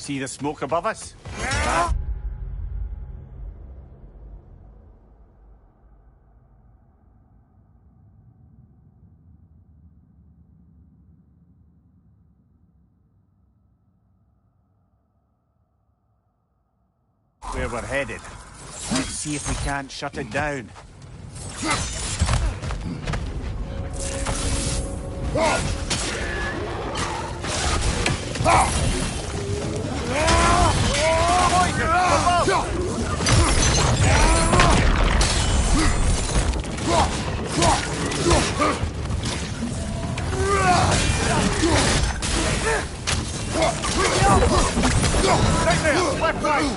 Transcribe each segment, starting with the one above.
See the smoke above us? Where we're headed. Let's see if we can't shut it down. Right there, left, right.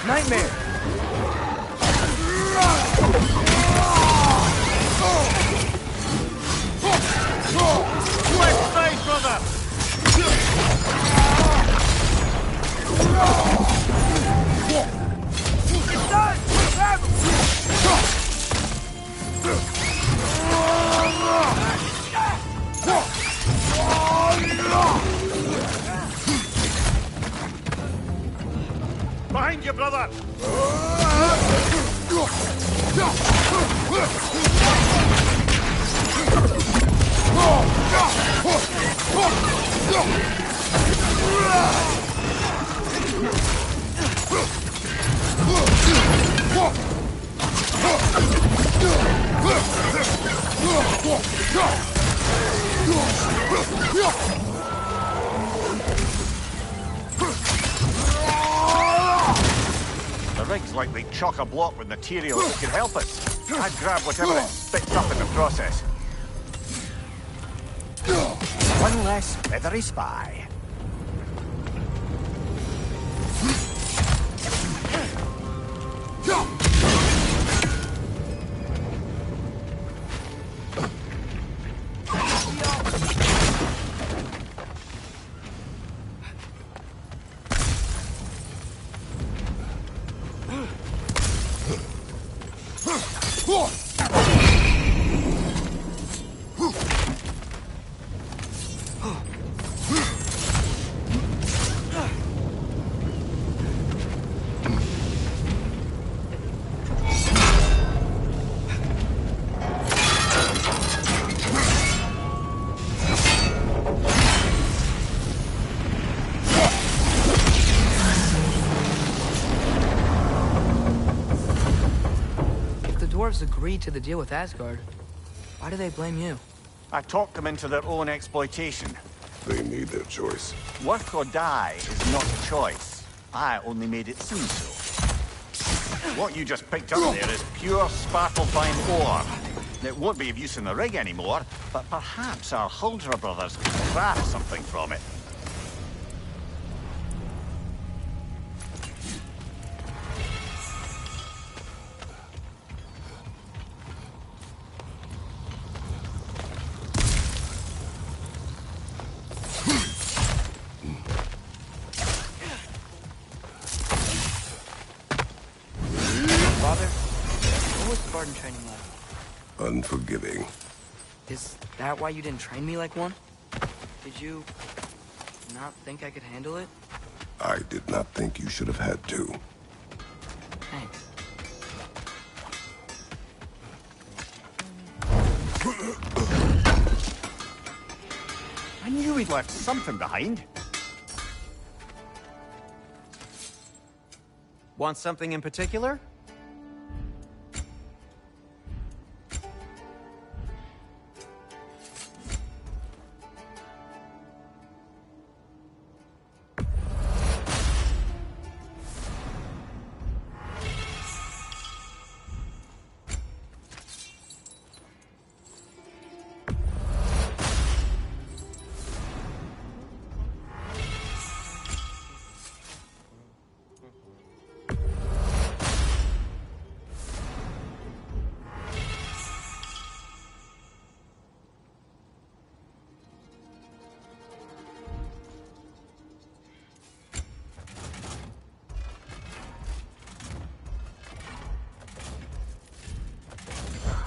Nightmare! Left side, brother! It's done! Behind you, brother! The rig's likely chock-a-block with materials that could help us. I'd grab whatever it spits up in the process. One less feathery spy. Agreed to the deal with Asgard. Why do they blame you? I talked them into their own exploitation. They made their choice. Work or die is not a choice. I only made it seem so. What you just picked up there is pure Spartalfine ore. It won't be of use in the rig anymore, but perhaps our Huldra brothers could craft something from it. Father, what was Spartan training like? Unforgiving. Is that why you didn't train me like one? Did you not think I could handle it? I did not think you should have had to. Thanks. I knew he'd left something behind. Want something in particular?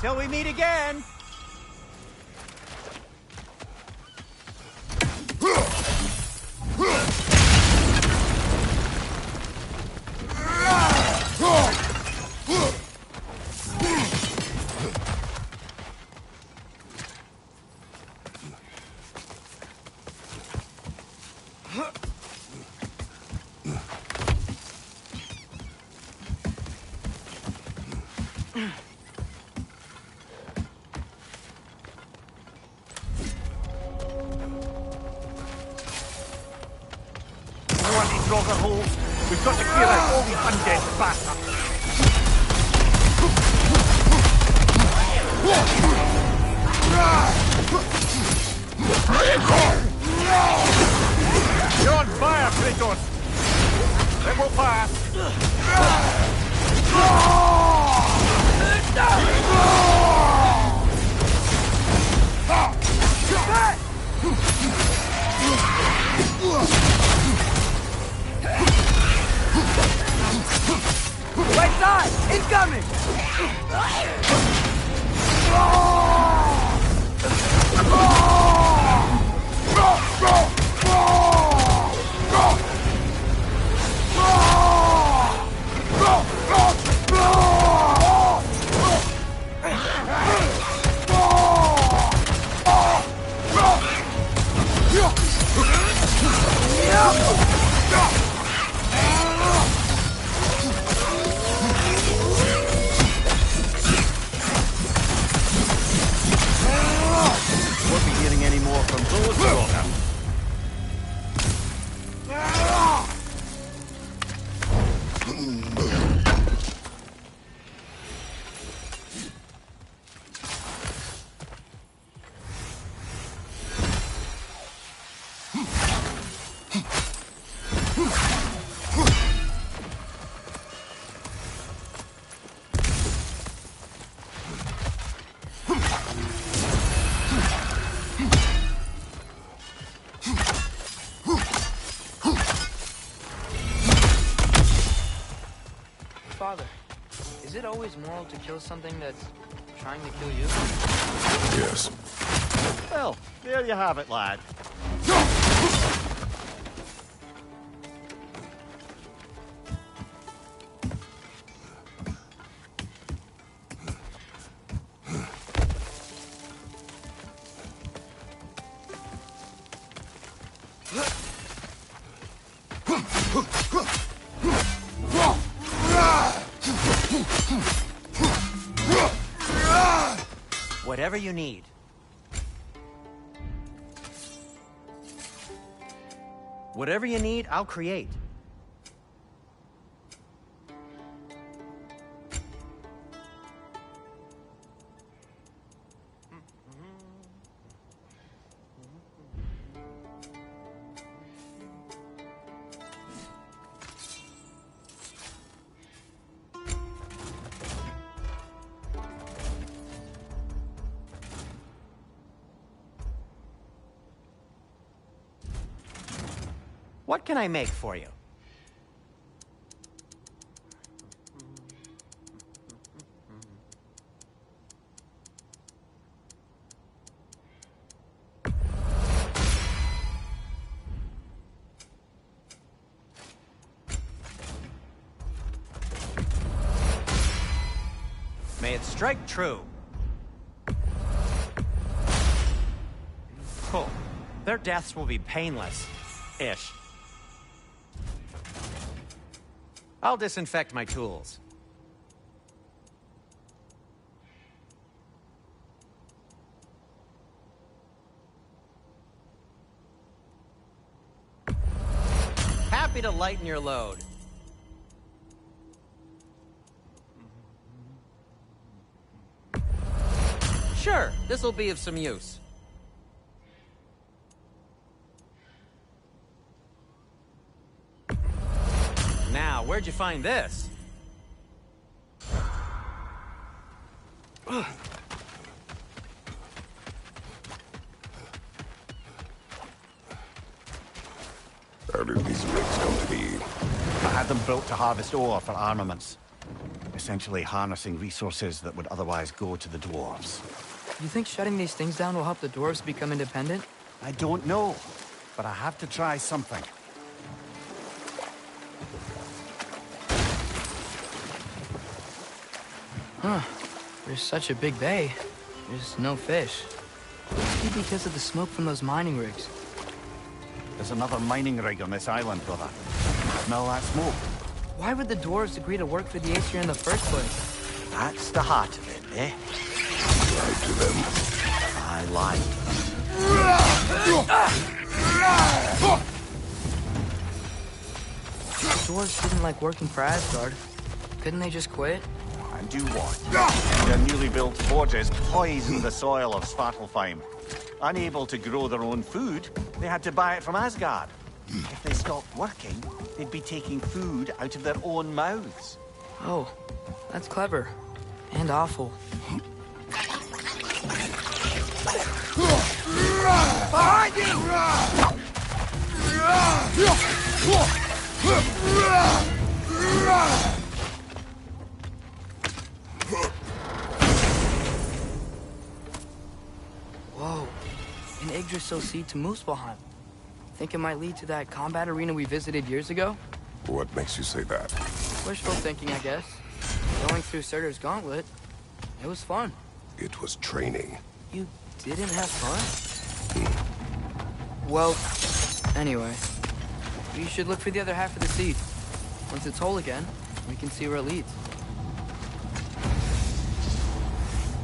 Till we meet again! Roger holes. We've got to clear out all these undead bastards. You're on fire, Kratos. It will pass. Right side! Incoming! Won't be hearing any more from those Roger. Father, is it always moral to kill something that's trying to kill you? Yes. Well, there you have it, lad. Whatever you need. Whatever you need, I'll create. What can I make for you? May it strike true. Cool. Their deaths will be painless-ish. I'll disinfect my tools. Happy to lighten your load. Sure, this'll be of some use. Now, where'd you find this? How did these rigs come to be? I had them built to harvest ore for armaments. Essentially harnessing resources that would otherwise go to the dwarves. You think shutting these things down will help the dwarves become independent? I don't know, but I have to try something. Huh. There's such a big bay. There's no fish. Must be because of the smoke from those mining rigs. There's another mining rig on this island, brother. Smell that smoke? Why would the dwarves agree to work for the Aesir in the first place? That's the heart of it, eh? Lied to them. I lied. The dwarves didn't like working for Asgard. Couldn't they just quit? And do what? Their newly built forges poisoned the soil of Svartalfheim. Unable to grow their own food, they had to buy it from Asgard. If they stopped working, they'd be taking food out of their own mouths. Oh, that's clever. And awful. Behind you! Whoa. An Yggdrasil seed to Muspelheim. Think it might lead to that combat arena we visited years ago? What makes you say that? Wishful thinking, I guess. Going through Surtur's gauntlet. It was fun. It was training. You didn't have fun? Well, anyway. We should look for the other half of the seed. Once it's whole again, we can see where it leads.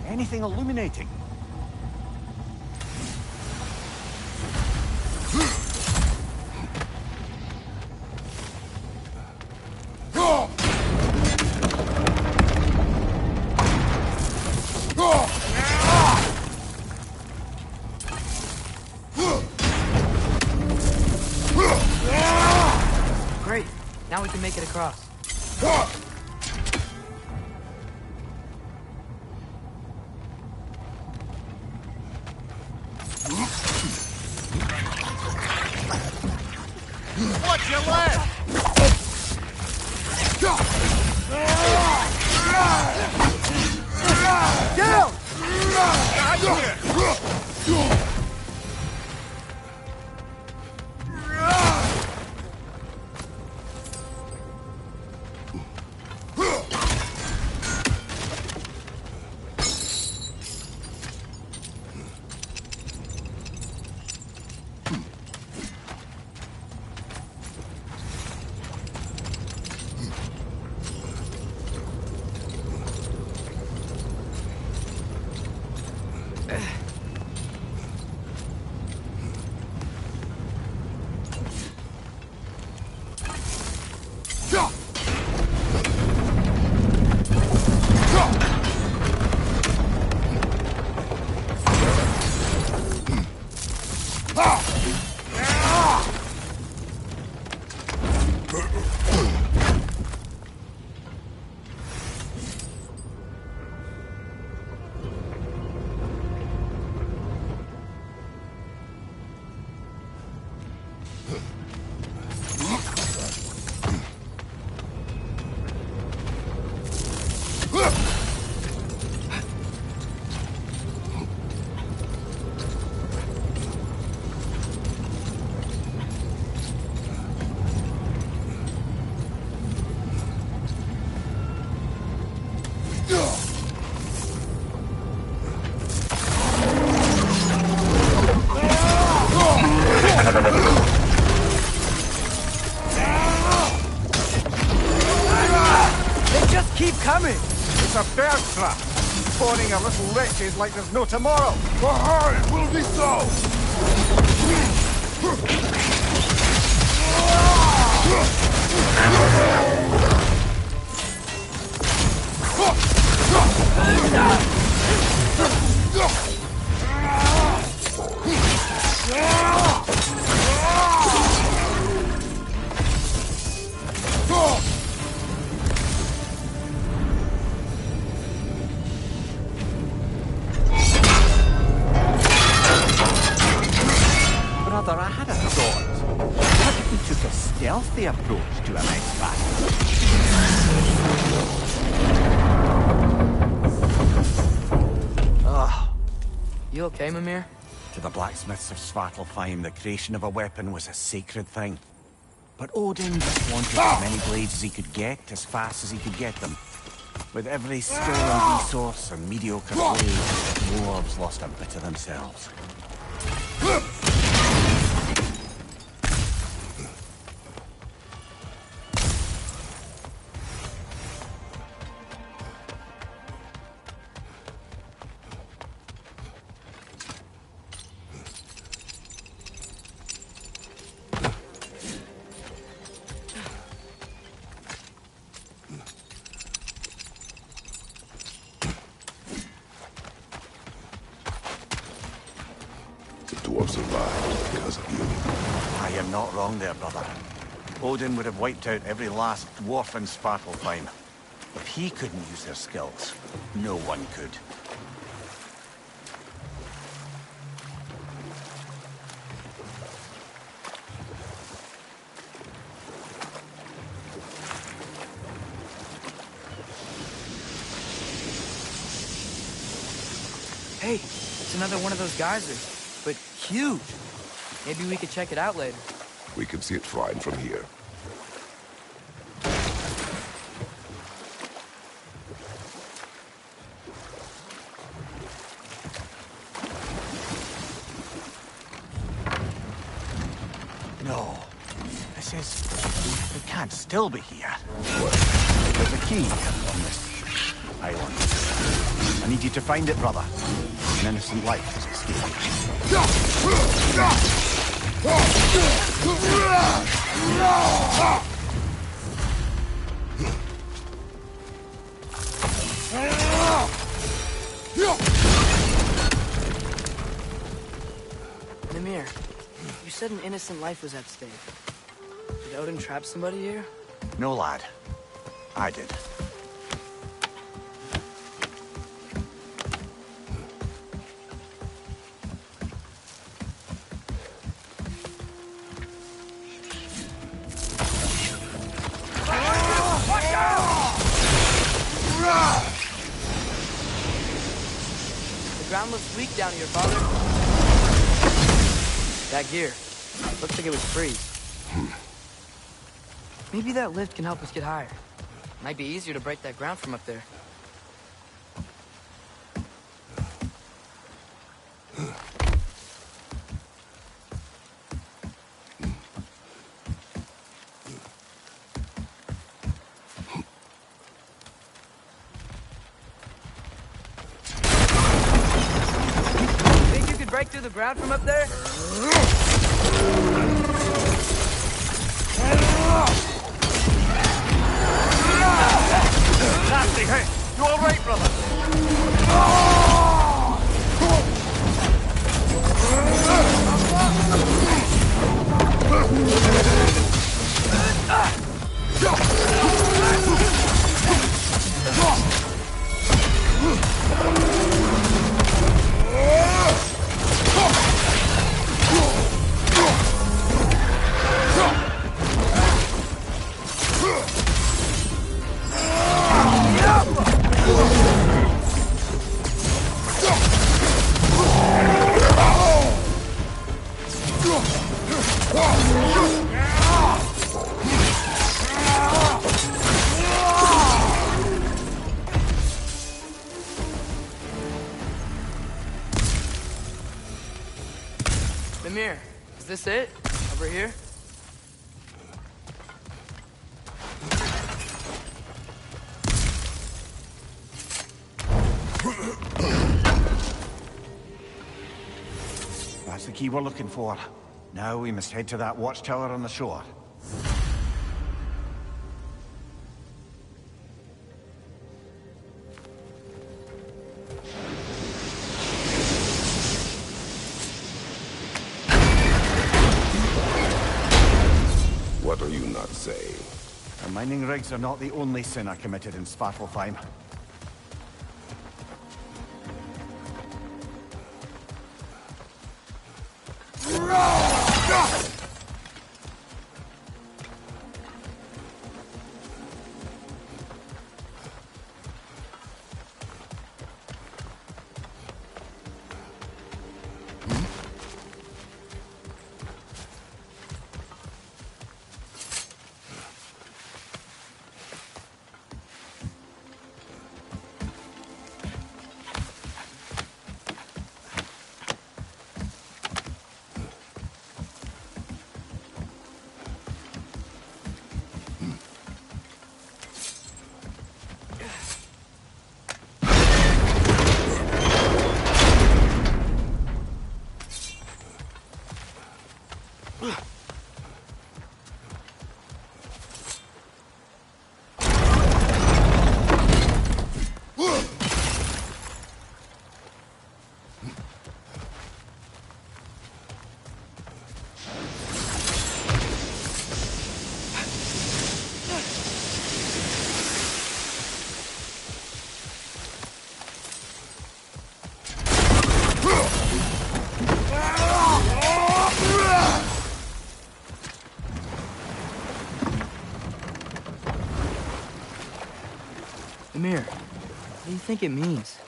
Anything illuminating? Great. Now we can make it across. What's your left? Down! keep coming! It's a bear trap! Spawning our little wretches like there's no tomorrow! For her, it will be so! Brother, I had a thought. What if we took a stealthy approach to a nice battle? You okay, Mimir? To the blacksmiths of Svartalfheim, the creation of a weapon was a sacred thing. But Odin just wanted as many blades as he could get, as fast as he could get them. With every skill and resource and mediocre blade, the dwarves lost a bit of themselves. The dwarf survived because of you. I am not wrong there, brother. Odin would have wiped out every last dwarf in Svartalfheim. If he couldn't use their skills, no one could. Hey, it's another one of those geysers, but huge. Maybe we could check it out later. We can see it fine from here. No. It can't still be here. There's a key on this island. I need you to find it, brother. An innocent life has escaped. Mimir, you said an innocent life was at stake. Did Odin trap somebody here? No, lad. I did. The ground looks weak down here, father. That gear. Looks like it was free. Maybe that lift can help us get higher. Might be easier to break that ground from up there. Think you could break through the ground from up there? Nasty hit! You all right, brother? Mimir, is this it? Over here? That's the key we're looking for. Now we must head to that watchtower on the shore. What are you not saying? Our mining rigs are not the only sin I committed in Svartalfheim. Amir, what do you think it means?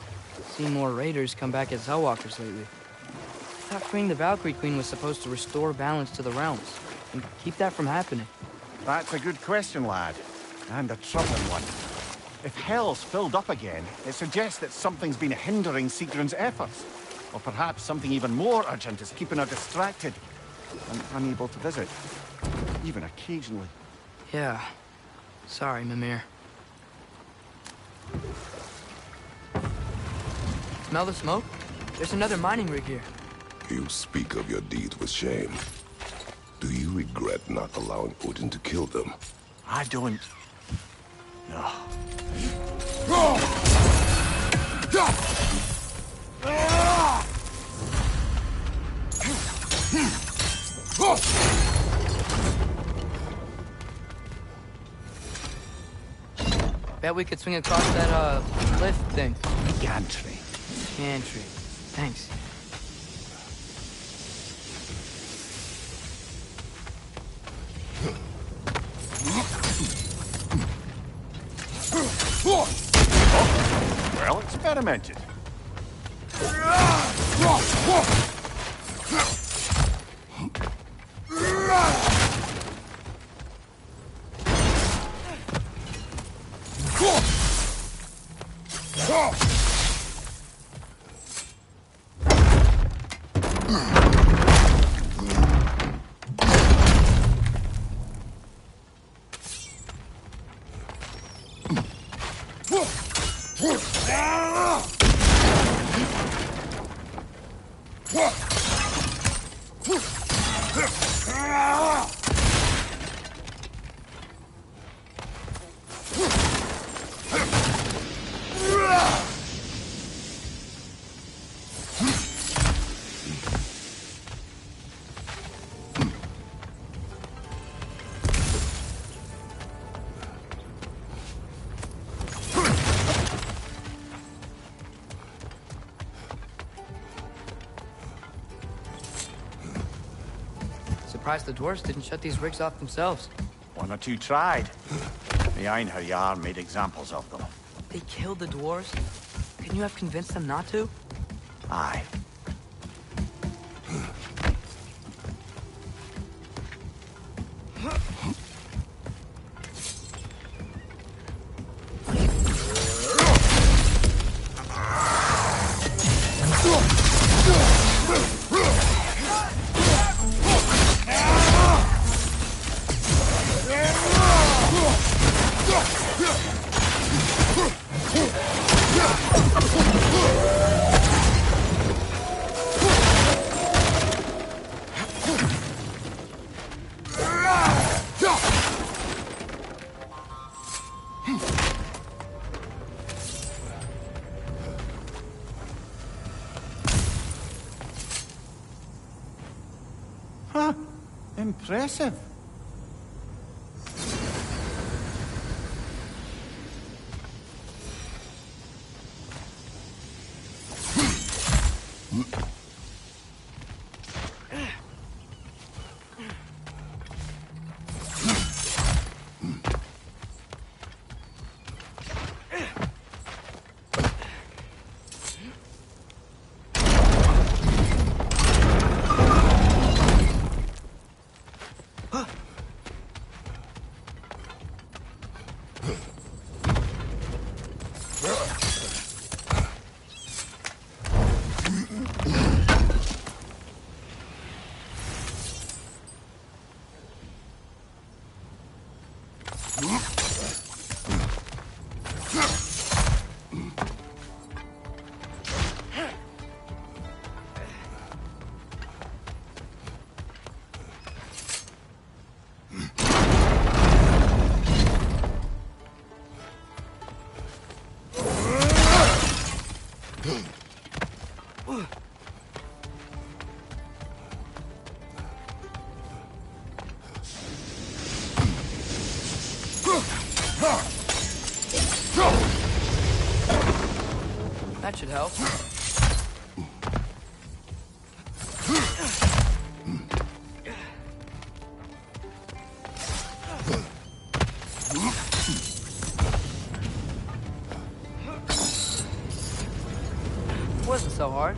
Seen more raiders come back as Hellwalkers lately. I thought freeing the Valkyrie Queen was supposed to restore balance to the realms and keep that from happening. That's a good question, lad. And a troubling one. If Hell's filled up again, it suggests that something's been hindering Sigrun's efforts. Or perhaps something even more urgent is keeping her distracted and unable to visit. Even occasionally. Yeah. Sorry, Mimir. Smell the smoke? There's another mining rig here. You speak of your deeds with shame. Do you regret not allowing Odin to kill them? I don't... No. Bet we could swing across that, lift thing. Gantry. Gantry. Thanks. Well experimented. Surprised the dwarves didn't shut these rigs off themselves. One or two tried. The Einherjar made examples of them. They killed the dwarves? Couldn't you have convinced them not to? Aye. Impressive. That should help. Wasn't so hard.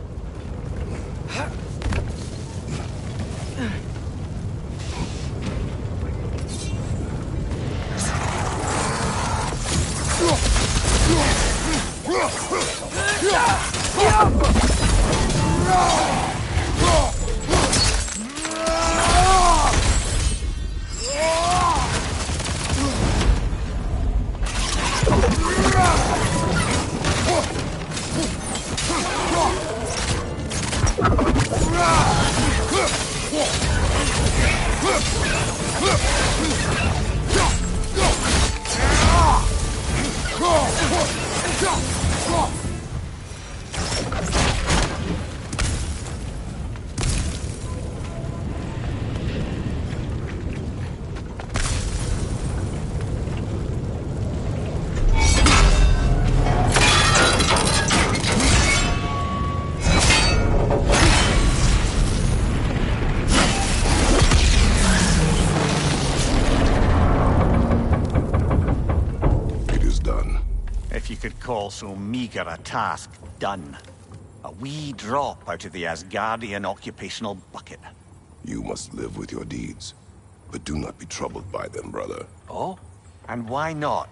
Call so meager a task done. A wee drop out of the Asgardian occupational bucket. You must live with your deeds, but do not be troubled by them, brother. Oh? And why not?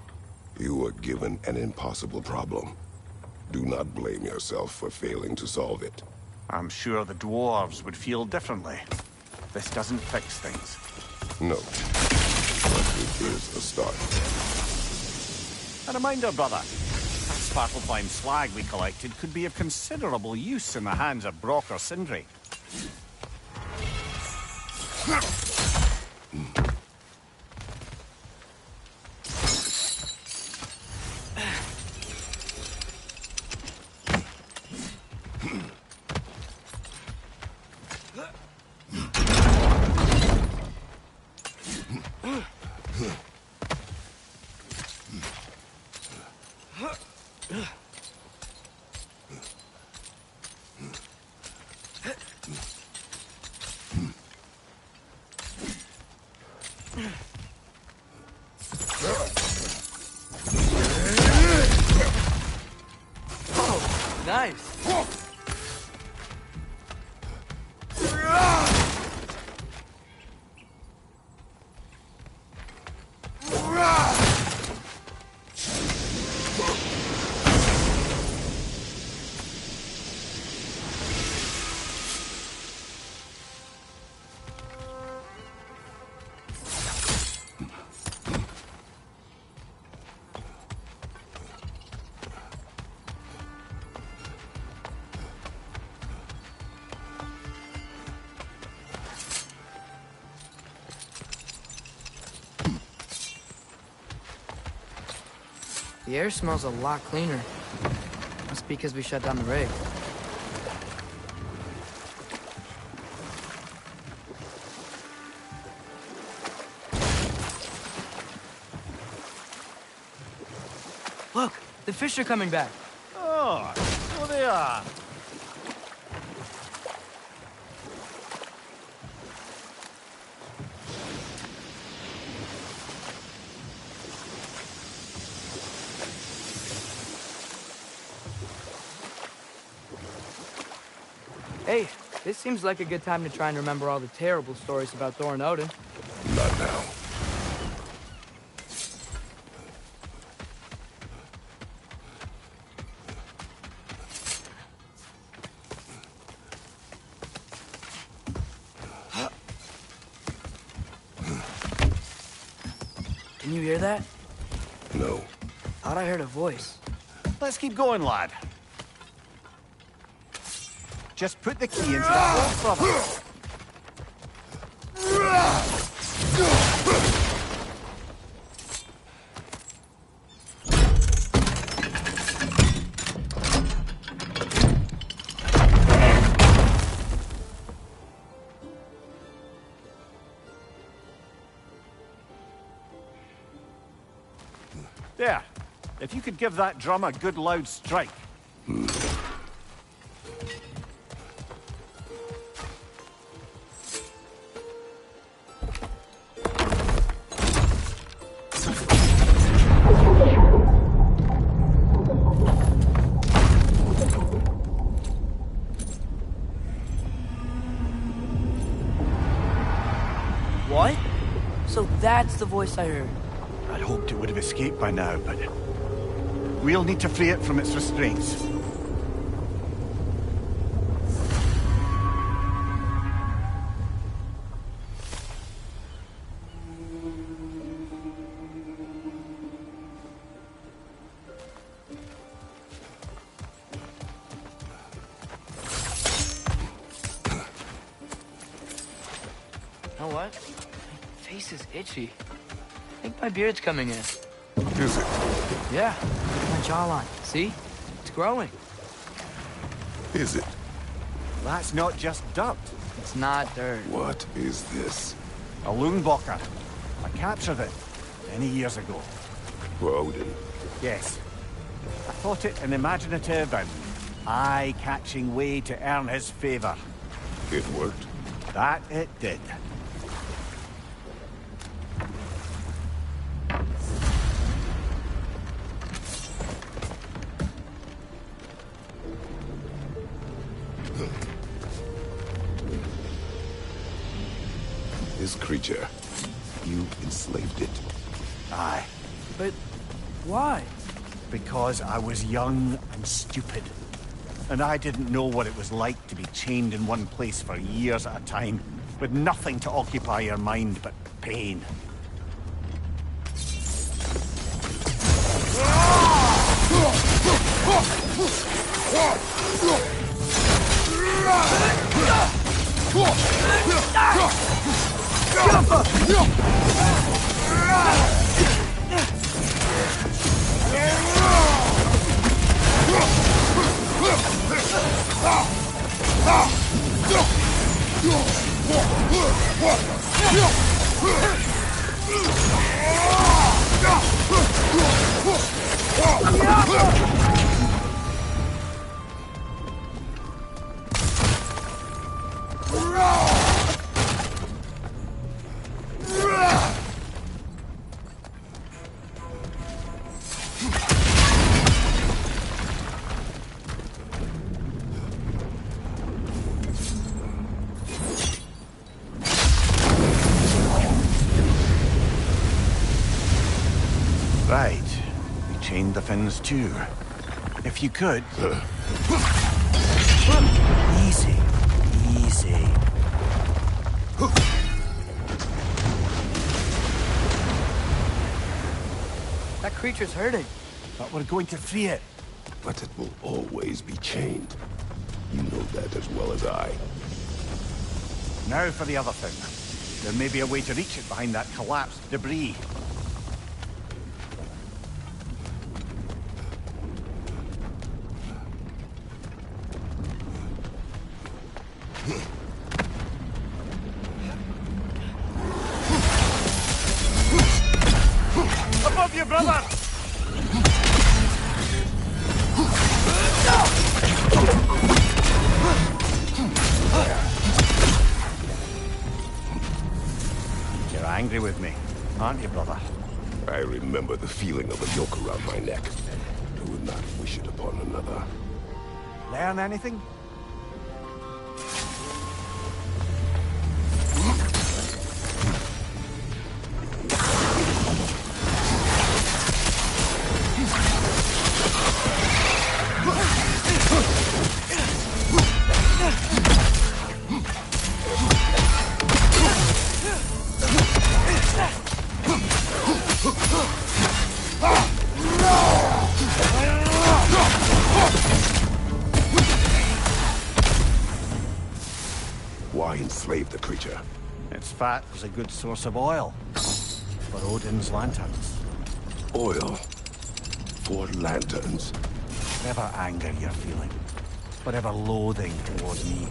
You were given an impossible problem. Do not blame yourself for failing to solve it. I'm sure the dwarves would feel differently. This doesn't fix things. No, but it is a start. A reminder, brother. That Svartalfheim slag we collected could be of considerable use in the hands of Brock or Sindri. Nice. The air smells a lot cleaner. Must be because we shut down the rig. Look, the fish are coming back. Oh, so they are. Hey, this seems like a good time to try and remember all the terrible stories about Thor and Odin. Not now. Can you hear that? No. Thought I heard a voice. Let's keep going, lad. Just put the key into that lock, brother. There. If you could give that drum a good loud strike. What? So that's the voice I heard. I'd hoped it would have escaped by now, but we'll need to free it from its restraints. You know what? My face is itchy. I think my beard's coming in. Is it? Yeah, my jawline. See? It's growing. Is it? That's not just dirt. It's not dirt. What is this? A loonbocker. I captured it many years ago. For Odin. Yes. I thought it an imaginative and eye-catching way to earn his favor. It worked? That it did. This creature, you enslaved it. Aye. But why? Because I was young and stupid. And I didn't know what it was like to be chained in one place for years at a time, with nothing to occupy your mind but pain. Right. We chained the fins too. If you could... Easy. Easy. That creature's hurting. But we're going to free it. But it will always be chained. You know that as well as I. Now for the other thing. There may be a way to reach it behind that collapsed debris. Above you, brother! happy with me, aren't you, brother? I remember the feeling of a yoke around my neck. I would not wish it upon another. Learn anything? Why enslave the creature? Its fat was a good source of oil for Odin's lanterns. Oil. For lanterns. Whatever anger you're feeling, whatever loathing towards me,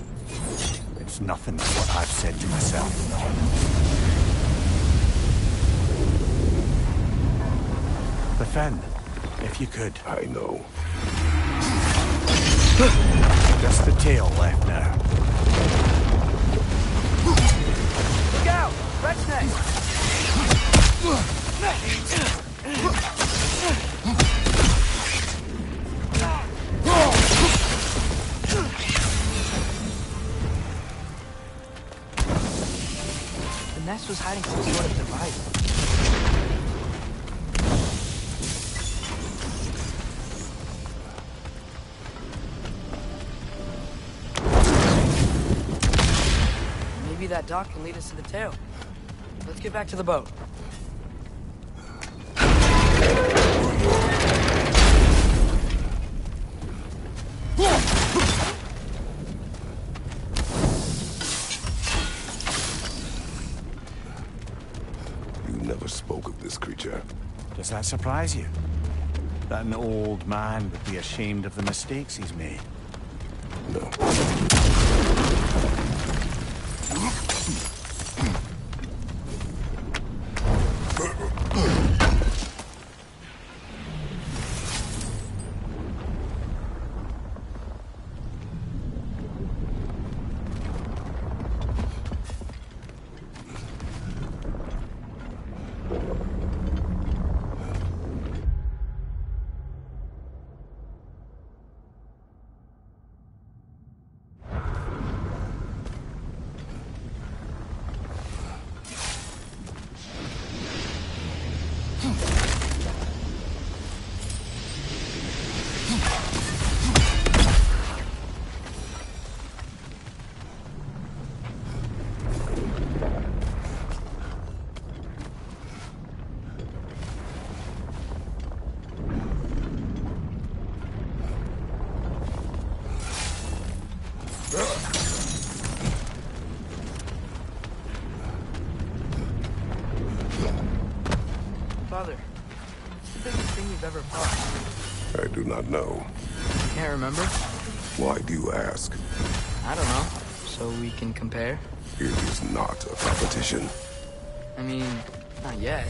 it's nothing to what I've said to myself. Defend, if you could. I know. Just the tail left now. Look out! Red's neck! The nest was hiding some sort of device. Maybe that dock can lead us to the tail. Let's get back to the boat. You never spoke of this creature. Does that surprise you? That an old man would be ashamed of the mistakes he's made? No. Father, what's the biggest thing you've ever fought? I do not know. You can't remember? Why do you ask? I don't know. So we can compare? It is not a competition. I mean, not yet.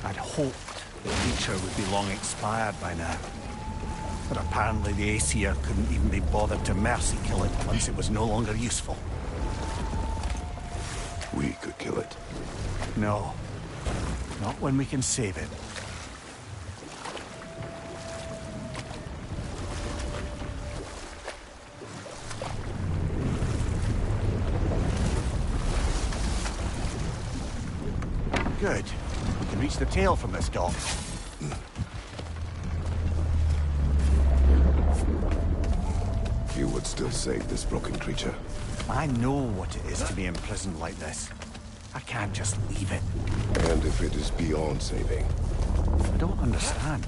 I'd hoped the creature would be long expired by now. But apparently the Aesir couldn't even be bothered to mercy kill it once it was no longer useful. We could kill it. No. Not when we can save it. Good. We can reach the tail from this dock. could still save this broken creature. I know what it is to be imprisoned like this. I can't just leave it. And if it is beyond saving, I don't understand.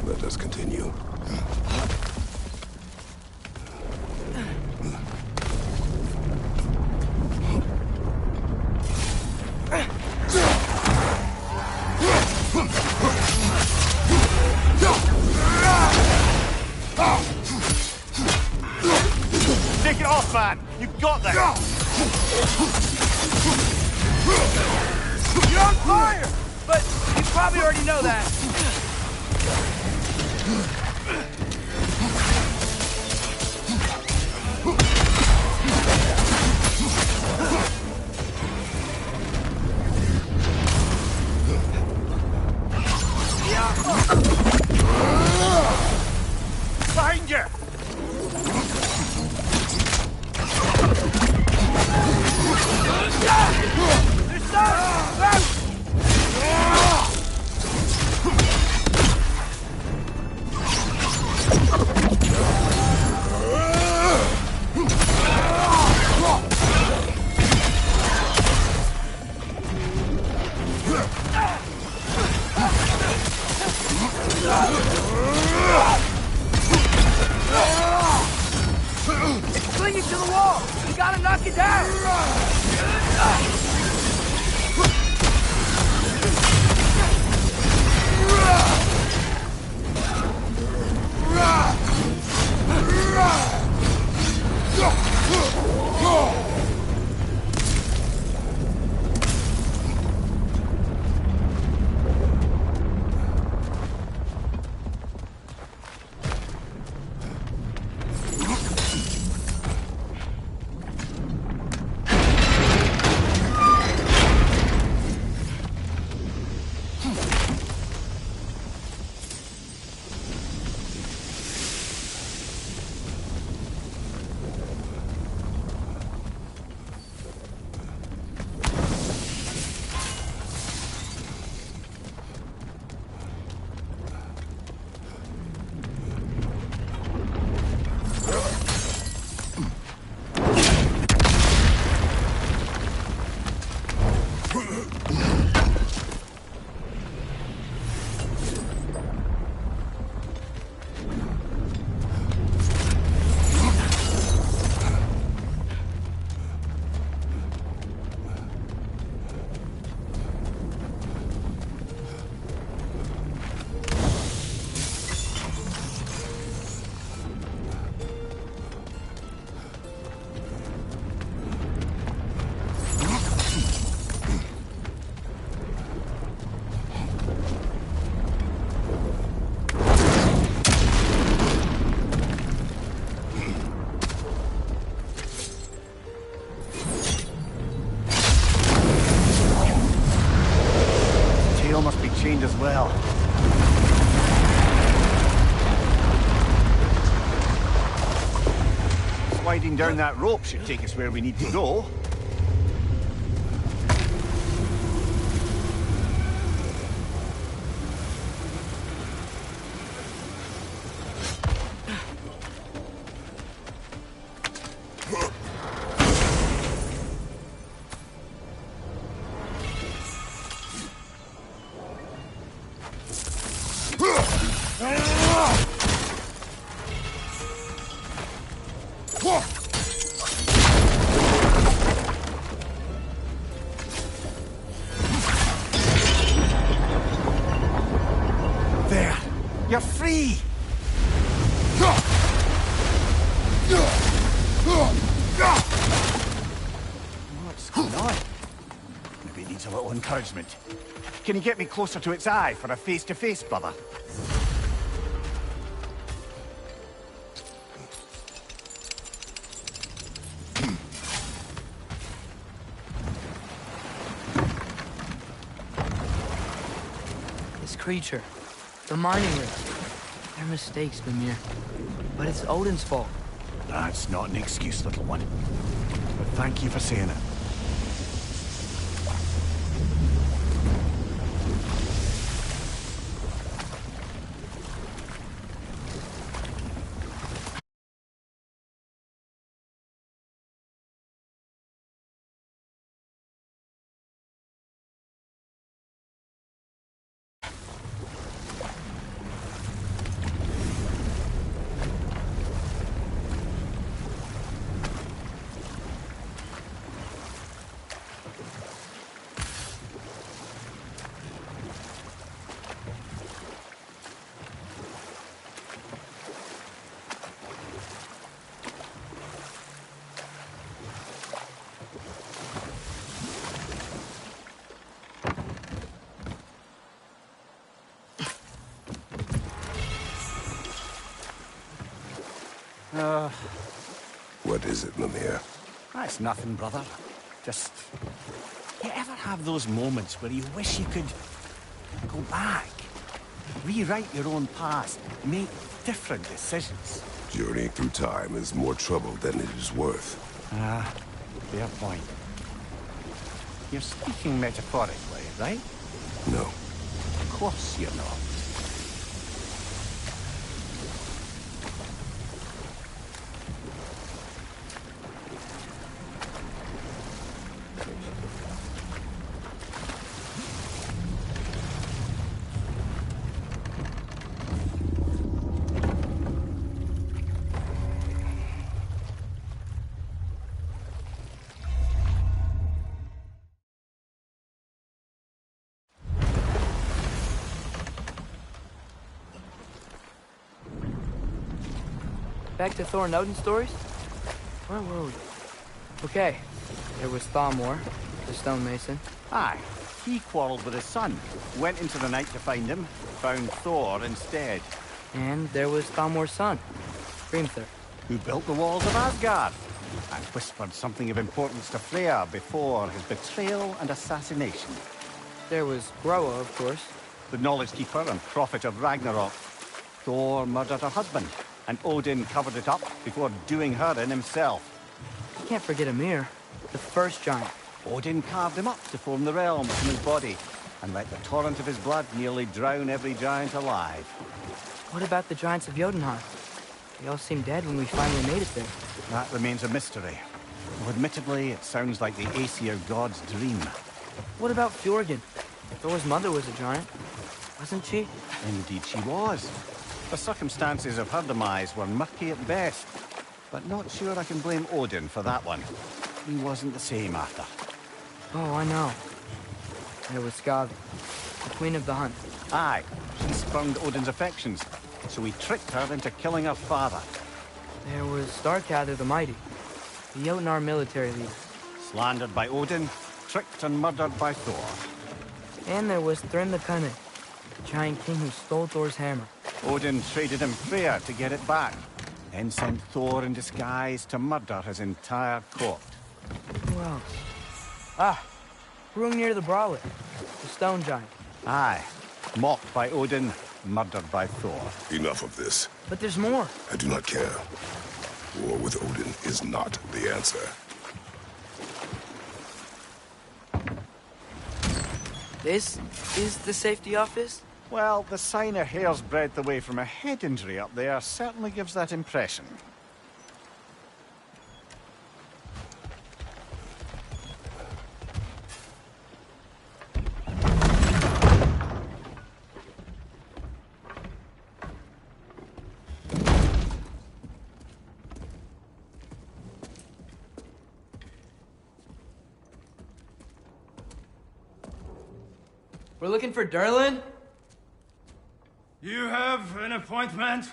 let us continue. Take it off, man! You've got this! You're on fire! But you probably already know that. Behind you! There's some! It's clinging to the wall! You gotta knock it down! Must be chained as well. Sliding down that rope should take us where we need to go. There! You're free! What's going on? Maybe it needs a little encouragement. Can you get me closer to its eye for a face-to-face, brother? This creature, the mining rig. They're mistakes, Mimir. But it's Odin's fault. That's not an excuse, little one. But thank you for saying it. What is it, Mimir? That's nothing, brother. Just... You ever have those moments where you wish you could go back? Rewrite your own past, make different decisions? Journeying through time is more trouble than it is worth. Fair point. You're speaking metaphorically, right? No. Of course you're not. Back to Thor and Odin stories? Where were we? Okay, there was Thamor, the stonemason. Aye, he quarreled with his son, went into the night to find him, found Thor instead. And there was Thamor's son, Grimthur. Who built the walls of Asgard, and whispered something of importance to Freya before his betrayal and assassination. There was Groa, of course. The knowledge keeper and prophet of Ragnarok. Thor murdered her husband, and Odin covered it up before doing her in himself. You can't forget Ymir, the first giant. Odin carved him up to form the realms from his body, and let the torrent of his blood nearly drown every giant alive. What about the giants of Jotunheim? They all seemed dead when we finally made it there. That remains a mystery. Though admittedly, it sounds like the Aesir god's dream. What about Fjorgyn? Thor's mother was a giant, wasn't she? Indeed she was. The circumstances of her demise were murky at best, but not sure I can blame Odin for that one. He wasn't the same after. Oh, I know. There was Skavi, the queen of the hunt. Aye, she spurned Odin's affections, so he tricked her into killing her father. There was Starkadr the Mighty, the Jotnar military leader. Slandered by Odin, tricked and murdered by Thor. And there was Thrym the Cunning, the giant king who stole Thor's hammer. Odin traded him Freya to get it back, then sent Thor in disguise to murder his entire court. Who else? Ah, Hrungnir the Brawler, the stone giant. Aye, mocked by Odin, murdered by Thor. Enough of this. But there's more. I do not care. War with Odin is not the answer. This is the safety office? Well, the sign a hair's breadth away from a head injury up there certainly gives that impression. We're looking for Durlin? You have an appointment?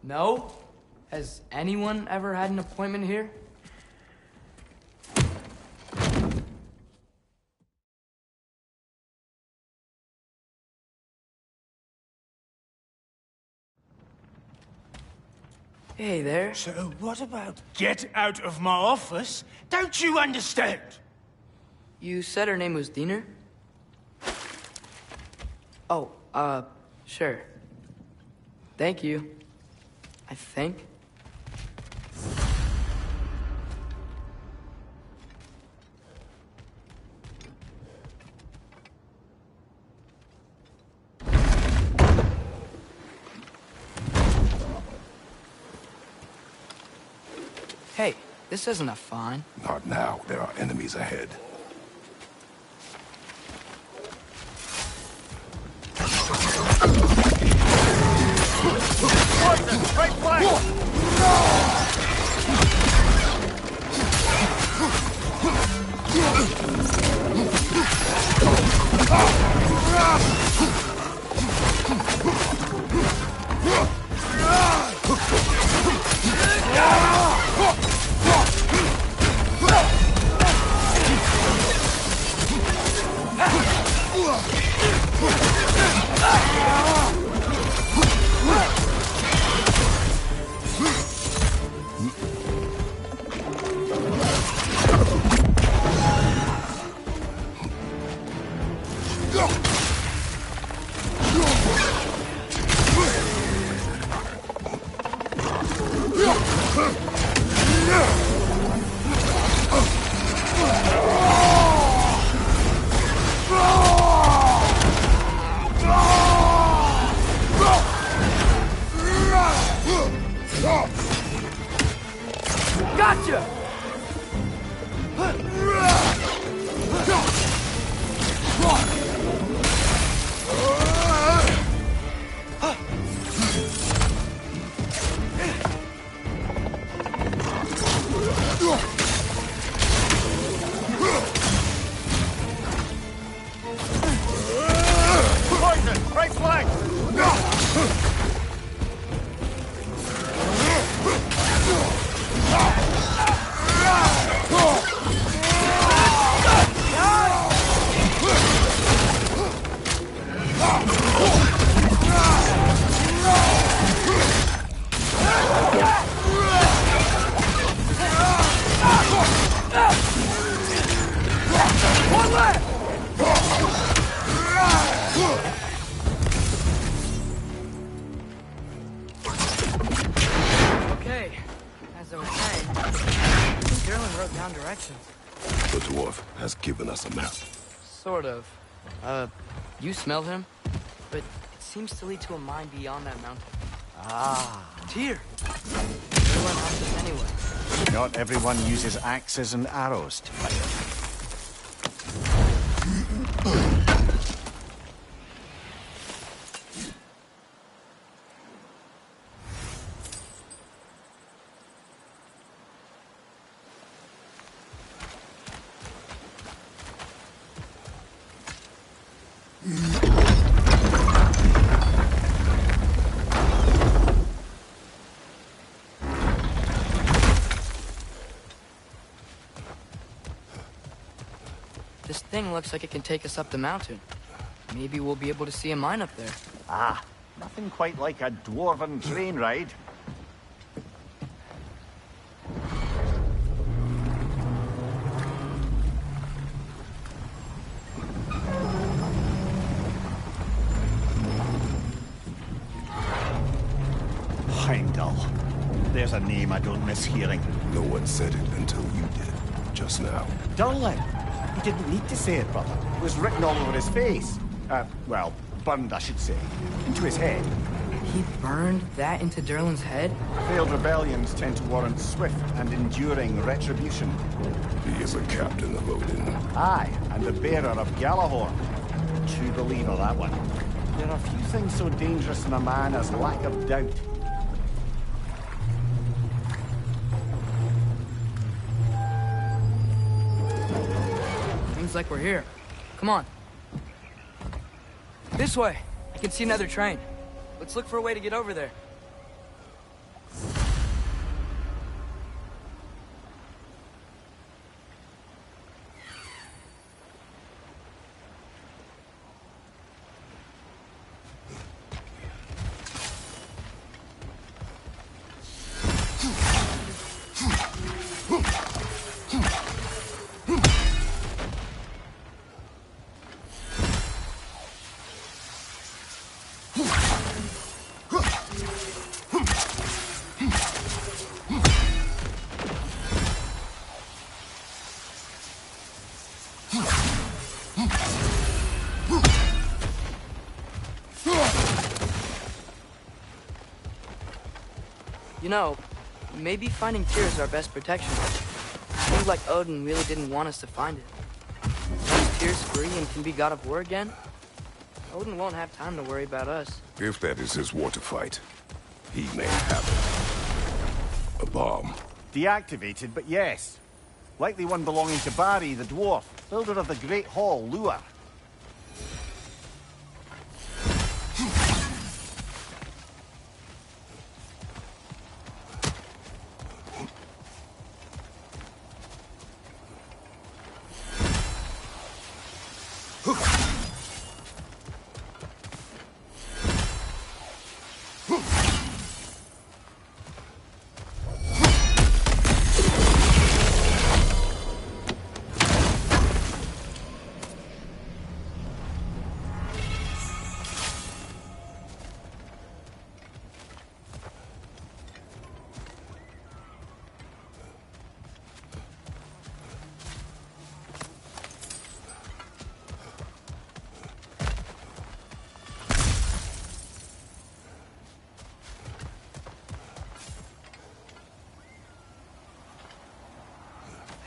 No. Has anyone ever had an appointment here? Hey there. So what about get out of my office? Don't you understand? You said her name was Diener? Oh, sure. Thank you. I think. Hey, this isn't a fine. Not now. There are enemies ahead. Right flank! Gotcha! Poison! Right flank! One left! Okay, as I was saying, Sterling wrote down directions. The dwarf has given us a map. Sort of. You smelled him? But it seems to lead to a mine beyond that mountain. Ah. Tyr! Everyone helps us anyway. Not everyone uses axes and arrows to fight. This thing looks like it can take us up the mountain. Maybe we'll be able to see a mine up there. Ah, nothing quite like a dwarven train ride. Heimdall. There's a name I don't miss hearing. No one said it until you did, just now. Durlin. He didn't need to say it, brother. It was written all over his face. Well, burned, I should say. Into his head. He burned that into Durlin's head? Failed rebellions tend to warrant swift and enduring retribution. He is a captain of Odin. Aye, and the bearer of Galahorn. True believer, that one. There are few things so dangerous in a man as lack of doubt. Seems like we're here. Come on. This way. I can see another train. Let's look for a way to get over there. You know, maybe finding Tyr is our best protection. Seems like Odin really didn't want us to find it. Once Tyr's free and can be god of war again, Odin won't have time to worry about us. If that is his war to fight, he may have it. A bomb. Deactivated, but yes. Likely one belonging to Barry, the dwarf, builder of the Great Hall, Lua.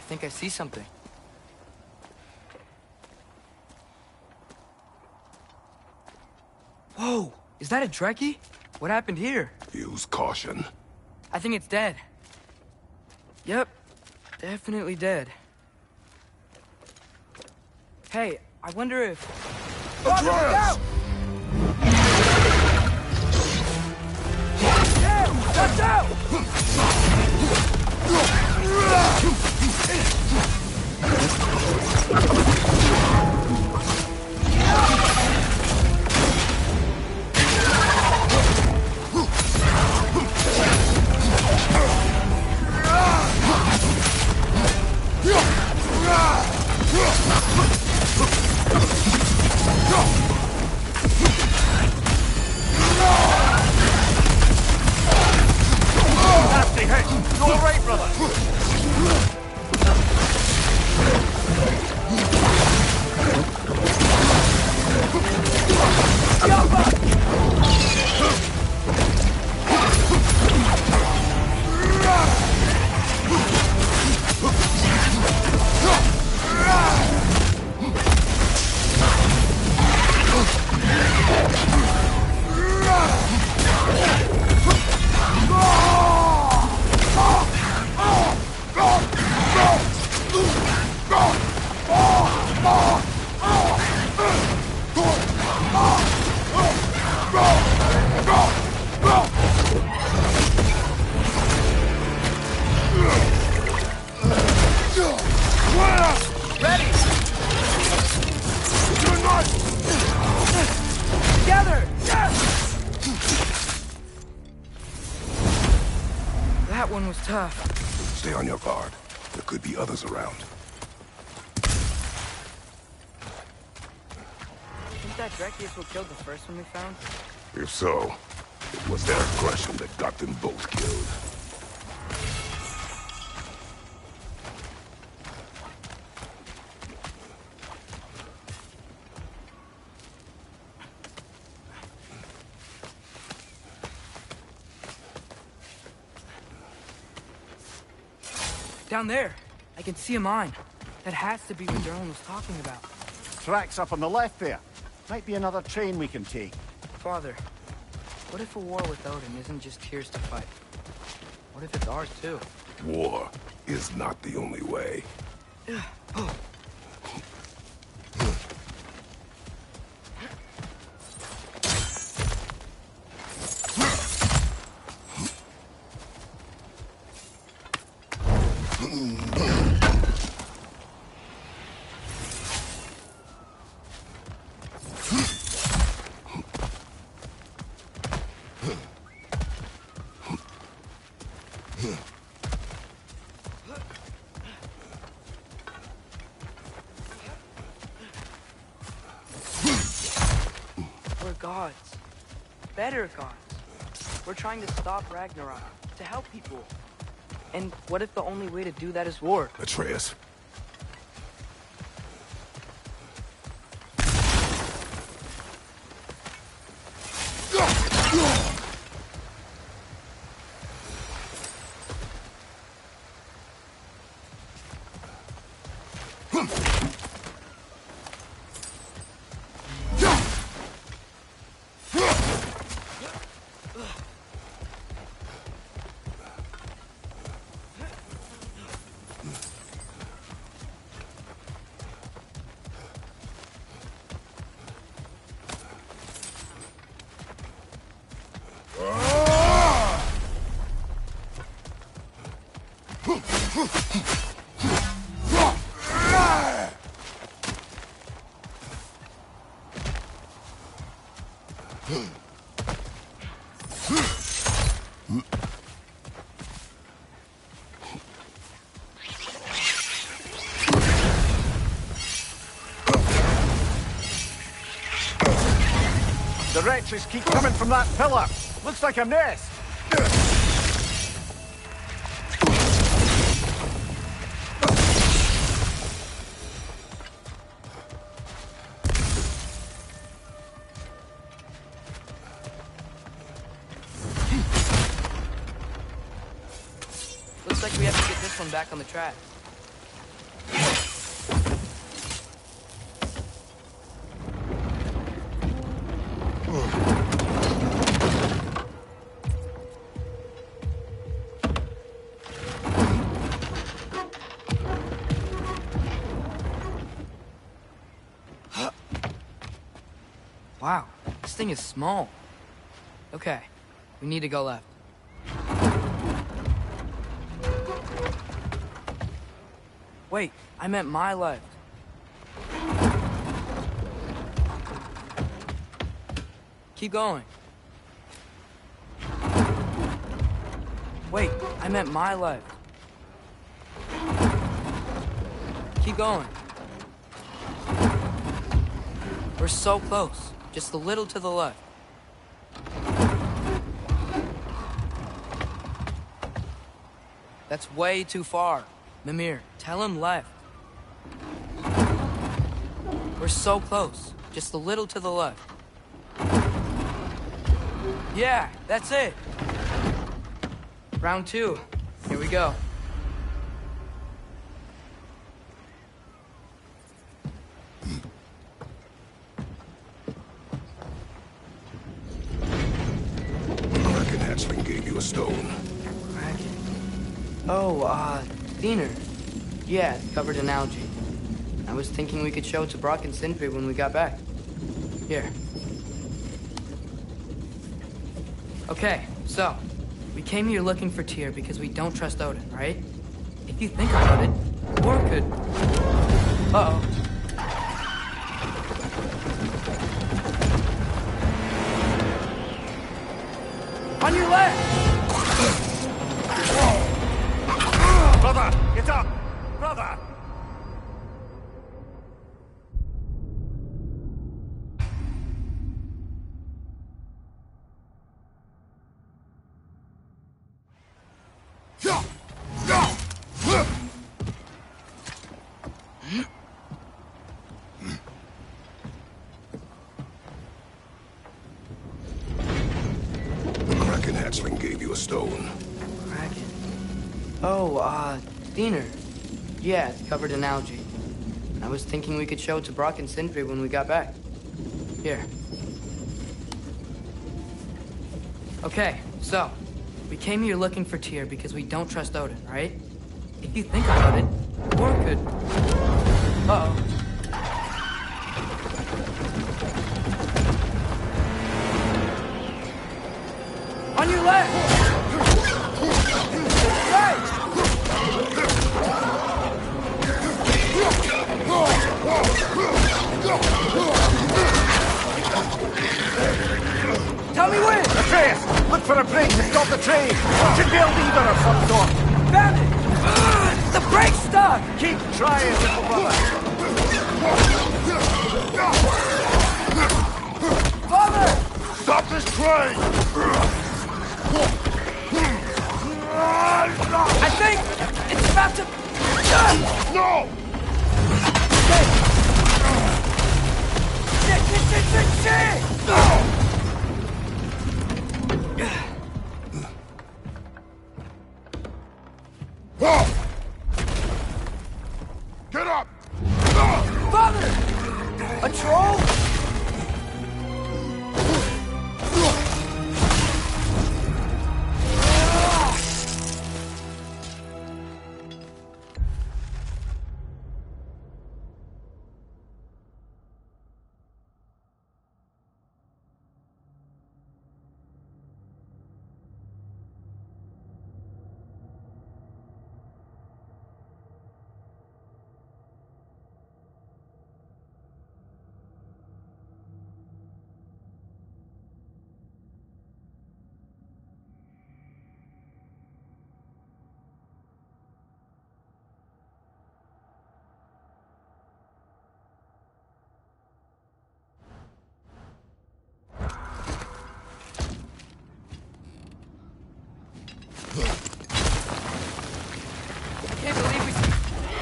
think I see something. Whoa! Is that a Trekkie? What happened here? Use caution. I think it's dead. Yep. Definitely dead. Hey, I wonder if... Atreus! Watch out! Nasty hit! You all right, brother? Together! That one was tough. Stay on your guard. There could be others around. Think that Trekkie is what killed the first one we found? If so, it was their aggression that got them both killed. Down there. I can see a mine. That has to be what Darwin was talking about. Tracks up on the left there. Might be another train we can take. Father, what if a war with Odin isn't just tears to fight? What if it's ours too? War is not the only way. We're gods. Better gods. We're trying to stop Ragnarok, to help people. And what if the only way to do that is war? Atreus. The wretches keep coming from that pillar. Looks like a nest. Looks like we have to get this one back on the track. Wow, this thing is small. Okay, we need to go left. Wait, I meant my left. Keep going. Wait, I meant my left. Keep going. We're so close. Just a little to the left. That's way too far. Mimir, tell him left. We're so close. Just a little to the left. Yeah, that's it. Round 2. Here we go. Kraken hatchling gave you a stone. Kraken. Oh, Diener. Yeah, it's covered in algae. I was thinking we could show it to Brock and Sindri when we got back. Here. Okay, so, we came here looking for Tyr because we don't trust Odin, right? If you think about it, Thor could... Uh-oh. On your left! Brother, get up! Brother! Kraken hatchling gave you a stone. Kraken. Oh, Diener. Yeah, it's covered in algae. I was thinking we could show it to Brock and Sindri when we got back. Here. Okay, so, we came here looking for Tyr because we don't trust Odin, right? If you think about it, Thor could... Uh-oh. On your left! Right! Tell me when! Atreus! Look for a brake to stop the train! Should be a lever of some sort! Found it! The brake's stuck! Keep trying, little brother! Father! Stop this train! I think it's about to... No! Shit! Get up! Father! A troll?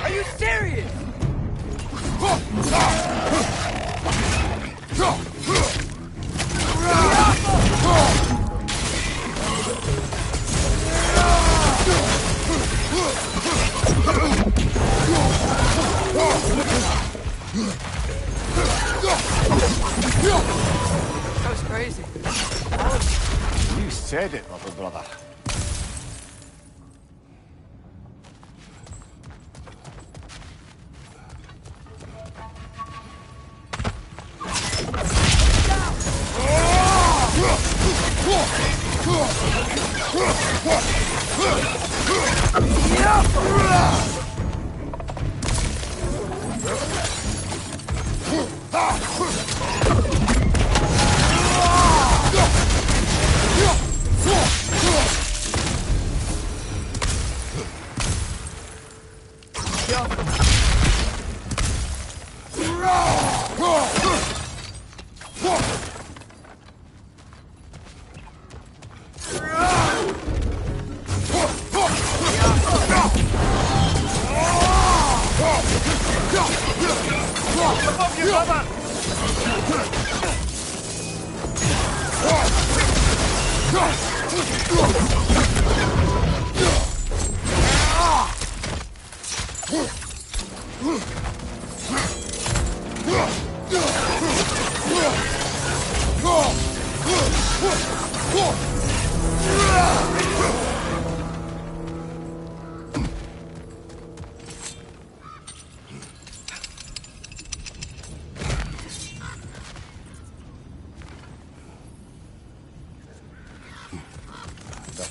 Are you serious? That was crazy. You said it, little brother. Down!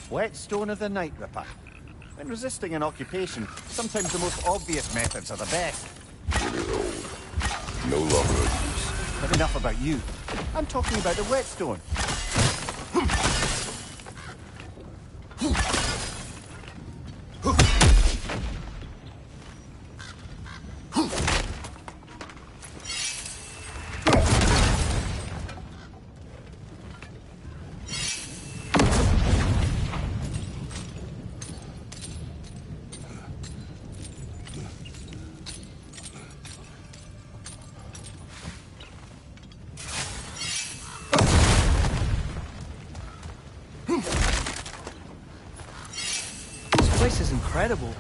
Whetstone of the Night Ripper. When resisting an occupation, sometimes the most obvious methods are the best. It is old. No longer of use. But enough about you. I'm talking about the whetstone. This place is incredible.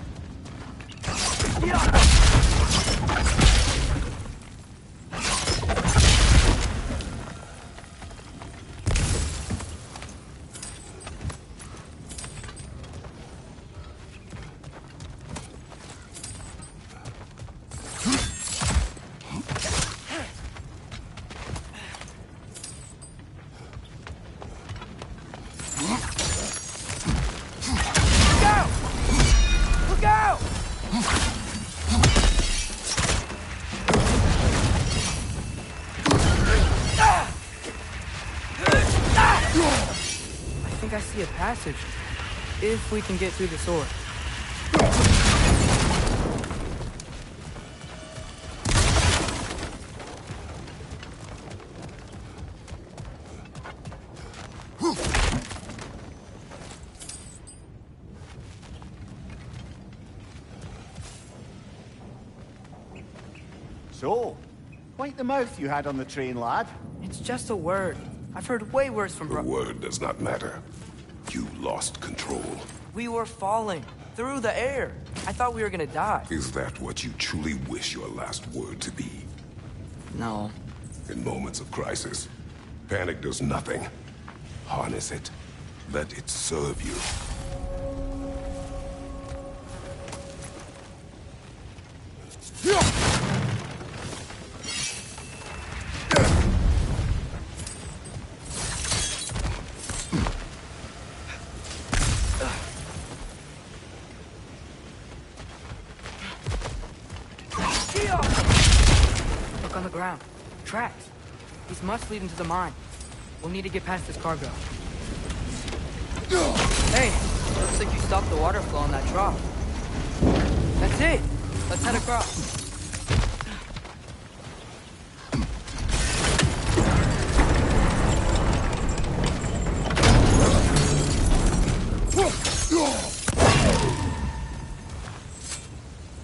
I see a passage. If we can get through the sword. So, quite the mouth you had on the train, lad. It's just a word. I've heard way worse from The word does not matter. You lost control. We were falling through the air. I thought we were gonna die. Is that what you truly wish your last word to be? No. In moments of crisis, panic does nothing. Harness it. Let it serve you. Look on the ground. Tracks. These must lead into the mine. We'll need to get past this cargo. Hey, looks like you stopped the water flow on that trough. That's it. Let's head across.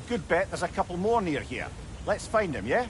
Good bet there's a couple more near here. Let's find him, yeah?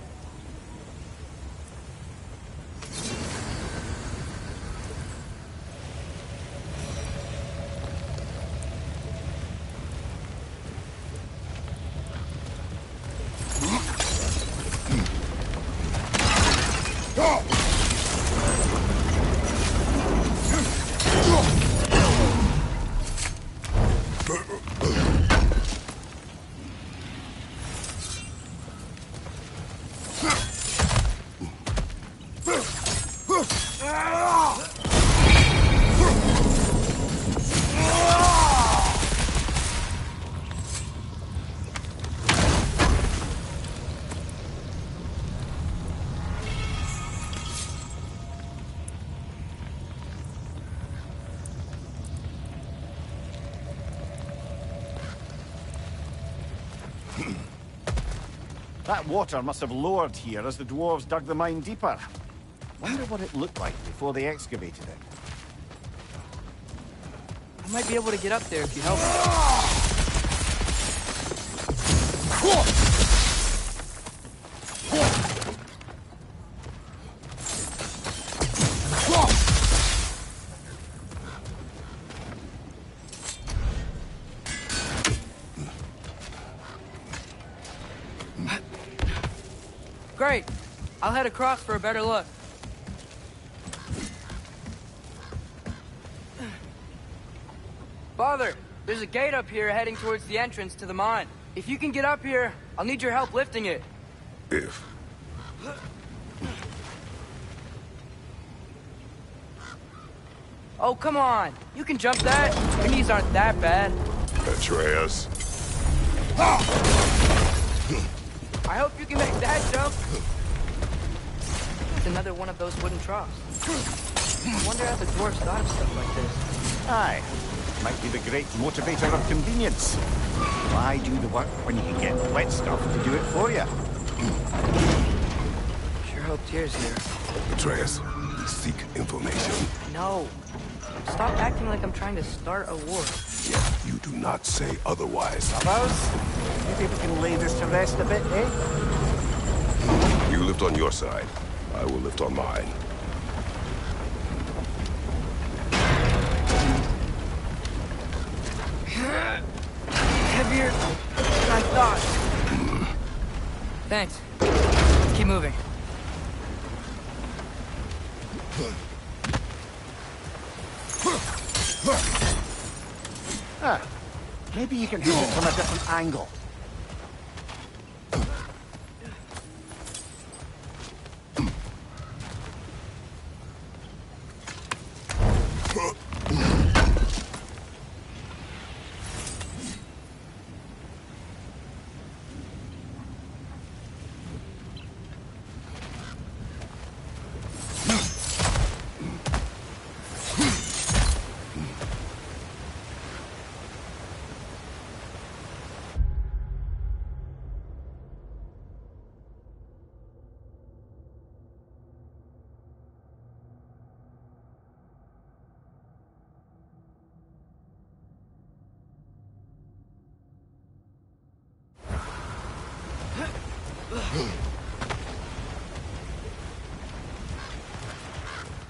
That water must have lowered here as the dwarves dug the mine deeper. Wonder what it looked like before they excavated it. I might be able to get up there if you help me. Great. I'll head across for a better look. Father, there's a gate up here heading towards the entrance to the mine. If you can get up here, I'll need your help lifting it. If. Oh, come on. You can jump that. Your knees aren't that bad. Atreus. I hope you can make that jump. It's another one of those wooden troughs. I wonder how the dwarves thought of stuff like this. Aye. Might be the great motivator of convenience. Why do the work when you can get wet stuff to do it for you? Sure hope Tyr's here. Atreus, seek information. No. Stop acting like I'm trying to start a war. Yet you do not say otherwise. Brothers, maybe we can lay this to rest a bit, eh? You lift on your side. I will lift on mine. Heavier than I thought. Thanks. Keep moving. Ah, maybe you can hit it from a different angle.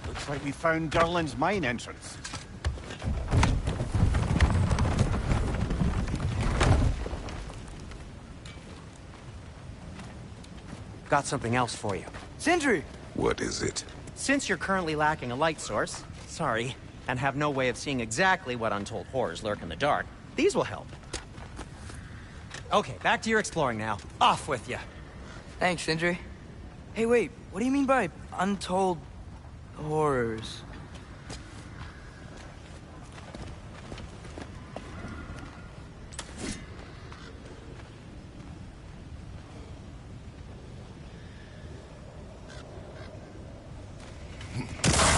Looks like we found Durlin's mine entrance. Got something else for you. Sindri! What is it? Since you're currently lacking a light source, sorry, and have no way of seeing exactly what untold horrors lurk in the dark, these will help. Okay, back to your exploring now. Off with you. Thanks, Sindri. Hey, wait. What do you mean by untold horrors?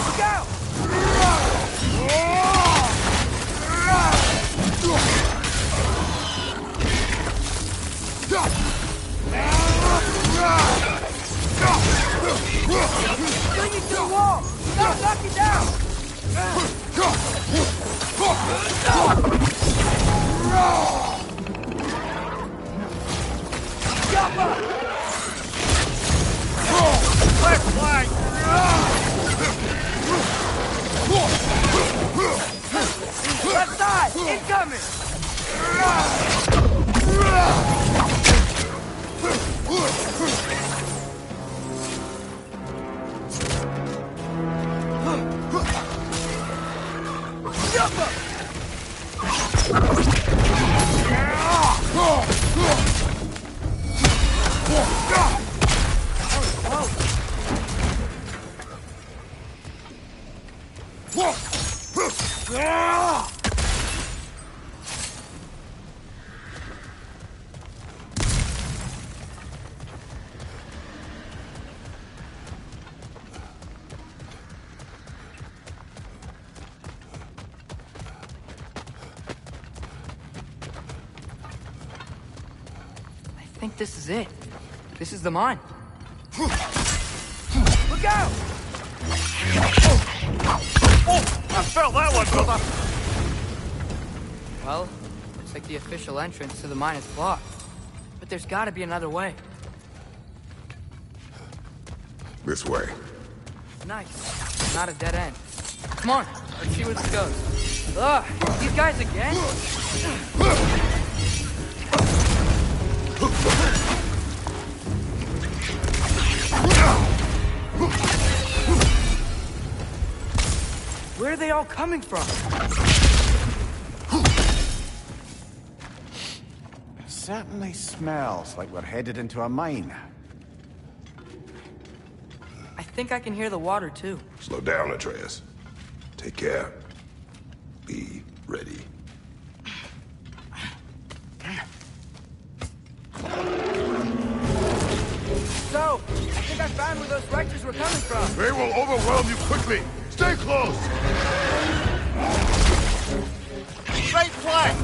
Look out! Bring it to the wall! You gotta knock it down! Left flank! Left side! Incoming! I think this is it. This is the mine. Look out! I felt that one, brother! Well, looks like the official entrance to the mine is blocked. But there's gotta be another way. This way. Nice. Not a dead end. Come on, let's see where this goes. Ugh, these guys again? Where are they all coming from? It certainly smells like we're headed into a mine. I think I can hear the water, too. Slow down, Atreus. Take care. Be ready. So, I think I found where those wrectors were coming from. They will overwhelm you quickly. Stay close! Great play!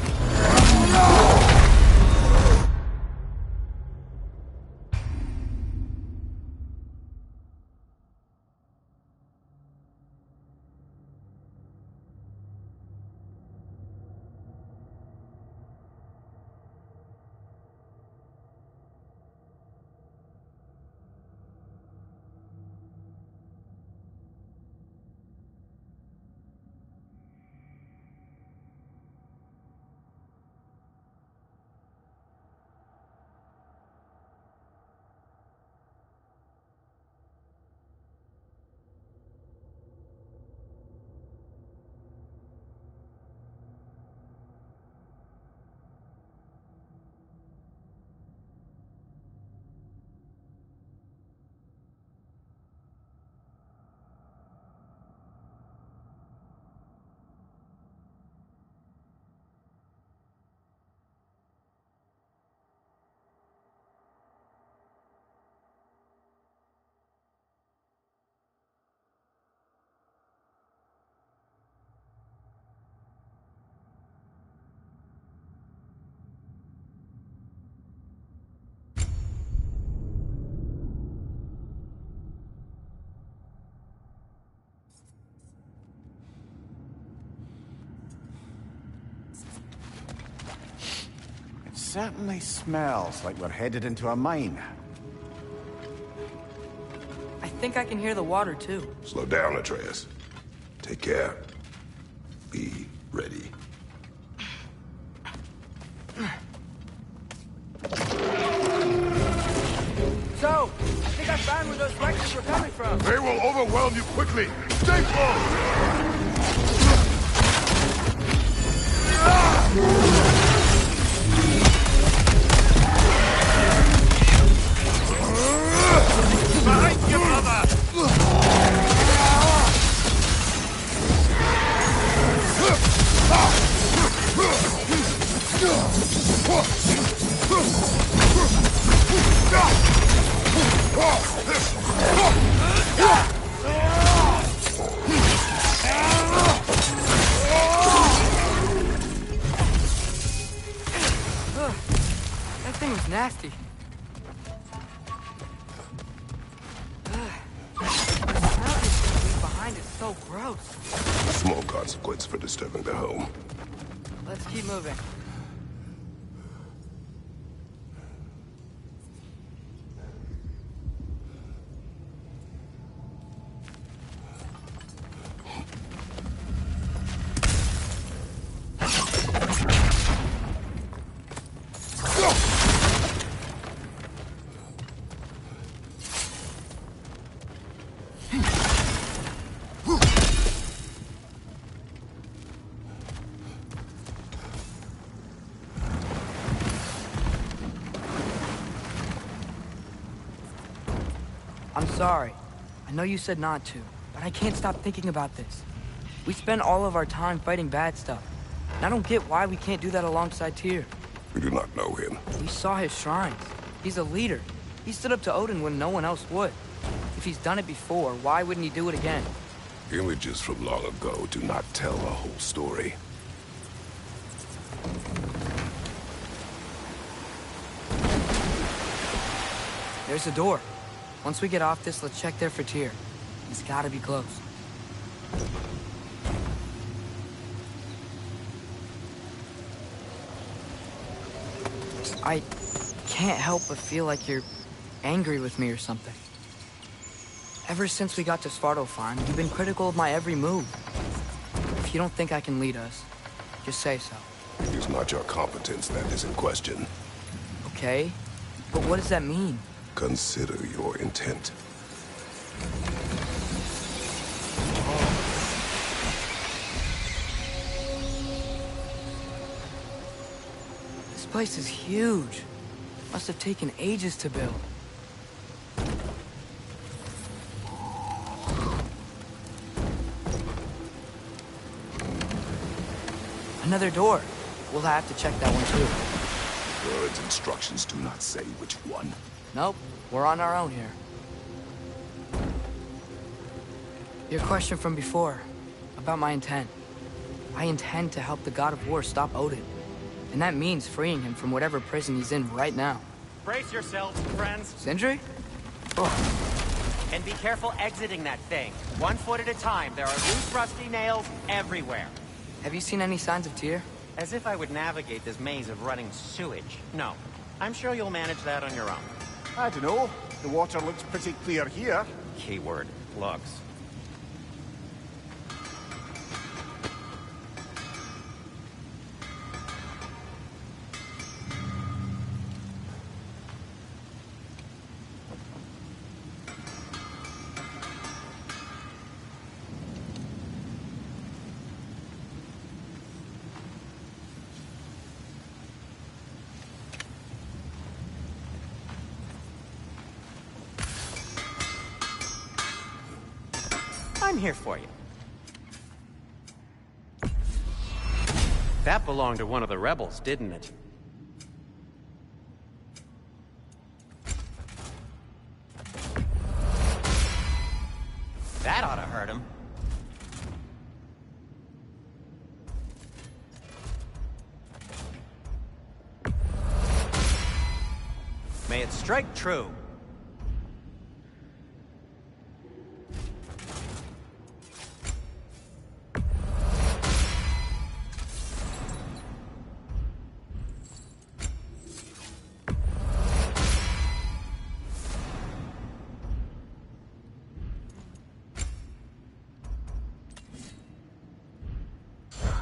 Certainly smells like we're headed into a mine. I think I can hear the water, too. Slow down, Atreus. Take care. Be ready. So, I think I found where those wrectors were coming from. They will overwhelm you quickly. Stay close! Behind you, brother! That thing was nasty. It's so gross. Small consequence for disturbing the home. Let's keep moving. I'm sorry. I know you said not to, but I can't stop thinking about this. We spend all of our time fighting bad stuff. And I don't get why we can't do that alongside Tyr. We do not know him. We saw his shrines. He's a leader. He stood up to Odin when no one else would. If he's done it before, why wouldn't he do it again? Images from long ago do not tell a whole story. There's a door. Once we get off this, let's check there for Tyr. He's gotta be close. I can't help but feel like you're angry with me or something. Ever since we got to Svartalfheim, you've been critical of my every move. If you don't think I can lead us, just say so. It is not your competence that is in question. Okay? But what does that mean? Consider your intent. This place is huge. Must have taken ages to build. Another door. We'll have to check that one too. Word's instructions do not say which one. Nope, we're on our own here. Your question from before, about my intent. I intend to help the God of War stop Odin. And that means freeing him from whatever prison he's in right now. Brace yourselves, friends. Sindri? Oh, And be careful exiting that thing. 1 foot at a time. There are loose, rusty nails everywhere. have you seen any signs of Tyr? As if I would navigate this maze of running sewage. No. I'm sure you'll manage that on your own. I don't know. The water looks pretty clear here. Keyword, looks. I'm here for you. That belonged to one of the rebels, didn't it? That ought to hurt him. May it strike true.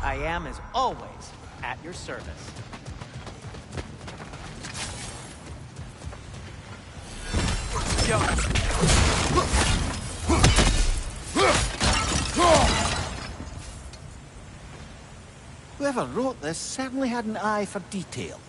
I am, as always, at your service. Yo. Whoever wrote this certainly had an eye for detail.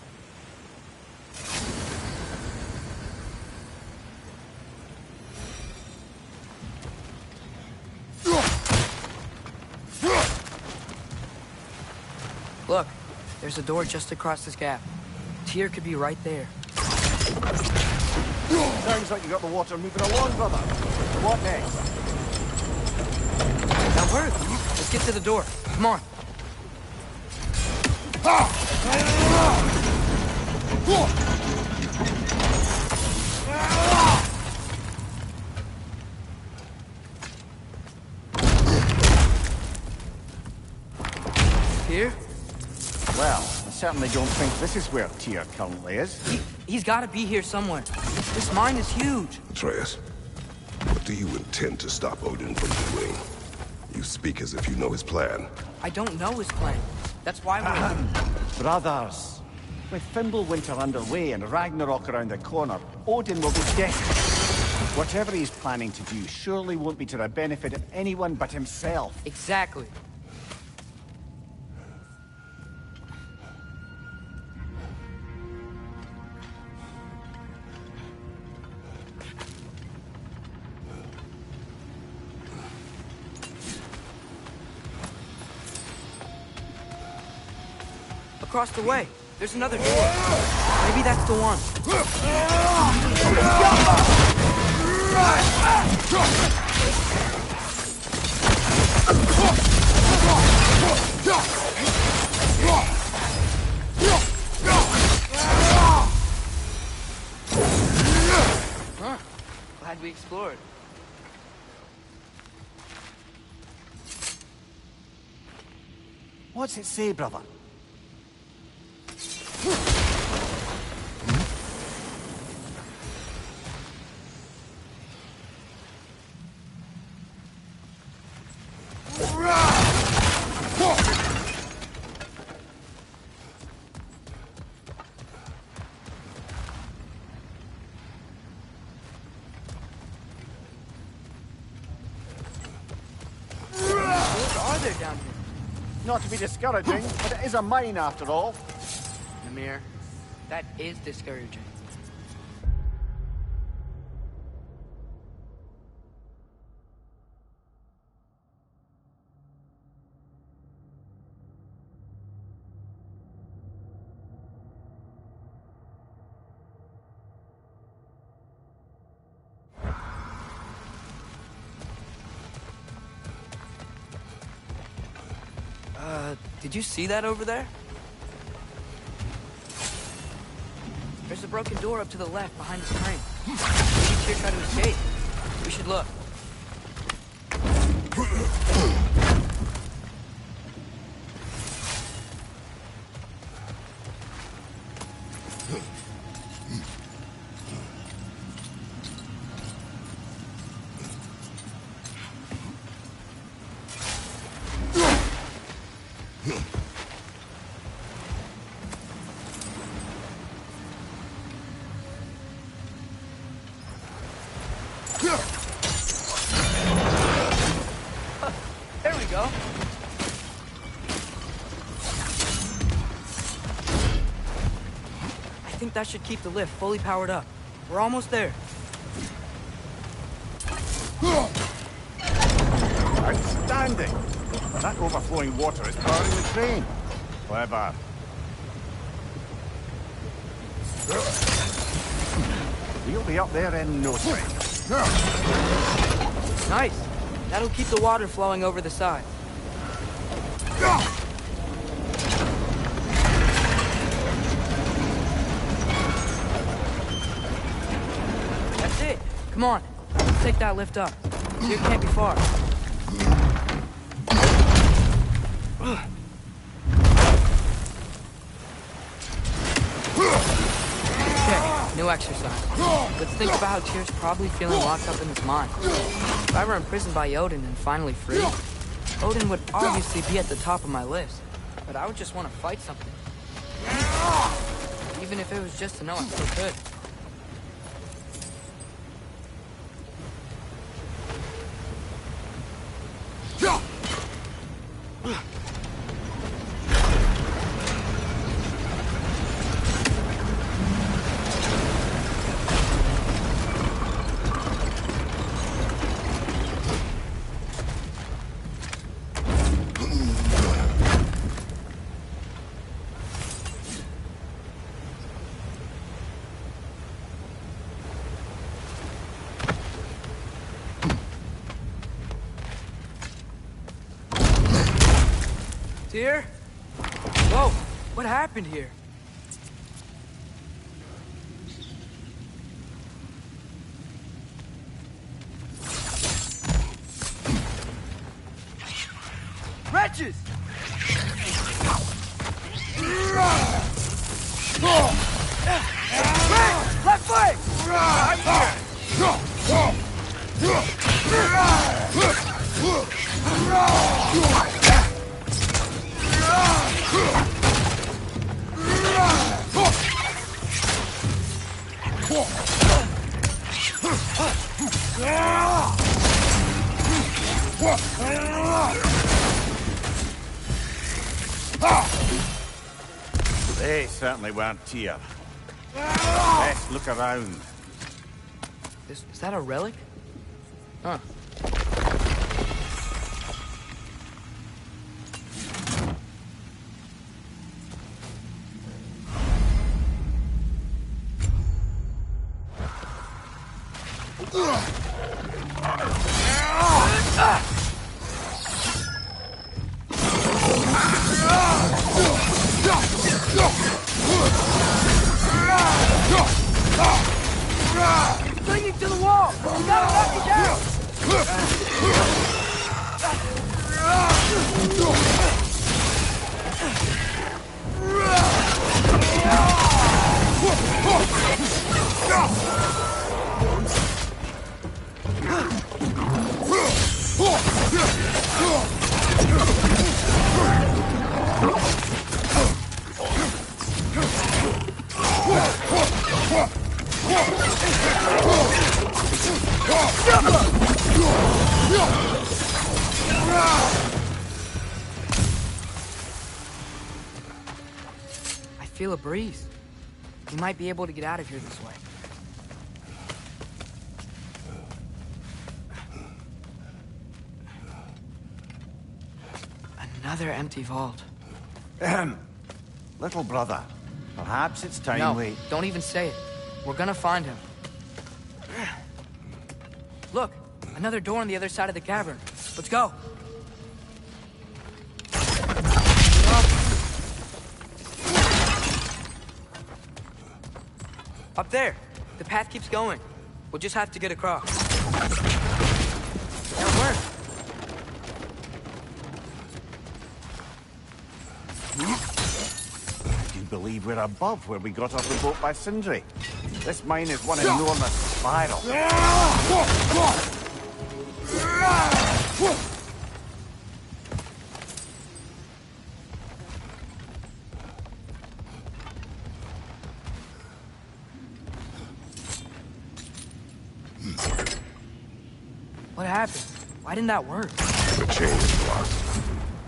Look, there's a door just across this gap. Tyr could be right there. Sounds like you got the water moving along, brother. What next? That worked. Let's get to the door. Come on. Tyr? Well, I certainly don't think this is where Tyr currently is. He's got to be here somewhere. This mine is huge. Atreus, what do you intend to stop Odin from doing? You speak as if you know his plan. I don't know his plan. That's why we're... Brothers, with Fimbulwinter underway and Ragnarok around the corner, Odin will be desperate. Whatever he's planning to do surely won't be to the benefit of anyone but himself. Exactly. Across the way, there's another door. Maybe that's the one. explored. What's it say, brother? What are there down here? Not to be discouraging, but it is a mine after all. Amir, that is discouraging. Did you see that over there? There's a broken door up to the left behind the spring. Maybe Tyr tried to escape. We should look. There we go. I think that should keep the lift fully powered up. We're almost there. Outstanding! That overflowing water is powering the train. Clever. We'll be up there in no time. Nice. That'll keep the water flowing over the side. That's it. Come on. Let's take that lift up. Here can't be far. Okay, new exercise. Let's think about how Tyr's probably feeling locked up in his mind. If I were imprisoned by Odin and finally free, Odin would obviously be at the top of my list. But I would just want to fight something. Even if it was just to know I still could. Tyr? Whoa, what happened here? Wretches! Left foot! I'm They certainly weren't Tyr. Best look around. Is that a relic? Huh. Clinging to the wall! gotta knock it down! I feel a breeze. We might be able to get out of here this way. Another empty vault. Little brother, perhaps it's time No, we... don't even say it. We're gonna find him. Look, another door on the other side of the cavern. Let's go. Up there. The path keeps going. We'll just have to get across. That'll work. Do you believe we're above where we got off the boat by Sindri? This mine is one enormous spiral. What happened? Why didn't that work? The chain is blocked.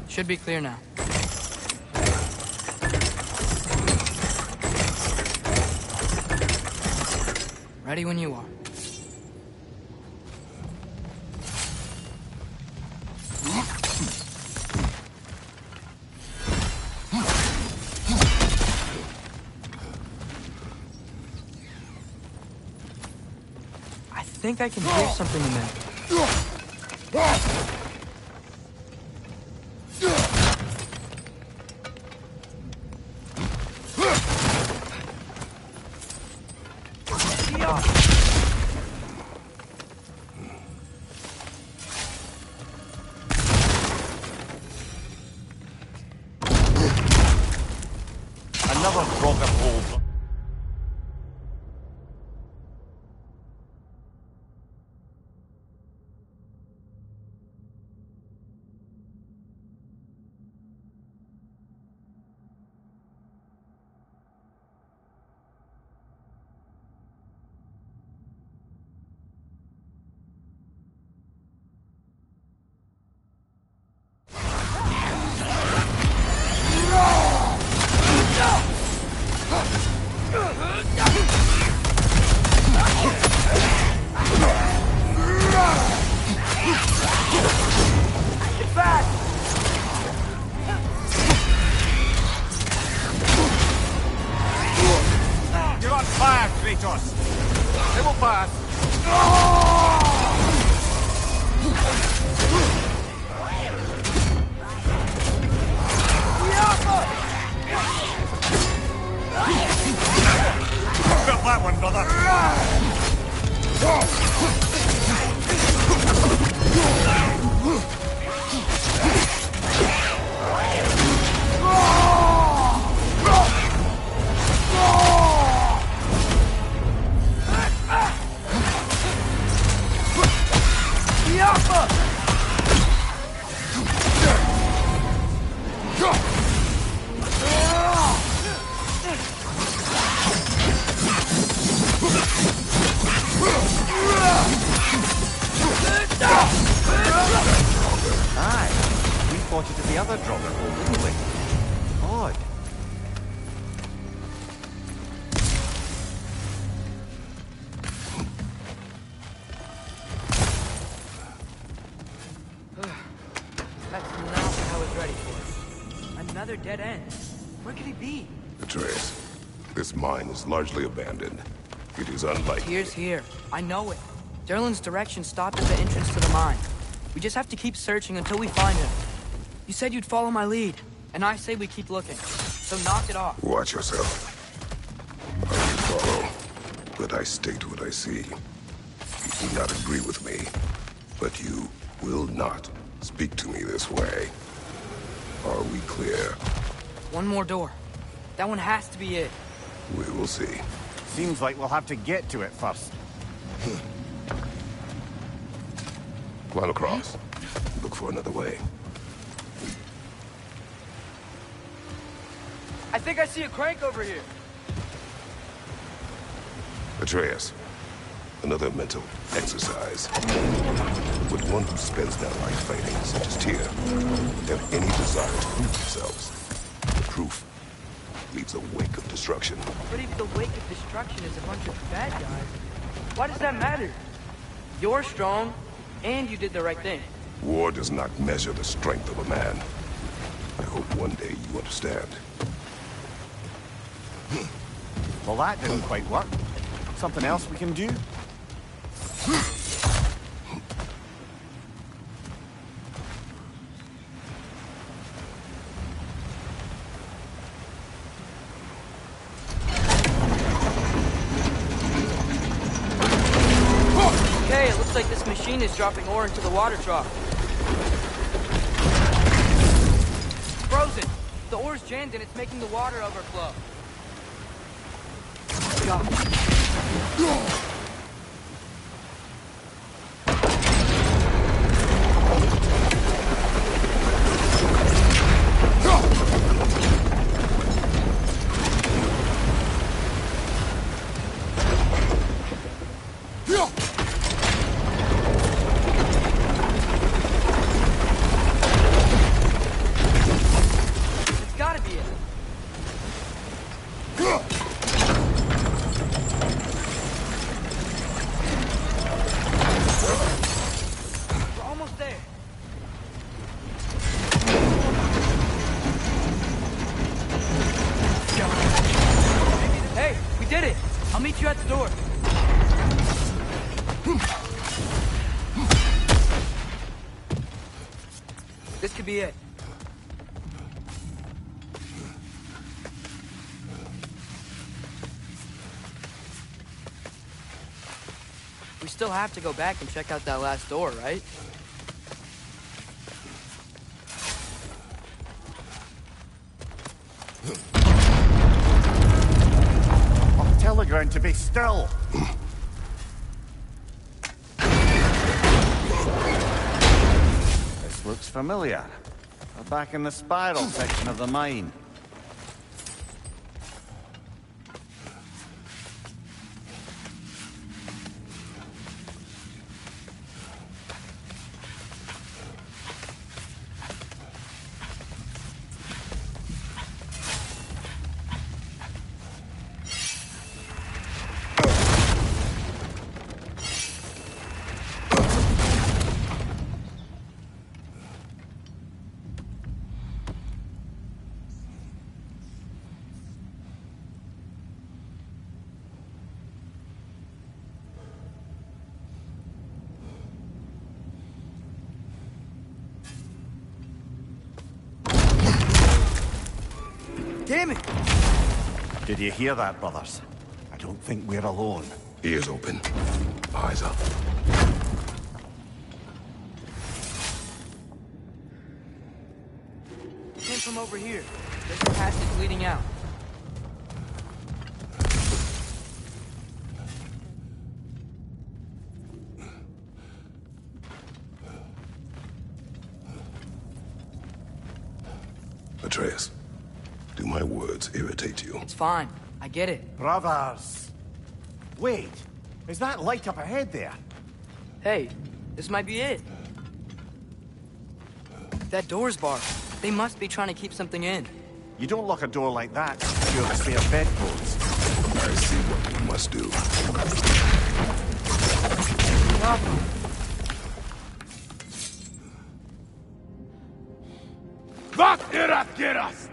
Should be clear now. Ready when you are. I think I can hear something in there. Another frog of hope. You're on fire, Kratos! It will pass! Felt that one, brother! Aye, we fought it at the other drop hole, didn't we? Odd. That's not what I was ready for. Another dead end. Where could he be? Atreus, this mine is largely abandoned. It is unlikely. Tyr's here. I know it. Derlin's direction stopped at the entrance to the mine. We just have to keep searching until we find him. You said you'd follow my lead, and I say we keep looking. So knock it off. Watch yourself. I will follow, but I state what I see. may not agree with me, but you will not speak to me this way. Are we clear? One more door. That one has to be it. We will see. Seems like we'll have to get to it first. Climb across. Look for another way. I think I see a crank over here. Atreus, another mental exercise. With one who spends their life fighting, such as Tyr, have any desire to prove themselves, the proof leaves a wake of destruction. But if the wake of destruction is a bunch of bad guys, why does that matter? You're strong, and you did the right thing. War does not measure the strength of a man. I hope one day you understand. Well, that didn't quite work. Something else we can do? Okay, it looks like this machine is dropping ore into the water trough. It's frozen. The ore's jammed and it's making the water overflow. God. It's gotta be it. We're almost there. Hey, we did it. I'll meet you at the door. This could be it. We still have to go back and check out that last door, right? I'll tell the ground to be still. This looks familiar. We're back in the spiral section of the mine. Damn it! Did you hear that, brothers? I don't think we're alone. Ears open. Eyes up. Came from over here. There's a passage leading out. Atreus, do my words irritate you? It's fine. I get it. Brothers! Wait, is that light up ahead there? Hey, this might be it. That door's barred. They must be trying to keep something in. You don't lock a door like that to secure the spare bedclothes. I see what we must do. Was ihr das gerast?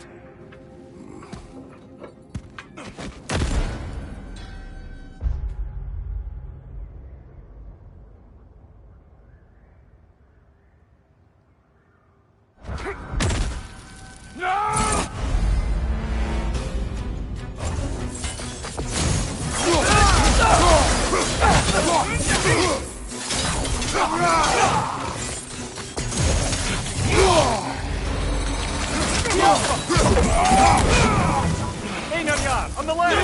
On the left!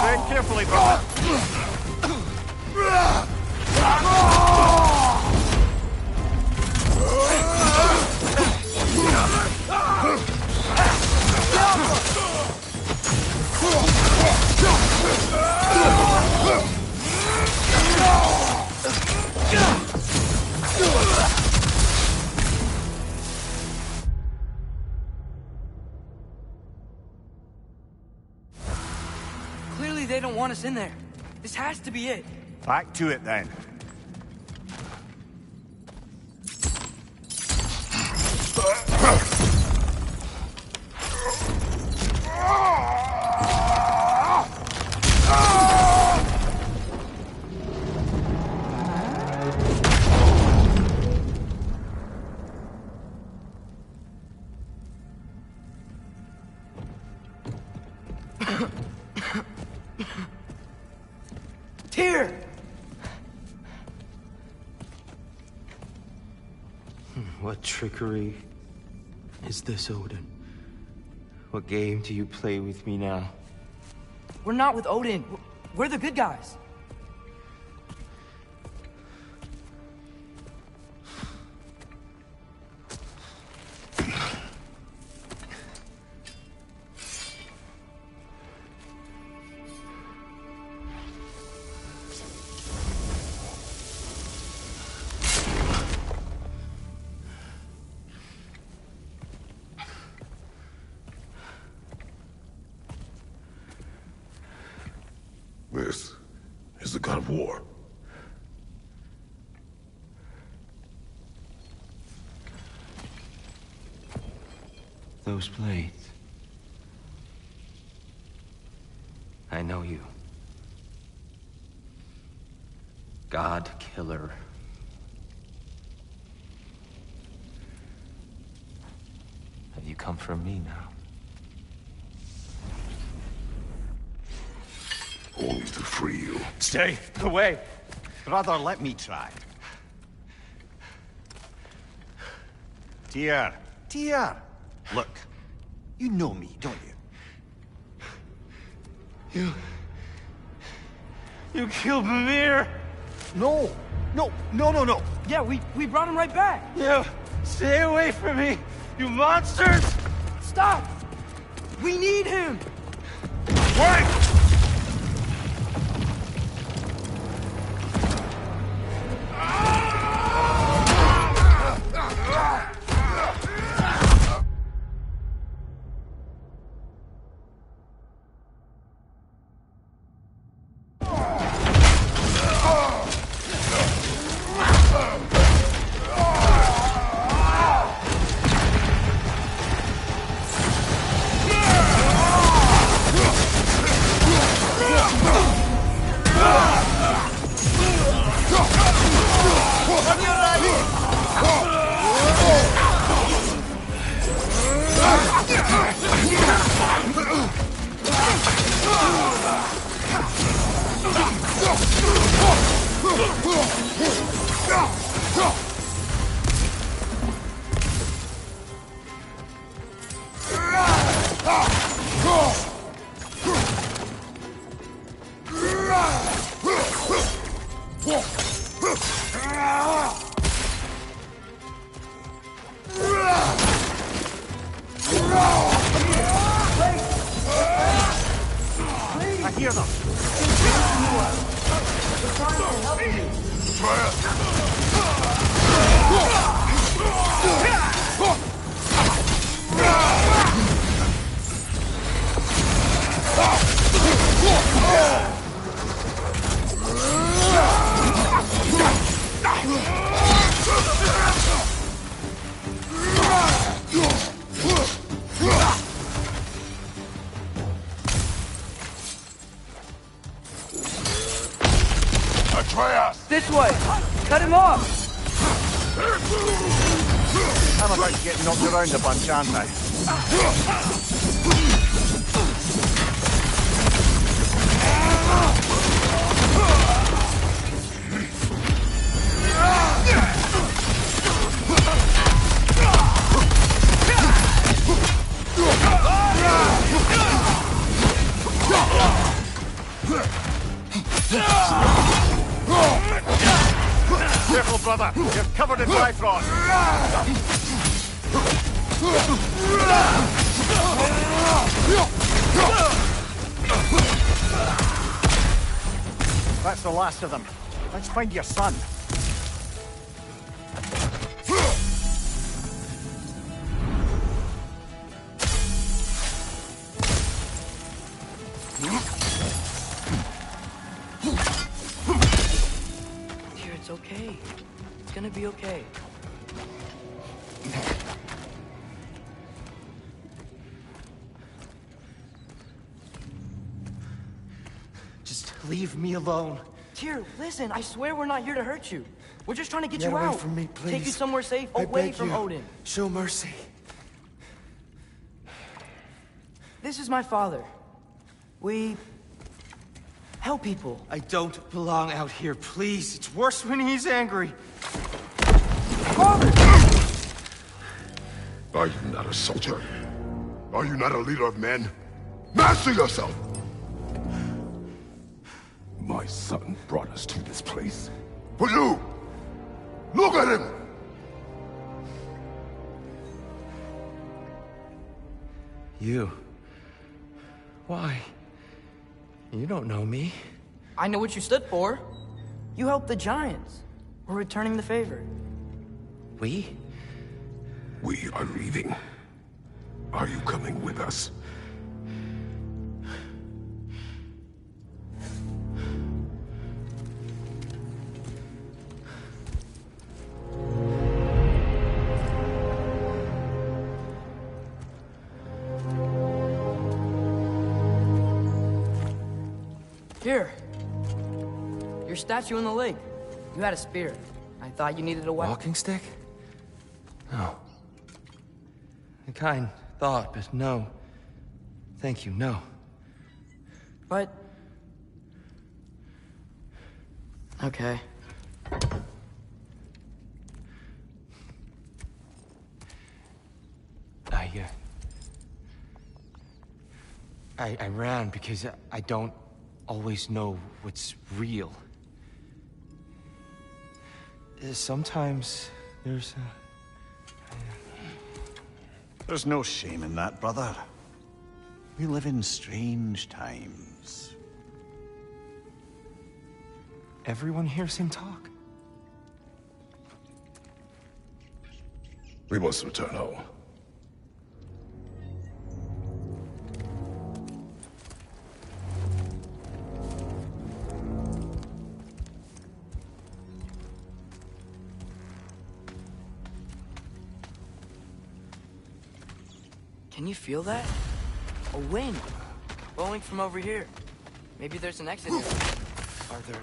Tread carefully, brother. Clearly they don't want us in there. This has to be it. Back to it, then. Tyr! What trickery is this, Odin? What game do you play with me now? We're not with Odin. We're the good guys. This is the god of war. Those blades. I know you. God killer. Have you come for me now? Only to free you. Stay away. Brother, let me try. Tyr. Tyr. Look, you know me, don't you? You killed Mimir! No. No. Yeah, we brought him right back. You stay away from me, you monsters! Stop! We need him! Wait! I hear them. This way! Cut him off! about to get knocked around a bunch, aren't I? Careful, brother. You're covered in Bifrost. That's the last of them. Let's find your son. Dear, it's okay. It's gonna be okay. Just leave me alone. Tyr, listen, I swear we're not here to hurt you. We're just trying to get Get you away out. from me, please. Take you somewhere safe, I away beg from you. Odin. Show mercy. This is my father. We help people. I don't belong out here, please. It's worse when he's angry. Father! Are you not a soldier? Are you not a leader of men? Master yourself! My son brought us to this place. For you! Look at him! You. Why? You don't know me. I know what you stood for. You helped the Giants. We're returning the favor. We? We are leaving. Are you coming with us? Here. Your statue in the lake. You had a spear. I thought you needed a weapon. Walking stick? No. A kind thought, but no. Thank you, no. But... okay. I ran because I don't always know what's real. Sometimes there's There's no shame in that, brother. We live in strange times. Everyone hears him talk. We must return home. Can you feel that? A wind. Blowing from over here. Maybe there's an exit here. Are there...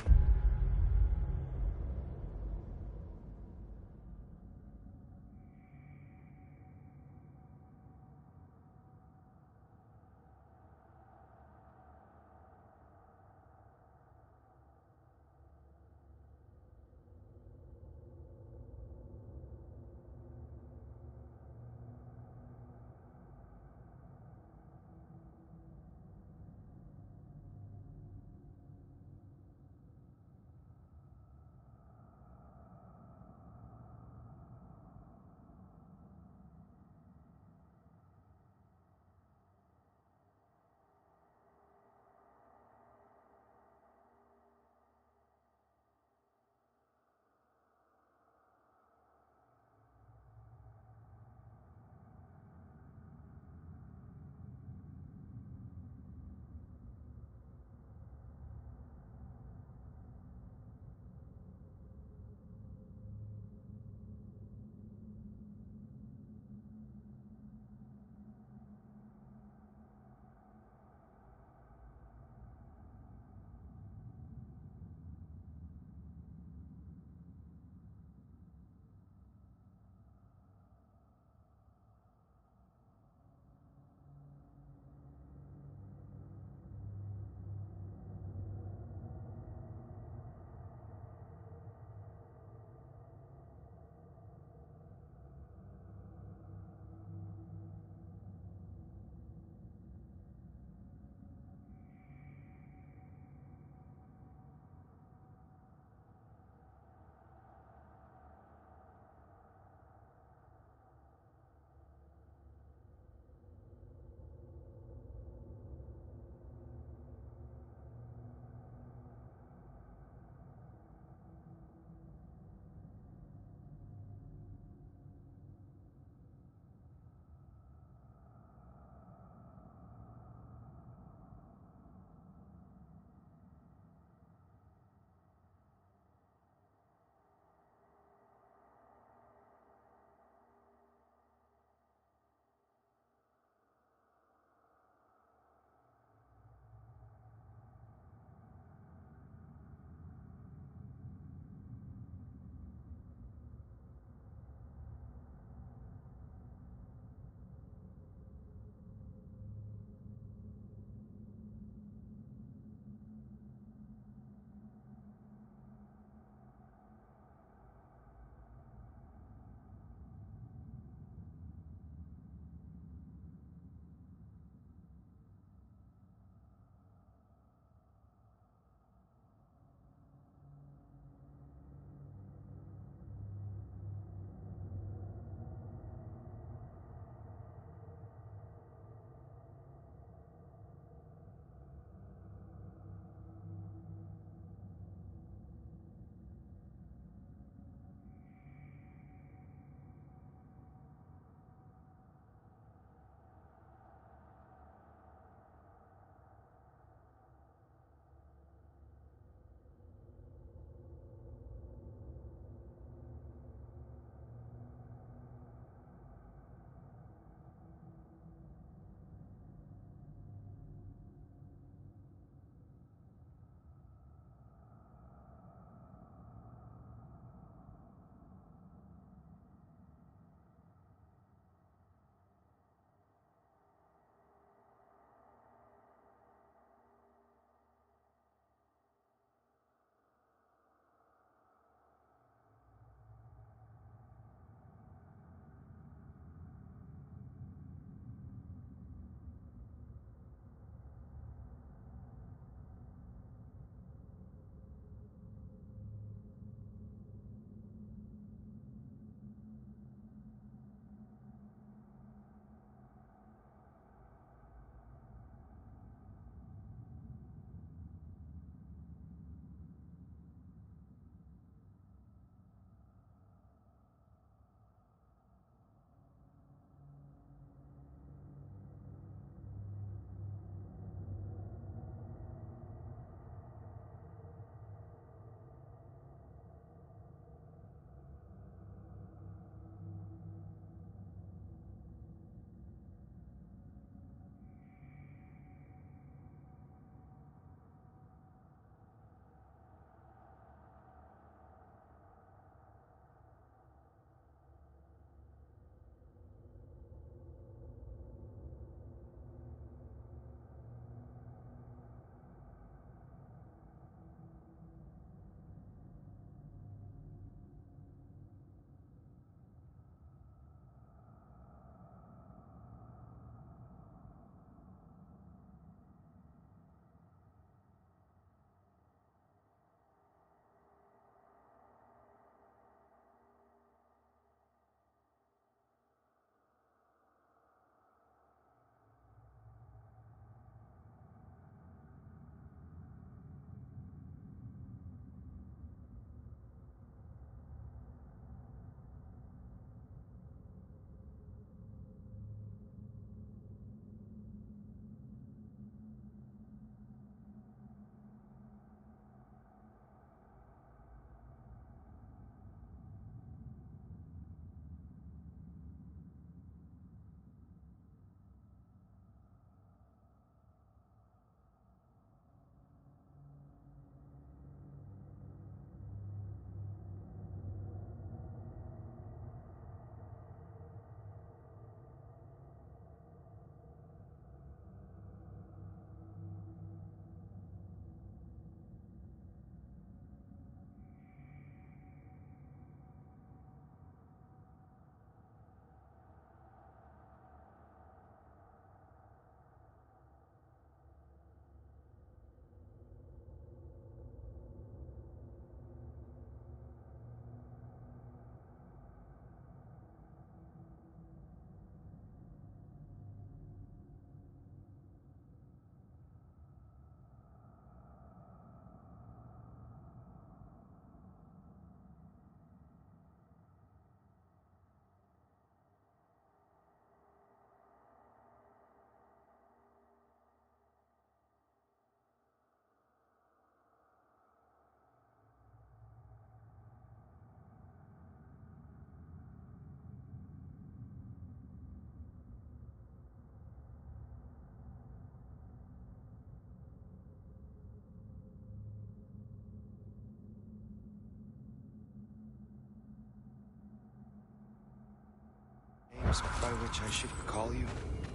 names by which I should call you?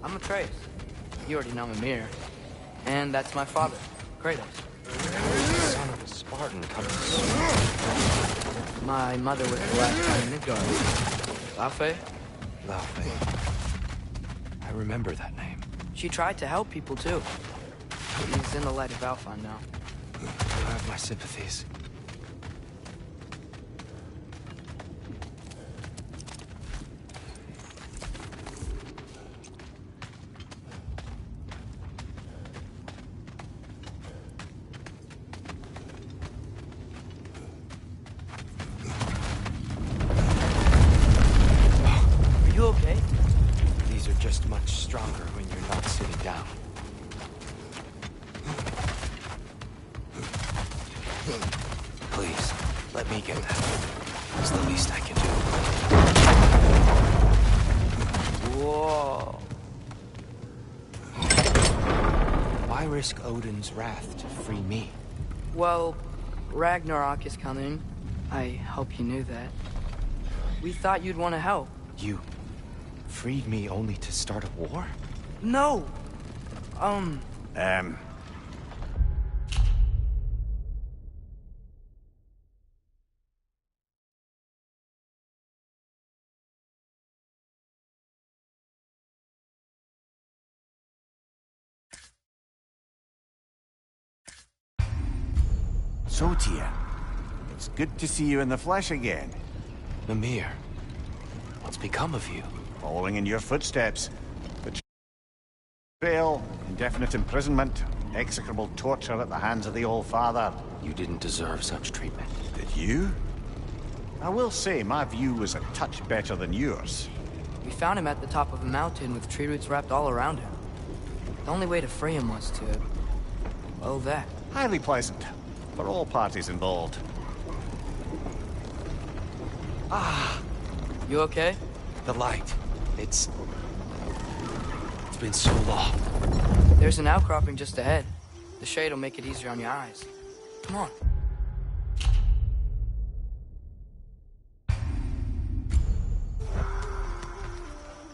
I'm Atreus. You already know Mimir. And that's my father, Kratos. Son of a Spartan coming. My mother was the last one in Midgard. Laufey? Laufey. I remember that name. She tried to help people, too. He's in the light of Alphon now. You have my sympathies. Are you okay? These are just much stronger when you're not sitting down. Please, let me get that. It's the least I can do. Whoa. Why risk Odin's wrath to free me? Well, Ragnarok is coming. I hope you knew that. We thought you'd want to help. You freed me only to start a war? No! So, Tia, it's good to see you in the flesh again. Mimir, what's become of you? Following in your footsteps. Betrayal, indefinite imprisonment, execrable torture at the hands of the Old Father. You didn't deserve such treatment. Did you? I will say, my view was a touch better than yours. We found him at the top of a mountain with tree roots wrapped all around him. The only way to free him was to... well, that. Highly pleasant, for all parties involved. You okay? The light. It's been so long. There's an outcropping just ahead. The shade will make it easier on your eyes. Come on.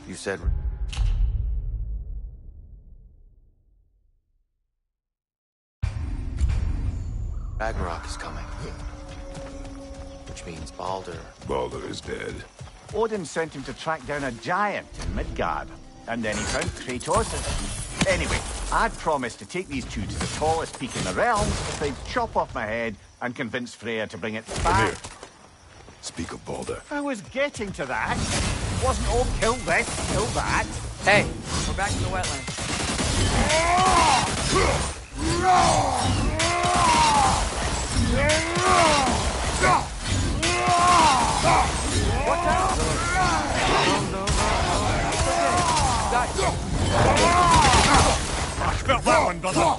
You said... Ragnarok is coming. Which means Baldur. Baldur is dead. Odin sent him to track down a giant in Midgard, and then he found Kratos. Anyway, I'd promised to take these two to the tallest peak in the realms if they'd chop off my head and convince Freya to bring it back. Here. Speak of Baldur. I was getting to that. Wasn't all kill this, kill that. Hey, we're back in the wetlands. Watch out! I felt that one, brother.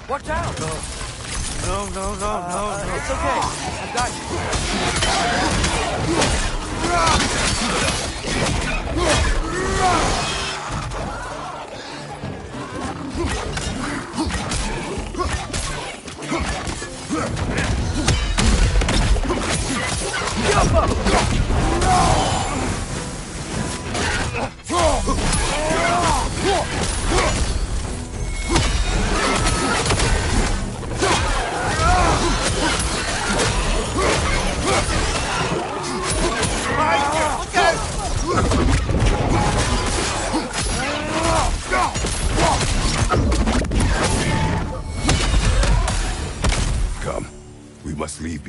Watch out! No. It's okay. I've got you. Jump up!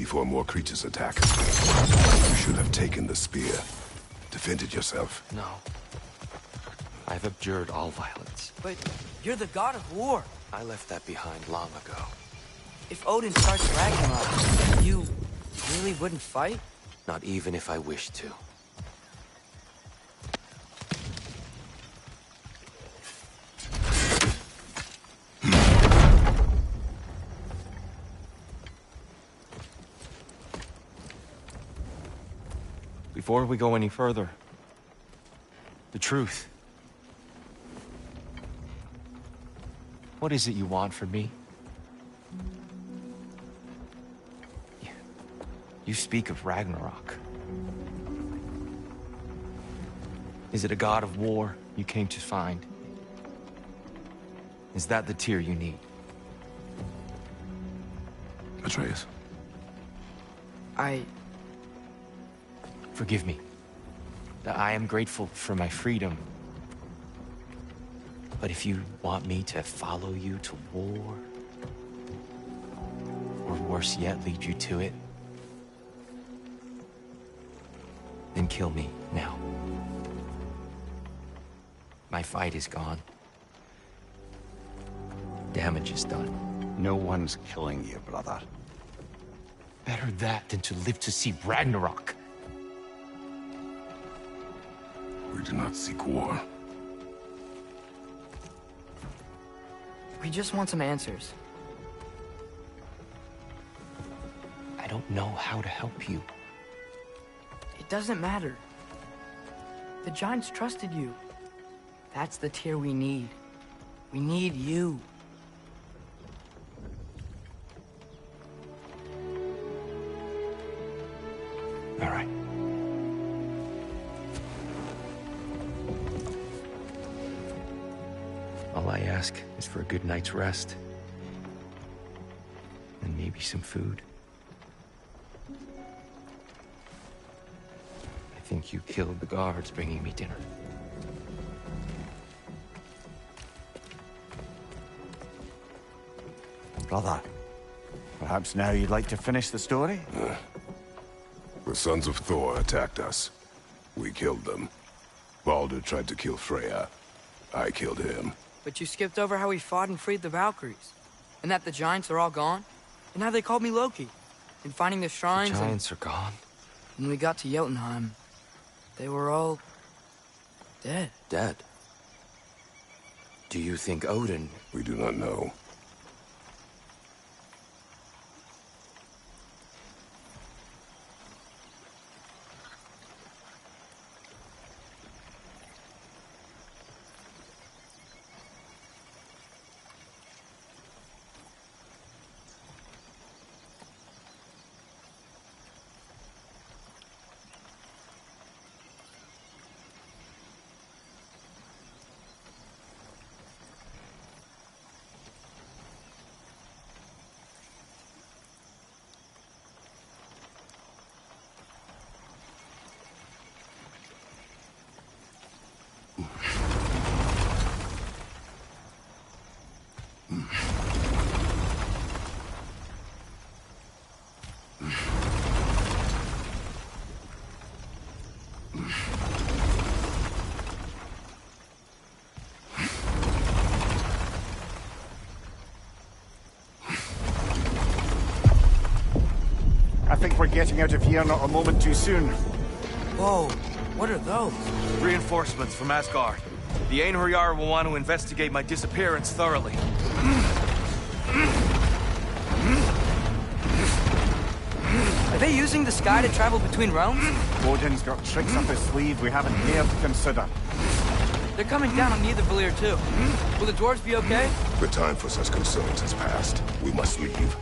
before more creatures attack. You should have taken the spear. Defended yourself. No. I've abjured all violence. But you're the god of war. I left that behind long ago. If Odin starts Ragnarok, you really wouldn't fight? Not even if I wished to. Before we go any further, the truth. What is it you want from me? You speak of Ragnarok. Is it a god of war you came to find? Is that the tear you need? Atreus. Forgive me. I am grateful for my freedom. But if you want me to follow you to war, or worse yet, lead you to it, then kill me now. My fight is gone. Damage is done. No one's killing you, brother. Better that than to live to see Ragnarok. We do not seek war. We just want some answers. I don't know how to help you. It doesn't matter. The Giants trusted you. That's the Tyr we need. We need you. All right. All I ask is for a good night's rest. And maybe some food. I think you killed the guards bringing me dinner. Brother, perhaps now you'd like to finish the story? The sons of Thor attacked us. We killed them. Baldur tried to kill Freya. I killed him. But you skipped over how we fought and freed the Valkyries. And that the Giants are all gone. And how they called me Loki. And finding the shrines. The Giants are gone? When we got to Jotunheim, they were all dead. Dead? Do you think Odin... We do not know. I think we're getting out of here not a moment too soon. Whoa, what are those? Reinforcements from Asgard. The Einherjar will want to investigate my disappearance thoroughly. Are they using the sky to travel between realms? Odin's got tricks up his sleeve we haven't dared to consider. They're coming down on Nidavellir too. Will the dwarves be okay? The time for such concerns has passed. We must leave.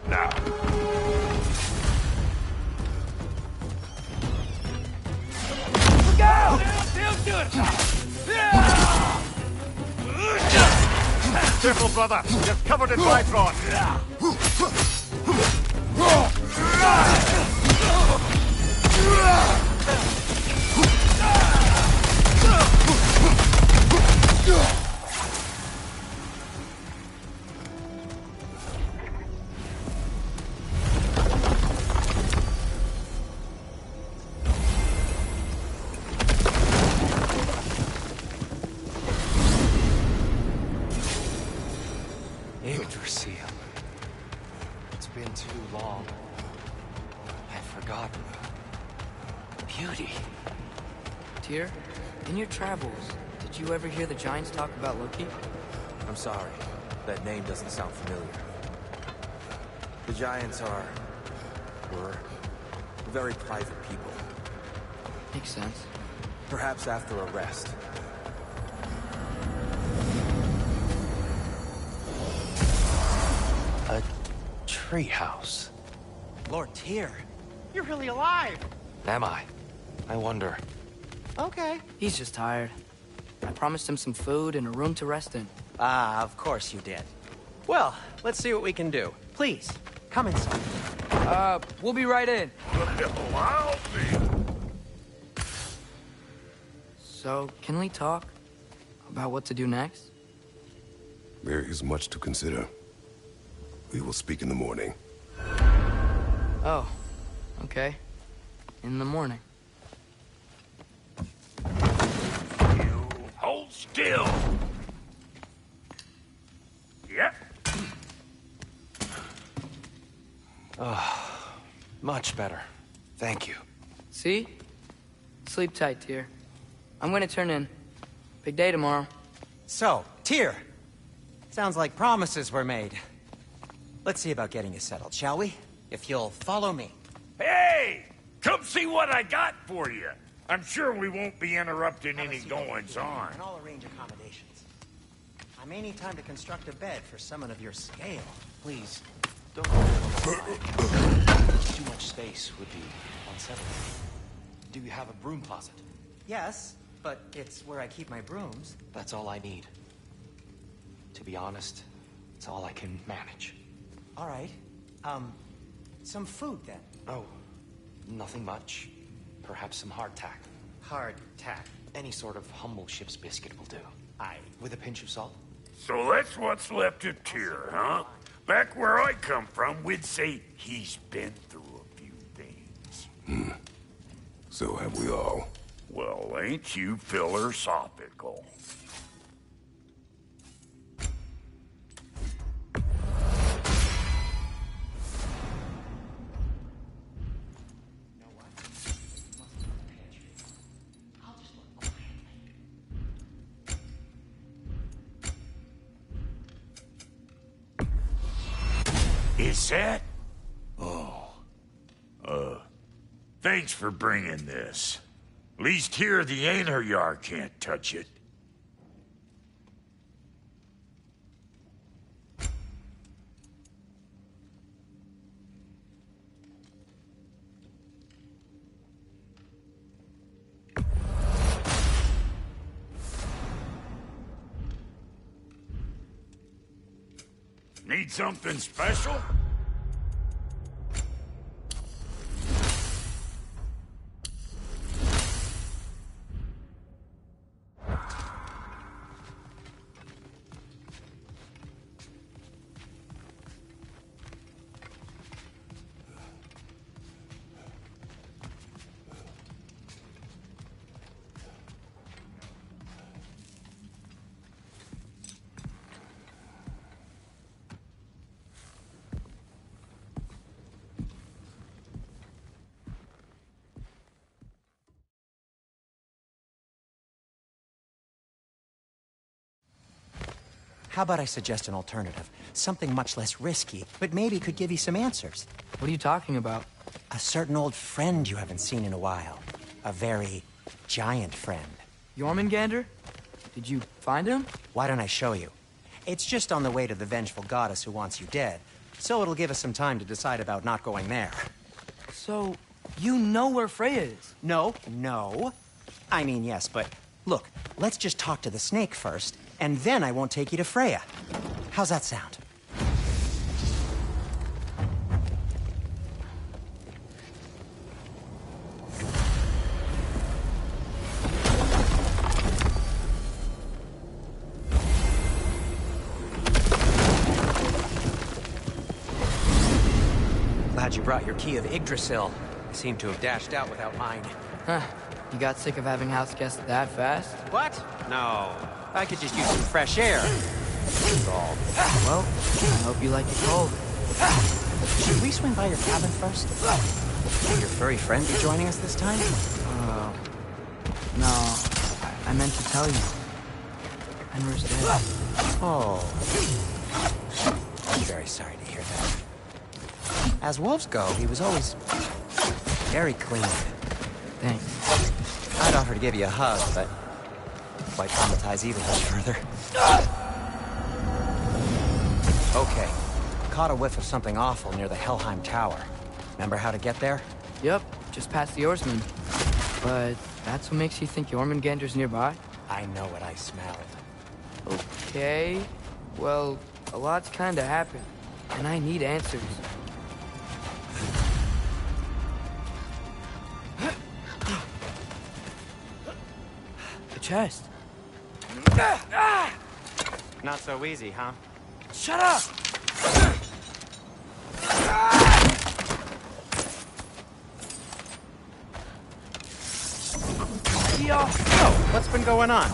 Now. Look out! Careful, brother. You're covered in Bifrost. beauty. Tyr, in your travels, did you ever hear the Giants talk about Loki? I'm sorry. That name doesn't sound familiar. The Giants were very private people. Makes sense. Perhaps after a rest. A treehouse. Lord Tyr, you're really alive! Am I? I wonder. Okay. He's just tired. I promised him some food and a room to rest in. Ah, of course you did. Well, let's see what we can do. Please, come inside. We'll be right in. I'll be. So, can we talk about what to do next? There is much to consider. We will speak in the morning. Oh, okay. In the morning. You hold still. Yep. Much better. Thank you. See? Sleep tight, Tyr. I'm gonna turn in. Big day tomorrow. So, Tyr, sounds like promises were made. Let's see about getting you settled, shall we? If you'll follow me. Hey! Come see what I got for you. I'm sure we won't be interrupting any goings-on. And I'll arrange accommodations. I may need time to construct a bed for someone of your scale. Please, don't go too much space would be unsettling. Do you have a broom closet? Yes, but it's where I keep my brooms. That's all I need. To be honest, it's all I can manage. All right. Some food then. Oh, nothing much. Perhaps some hardtack. Hardtack. Any sort of humble ship's biscuit will do. Aye. With a pinch of salt? So that's what's left of Tyr, huh? Back where I come from, we'd say he's been through a few things. So have we all. Well, ain't you philosophical? Is that? Oh. Thanks for bringing this. At least here the Einherjar can't touch it. Need something special? How about I suggest an alternative? Something much less risky, but maybe could give you some answers. What are you talking about? A certain old friend you haven't seen in a while. A very giant friend. Jormungandr? Did you find him? Why don't I show you? It's just on the way to the vengeful goddess who wants you dead. So it'll give us some time to decide about not going there. So, you know where Freya is? No. I mean, yes, but look, let's just talk to the snake first, and then I won't take you to Freya. How's that sound? Glad you brought your key of Yggdrasil. You seem to have dashed out without mine. Huh. You got sick of having house guests that fast? What? No. I could just use some fresh air. Well, I hope you like it cold. Should we swing by your cabin first? Will your furry friend be joining us this time? No, I meant to tell you. Fenrir's dead. Oh. I'm very sorry to hear that. As wolves go, he was always very clean. Thanks. I'd offer to give you a hug, but might traumatize either much further. Okay. Caught a whiff of something awful near the Helheim Tower. Remember how to get there? Yep, just past the oarsman. But that's what makes you think Jormungandr's nearby? I know what I smelled. Okay. Well, a lot's kinda happened, and I need answers. The chest. Not so easy, huh? Shut up! What's been going on?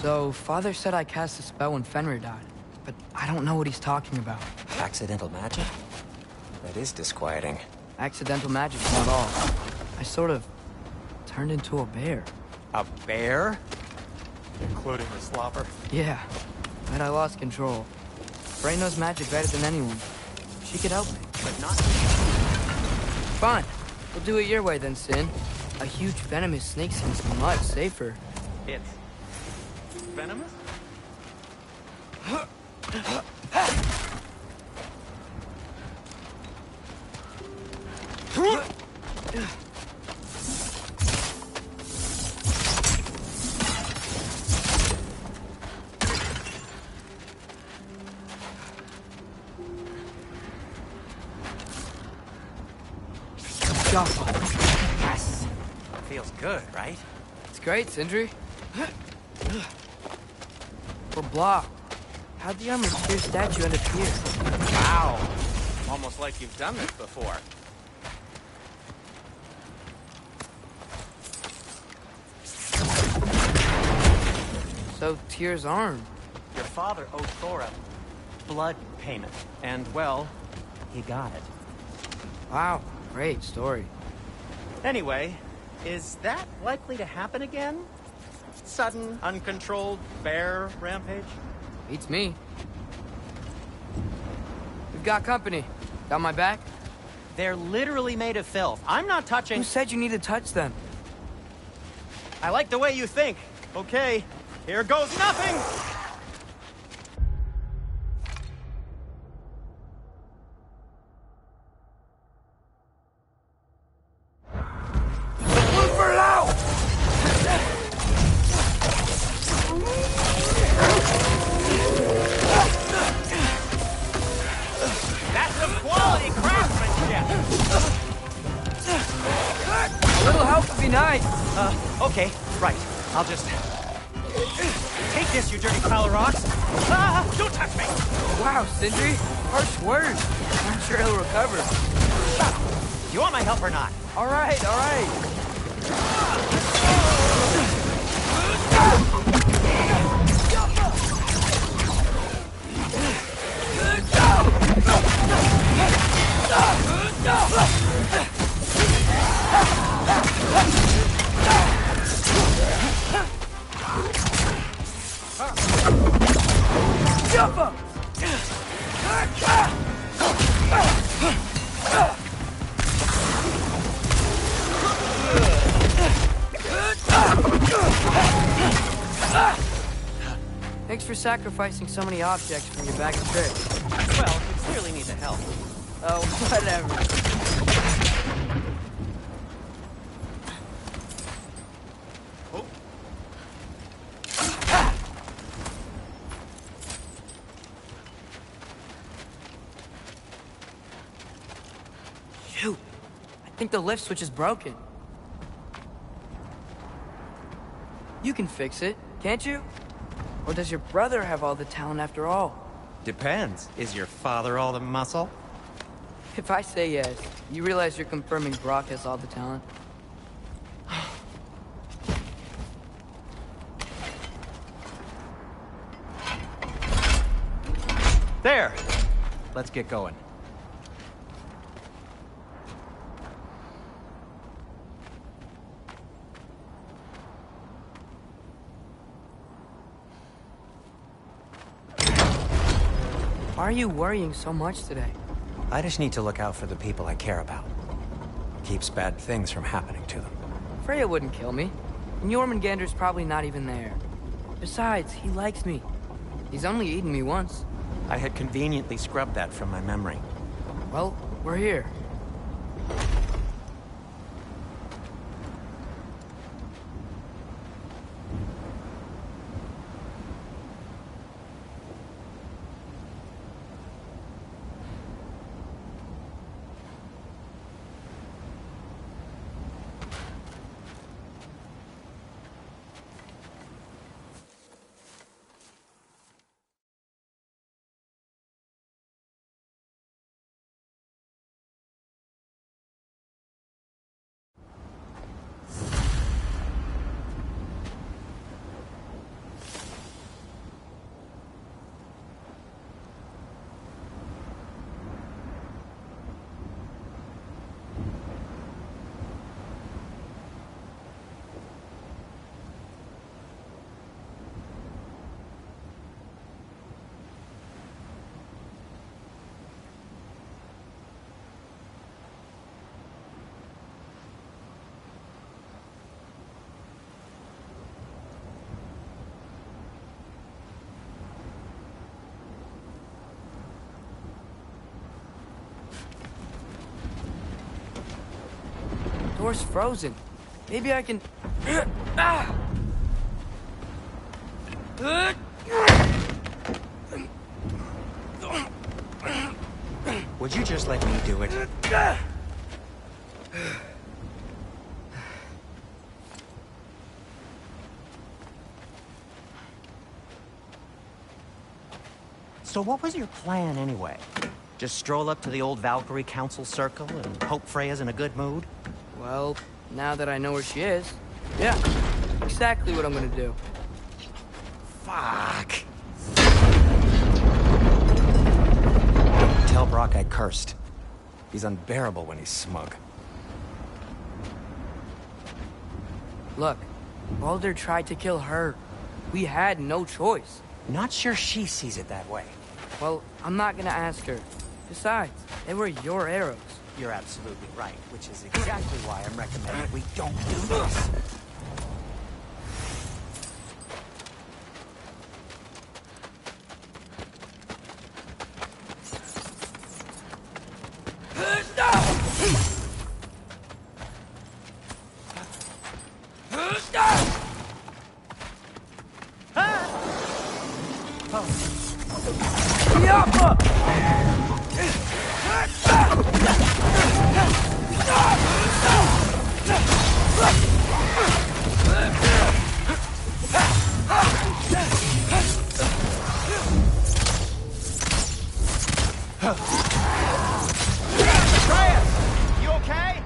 So, Father said I cast a spell when Fenrir died, but I don't know what he's talking about. Accidental magic? That is disquieting. Accidental magic's not all. I sort of turned into a bear. A bear? Including the slobber? Yeah, but I lost control. Frey knows magic better than anyone. She could help me. But not... Fine. We'll do it your way then, Sin. A huge venomous snake seems much safer. It's... venomous? Yes! Feels good, right? It's great, Sindri. We're blocked. How'd the armored Tyr statue end up here? Wow! Almost like you've done this before. So, Tyr's arm. Your father owed Thor a blood payment. And, well, he got it. Wow, great story. Anyway, is that likely to happen again? Sudden, uncontrolled bear rampage? Beats me. We've got company. Got my back? They're literally made of filth. I'm not touching... Who said you need to touch them? I like the way you think. Okay, here goes nothing! That's some quality craftsmanship! A little help would be nice. Okay, right. I'll just... take this, you dirty pile of rocks! Ah, don't touch me! Wow, Sindri. Harsh words. I'm sure he'll recover. Do you want my help or not? All right, all right. Jump up! Thanks for sacrificing so many objects from your bag of tricks. Well, you clearly need the help. Oh, whatever. Shoot. I think the lift switch is broken. You can fix it, can't you? Or does your brother have all the talent after all? Depends. Is your father all the muscle? If I say yes, you realize you're confirming Brock has all the talent? There! Let's get going. Why are you worrying so much today? I just need to look out for the people I care about. Keeps bad things from happening to them. Freya wouldn't kill me. And Jormungandr's probably not even there. Besides, he likes me. He's only eaten me once. I had conveniently scrubbed that from my memory. Well, we're here. Door's frozen. Maybe I can... Would you just let me do it? So what was your plan anyway? Just stroll up to the old Valkyrie Council circle and hope Freya's in a good mood? Well, now that I know where she is, yeah, exactly what I'm gonna do. Fuck. Tell Brock I cursed. He's unbearable when he's smug. Look, Baldur tried to kill her. We had no choice. Not sure she sees it that way. Well, I'm not gonna ask her. Besides, they were your arrows. You're absolutely right, which is exactly why I'm recommending we don't do this. You okay?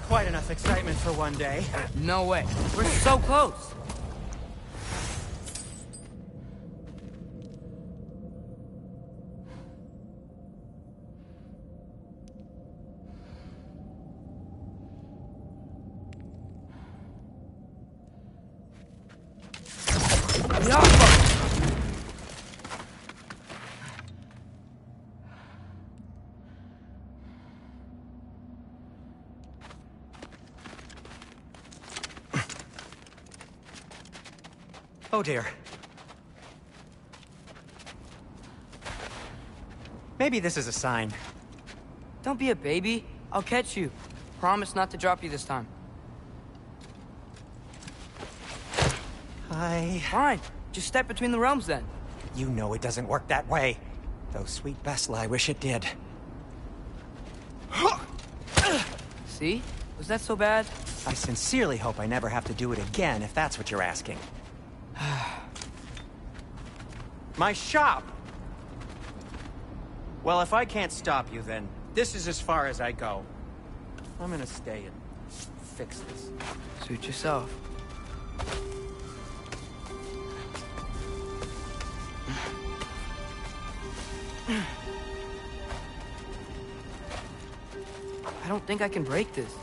Quite enough excitement for one day. No way. We're so close. Oh dear. Maybe this is a sign. Don't be a baby. I'll catch you. Promise not to drop you this time. Fine. Just step between the realms then. You know it doesn't work that way. Though, sweet Bessel, I wish it did. See? Was that so bad? I sincerely hope I never have to do it again, if that's what you're asking. My shop! Well, if I can't stop you, then this is as far as I go. I'm gonna stay and fix this. Suit yourself. I don't think I can break this.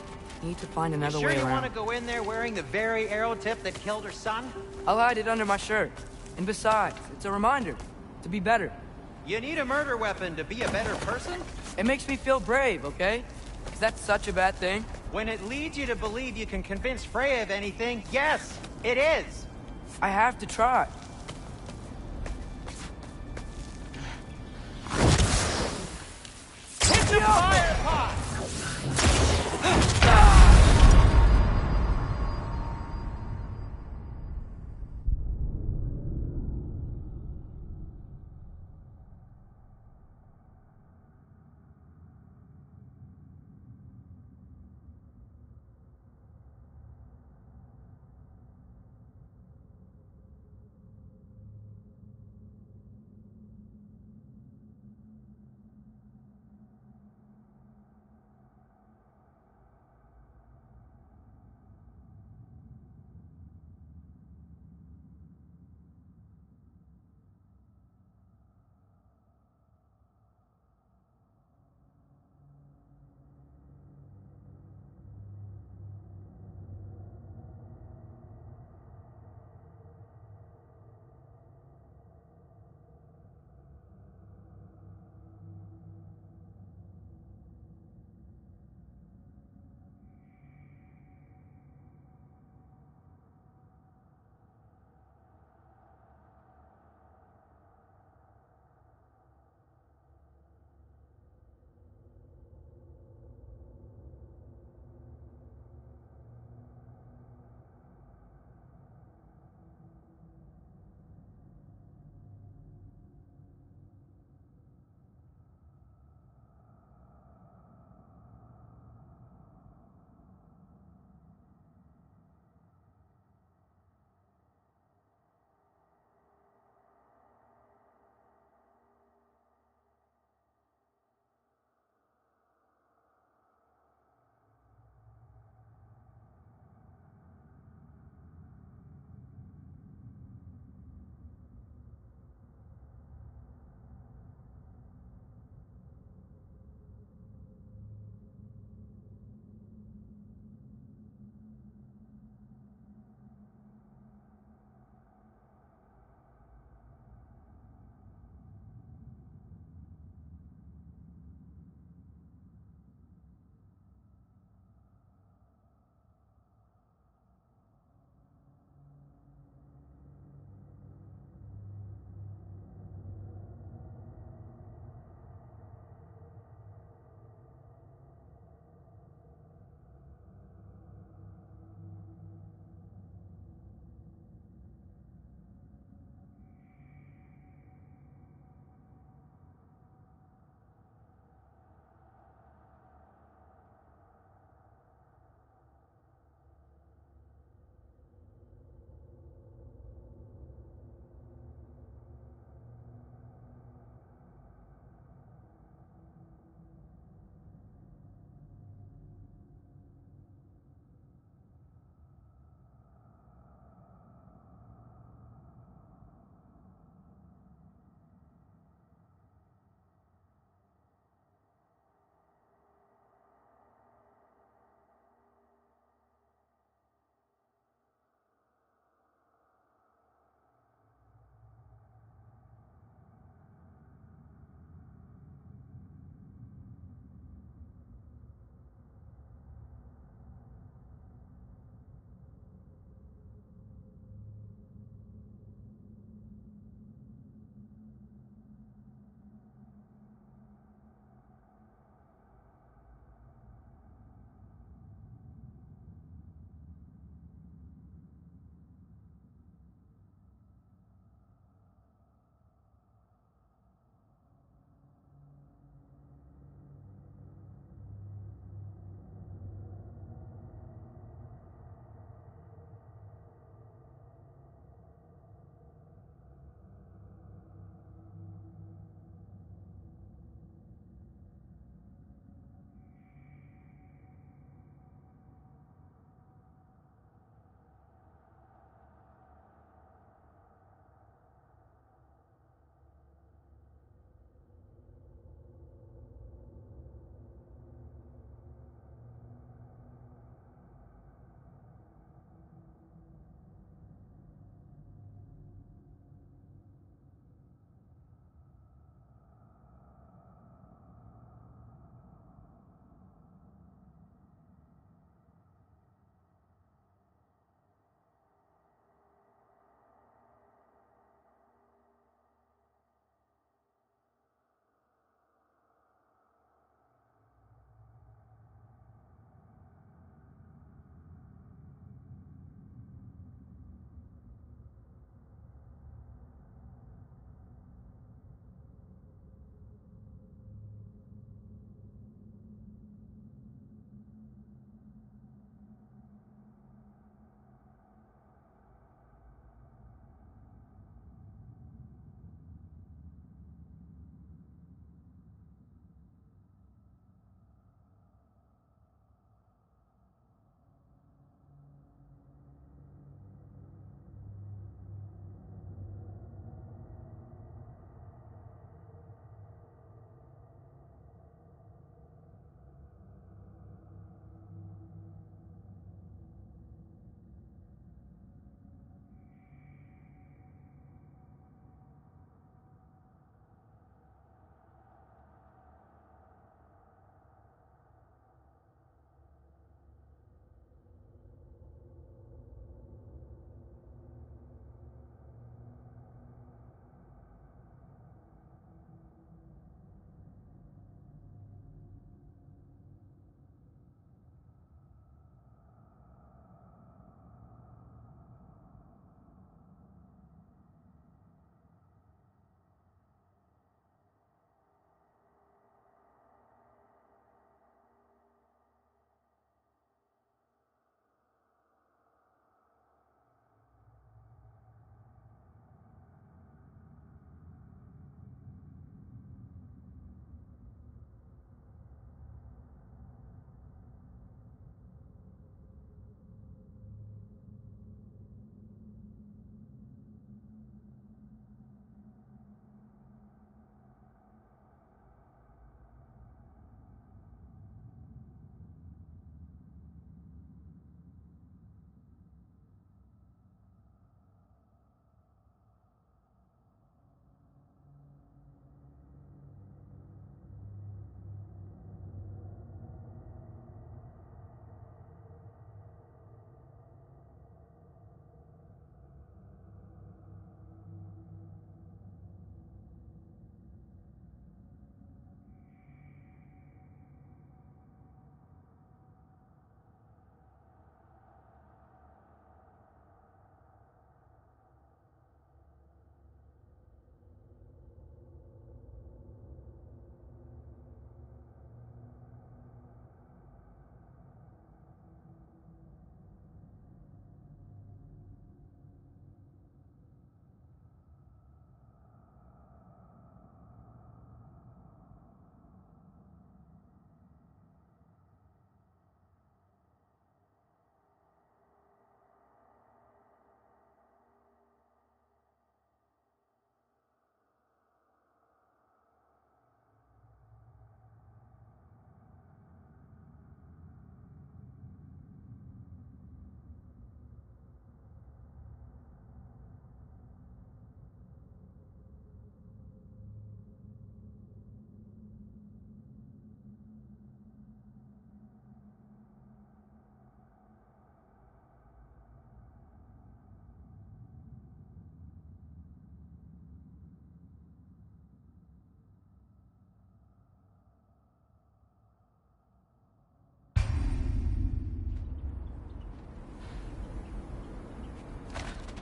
Need to find another way You around. want to go in there wearing the very arrow tip that killed her son? I'll hide it under my shirt. And besides, it's a reminder to be better. You need a murder weapon to be a better person? It makes me feel brave, okay? Is that such a bad thing? When it leads you to believe you can convince Freya of anything, yes, it is. I have to try. Hit the fire pot!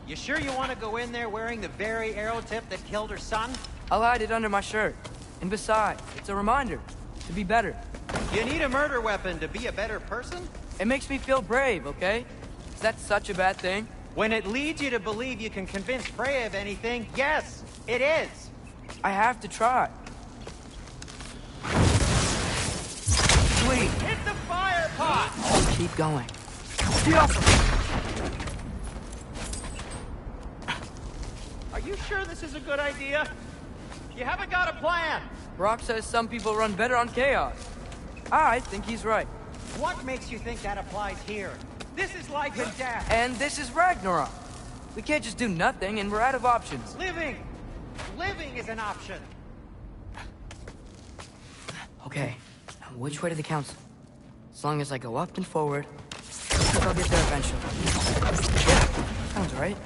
You sure you want to go in there wearing the very arrow tip that killed her son? I'll hide it under my shirt. And besides, it's a reminder to be better. You need a murder weapon to be a better person? It makes me feel brave, okay? Is that such a bad thing? When it leads you to believe you can convince Freya of anything, yes, it is. I have to try. Wait. Hit the fire pot! Keep going. Are you sure this is a good idea? You haven't got a plan. Brock says some people run better on chaos. I think he's right. What makes you think that applies here? This is life and death. And this is Ragnarok. We can't just do nothing, and we're out of options. Living! Living is an option. Okay, now which way to the council? As long as I go up and forward, I think I'll get there eventually. Yeah, sounds right.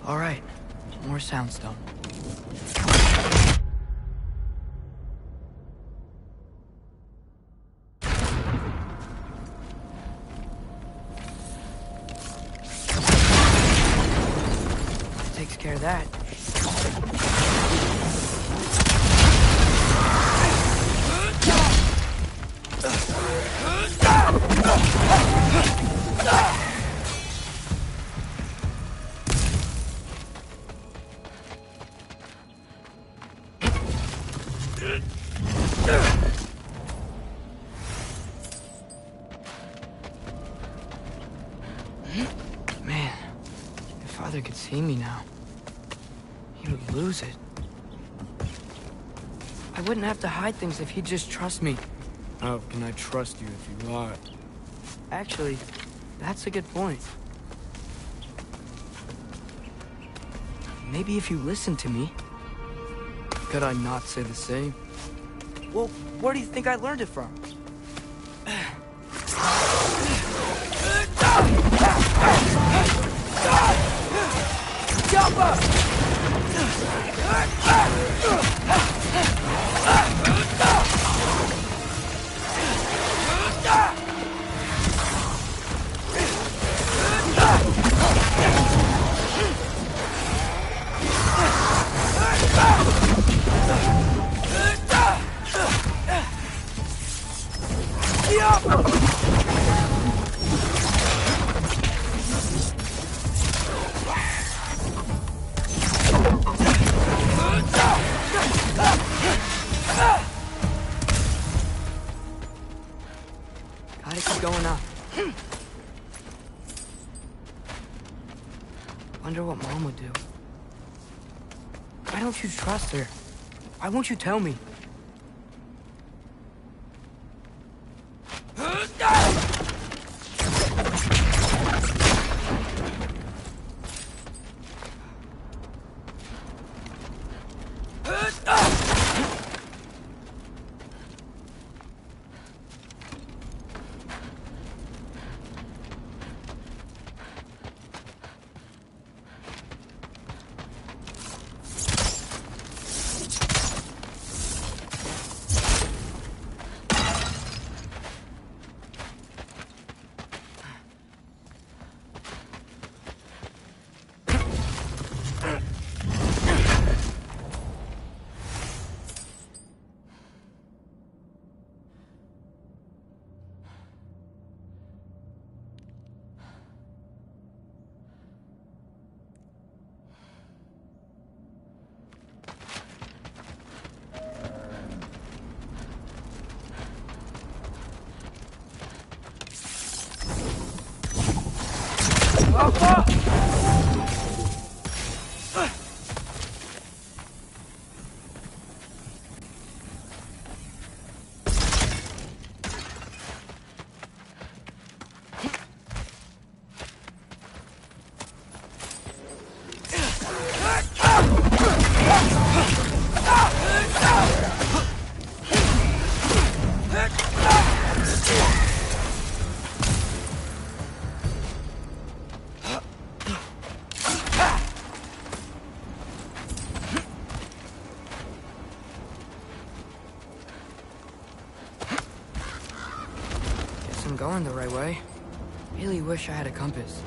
All right, more soundstone. Takes care of that. Man, if Father could see me now, he would lose it. I wouldn't have to hide things if he'd just trust me. How can I trust you if you lie? Actually, that's a good point. Maybe if you listened to me. Could I not say the same? Well, where do you think I learned it from? Jump up! Gotta keep going up. Wonder what Mom would do. Why don't you trust her? Why won't you tell me? I'm going the right way. Really wish I had a compass.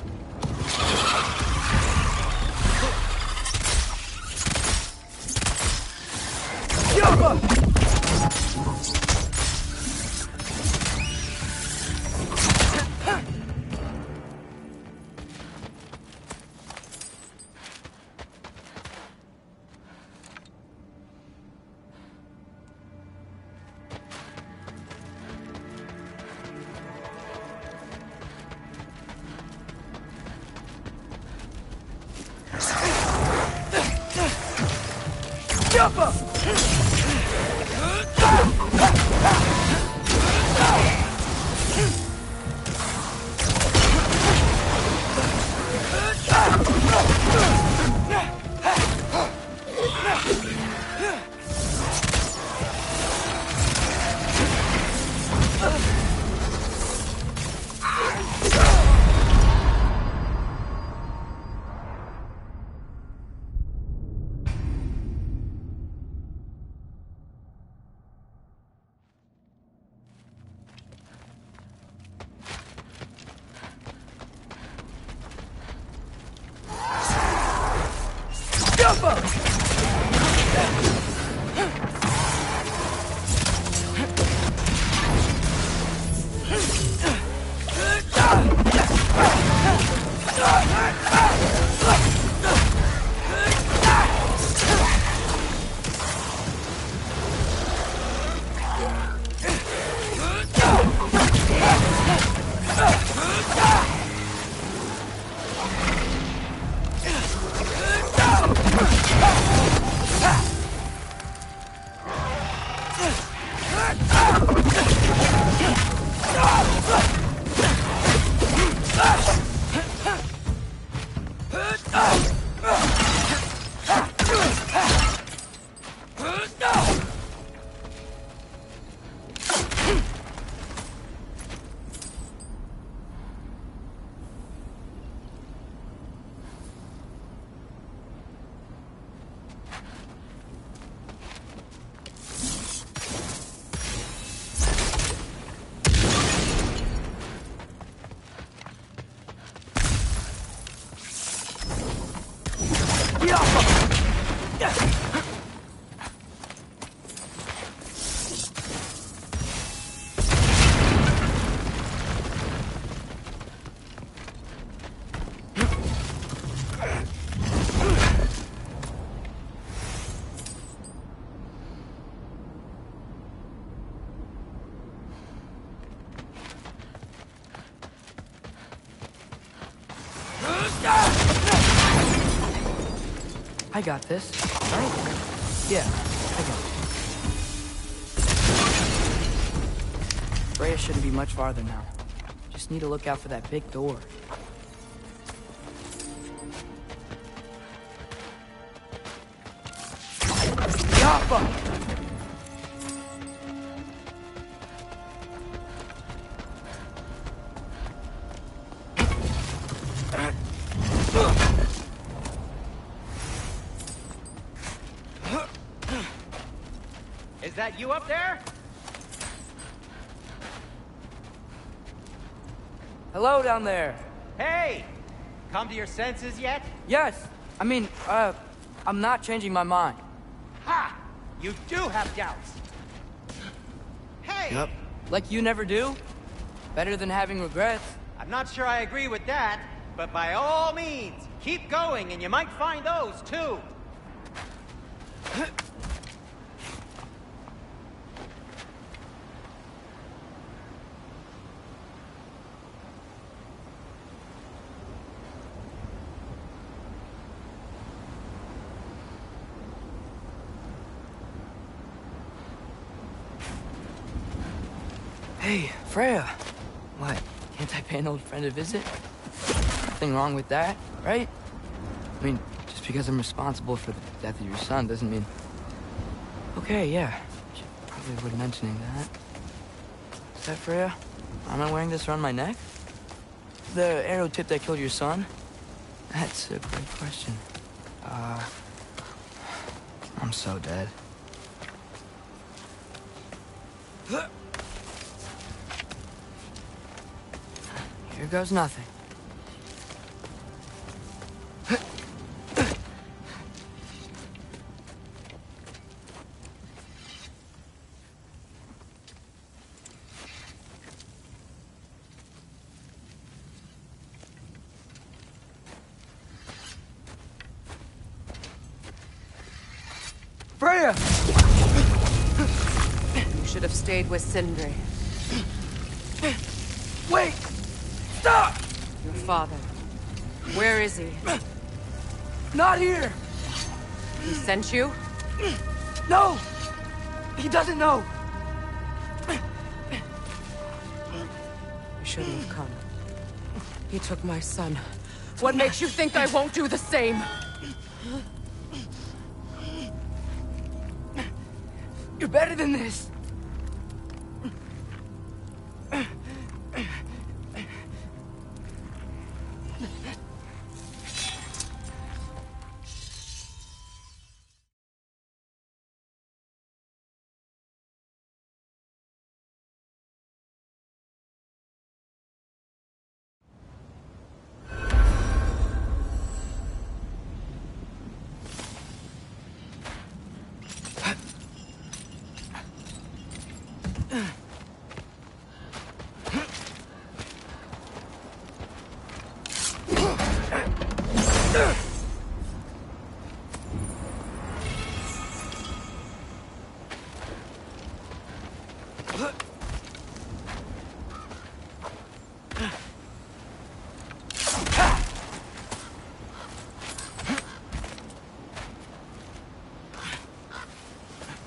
I got this, right? Yeah, I got it. Freya shouldn't be much farther now. Just need to look out for that big door. Yappa! Is that you up there? Hello down there. Hey! Come to your senses yet? Yes, I'm not changing my mind. Ha! You do have doubts. Hey! Yep. Like you never do? Better than having regrets. I'm not sure I agree with that, but by all means, keep going and you might find those too. Hey, Freya. What? Can't I pay an old friend a visit? Nothing wrong with that, right? I mean, just because I'm responsible for the death of your son doesn't mean... Okay, yeah. Should probably avoid mentioning that. Is that Freya? Am I wearing this around my neck? The arrow tip that killed your son? That's a great question. I'm so dead. Here goes nothing. Freya! You should have stayed with Sindri. Wait! Stop! Your father. Where is he? Not here! He sent you? No! He doesn't know! You shouldn't have come. He took my son. What makes you think I won't do the same? You're better than this!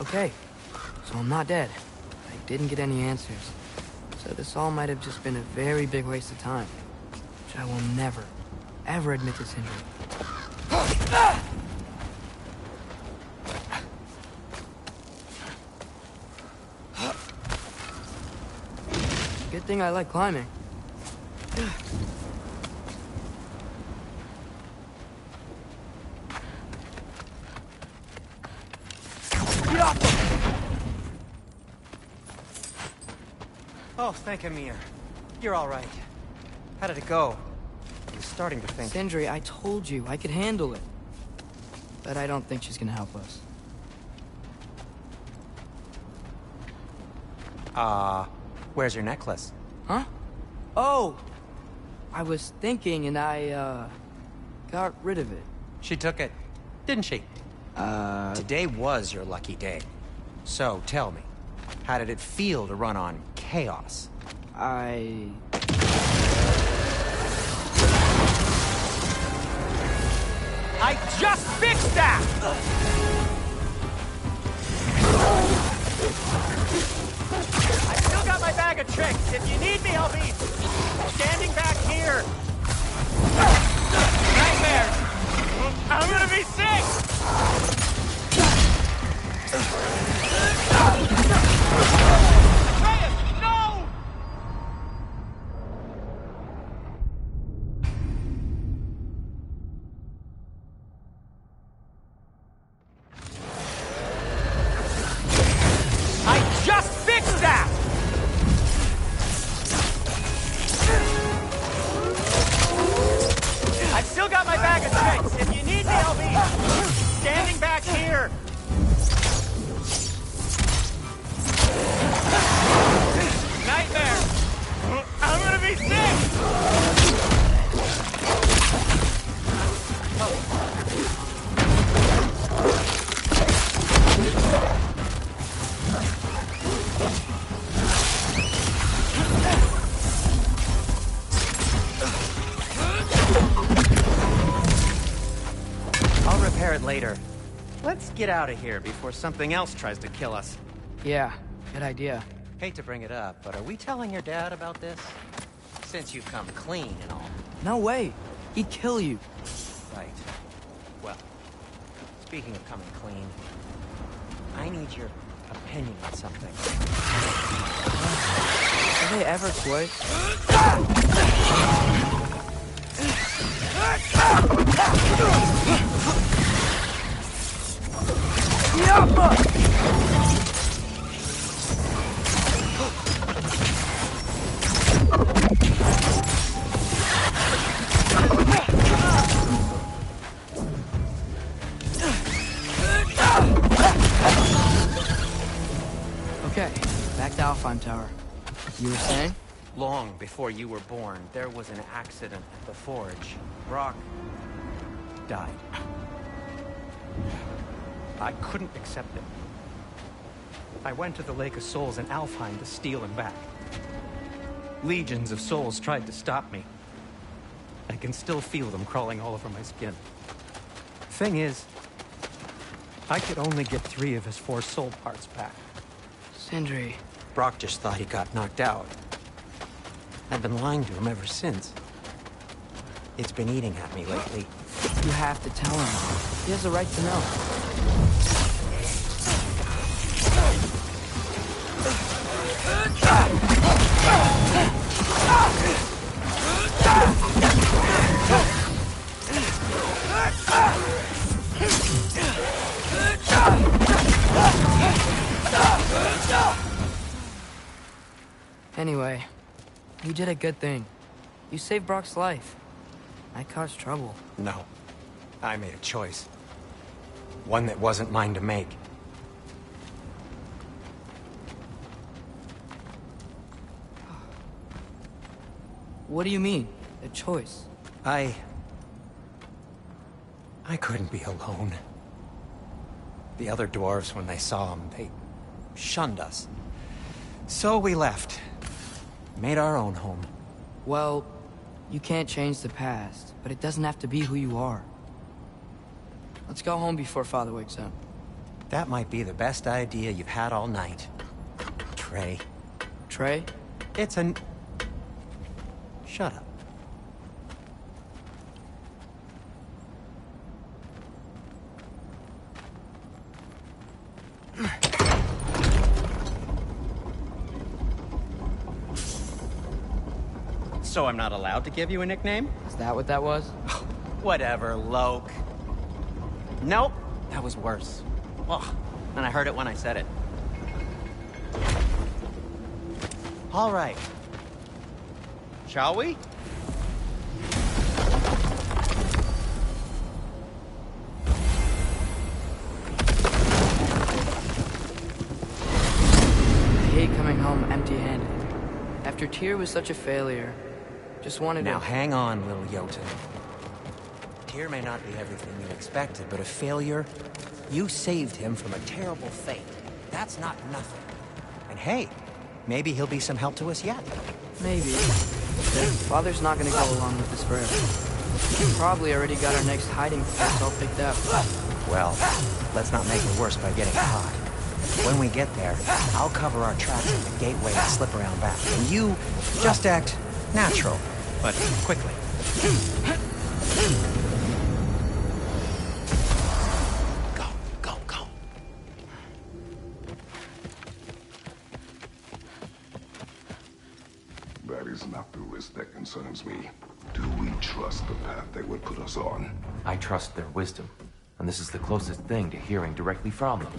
Okay, so I'm not dead. I didn't get any answers. So this all might have just been a very big waste of time. Which I will never, ever admit to Sindri. Good thing I like climbing. Oh, thank Amir. You're all right. How did it go? I was starting to think... Sindri, I told you I could handle it. But I don't think she's gonna help us. Where's your necklace? Huh? Oh! I was thinking and I, got rid of it. She took it, didn't she? Today was your lucky day. So, tell me, how did it feel to run on chaos? I just fixed that! I still got my bag of tricks. If you need me, I'll be standing back here. Nightmare! I'm gonna be sick! Atreus, no! I just fixed that! I've still got my bag of tricks. If you need me, I'll be standing back here. Nightmare! I'm gonna be sick! I'll repair it later. Let's get out of here before something else tries to kill us. Yeah, good idea. Hate to bring it up, but are we telling your dad about this? Since you've come clean and all. No way. He'd kill you. Right. Well, speaking of coming clean, I need your opinion on something. Are they ever quit? Okay, back to Alfheim Tower. You were saying? Long before you were born, there was an accident at the forge. Brock died. I couldn't accept it. I went to the Lake of Souls in Alfheim to steal him back. Legions of souls tried to stop me. I can still feel them crawling all over my skin. Thing is, I could only get 3 of his 4 soul parts back. Sindri. Brock just thought he got knocked out. I've been lying to him ever since. It's been eating at me lately. You have to tell him. He has a right to know. Anyway, you did a good thing. You saved Brock's life. I caused trouble. No. I made a choice. One that wasn't mine to make. What do you mean, a choice? I couldn't be alone. The other dwarves, when they saw him, they shunned us. So we left. Made our own home. Well, you can't change the past, but it doesn't have to be who you are. Let's go home before Father wakes up. That might be the best idea you've had all night. Trey. Trey? It's an... Shut up. So I'm not allowed to give you a nickname? Is that what that was? Whatever, Loke. Nope, that was worse. Ugh, and I heard it when I said it. All right. Shall we? I hate coming home empty-handed. After Tyr was such a failure, just wanted Now to... hang on, little Jotun. Tyr may not be everything you expected, but a failure? You saved him from a terrible fate. That's not nothing. And hey, maybe he'll be some help to us yet. Maybe. Father's not gonna go along with this forever. We've probably already got our next hiding place all picked out. Well, let's not make it worse by getting caught. When we get there, I'll cover our tracks at the gateway and slip around back. And you just act natural, but quickly. Go, go, go. That is not the risk that concerns me. Do we trust the path they would put us on? I trust their wisdom, and this is the closest thing to hearing directly from them.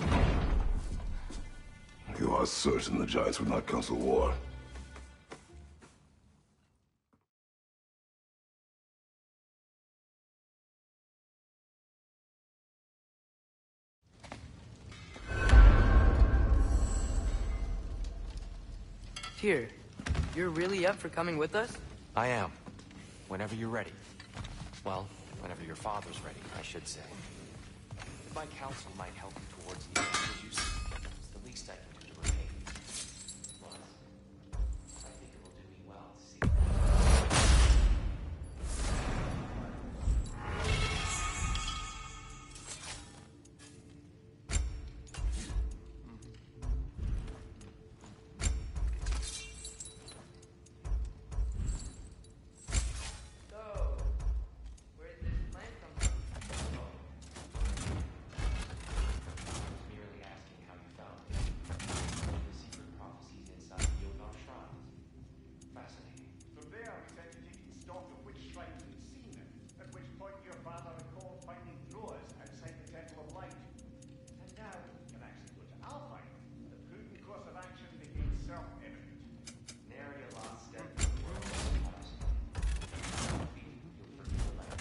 You are certain the Giants would not counsel war? Tyr, you're really up for coming with us? I am. Whenever you're ready. Well, whenever your father's ready, I should say. If my counsel might help you towards the answers you seek, it's the least I can do to repay you. Plus, I think it will do me well to see. find you'd seen it, at which point your father recalled finding drawers outside the Temple of Light. And now you can actually go to Alpine. The prudent course of action became self-evident. Nary a lost step in the world of us. You'll forgive the land.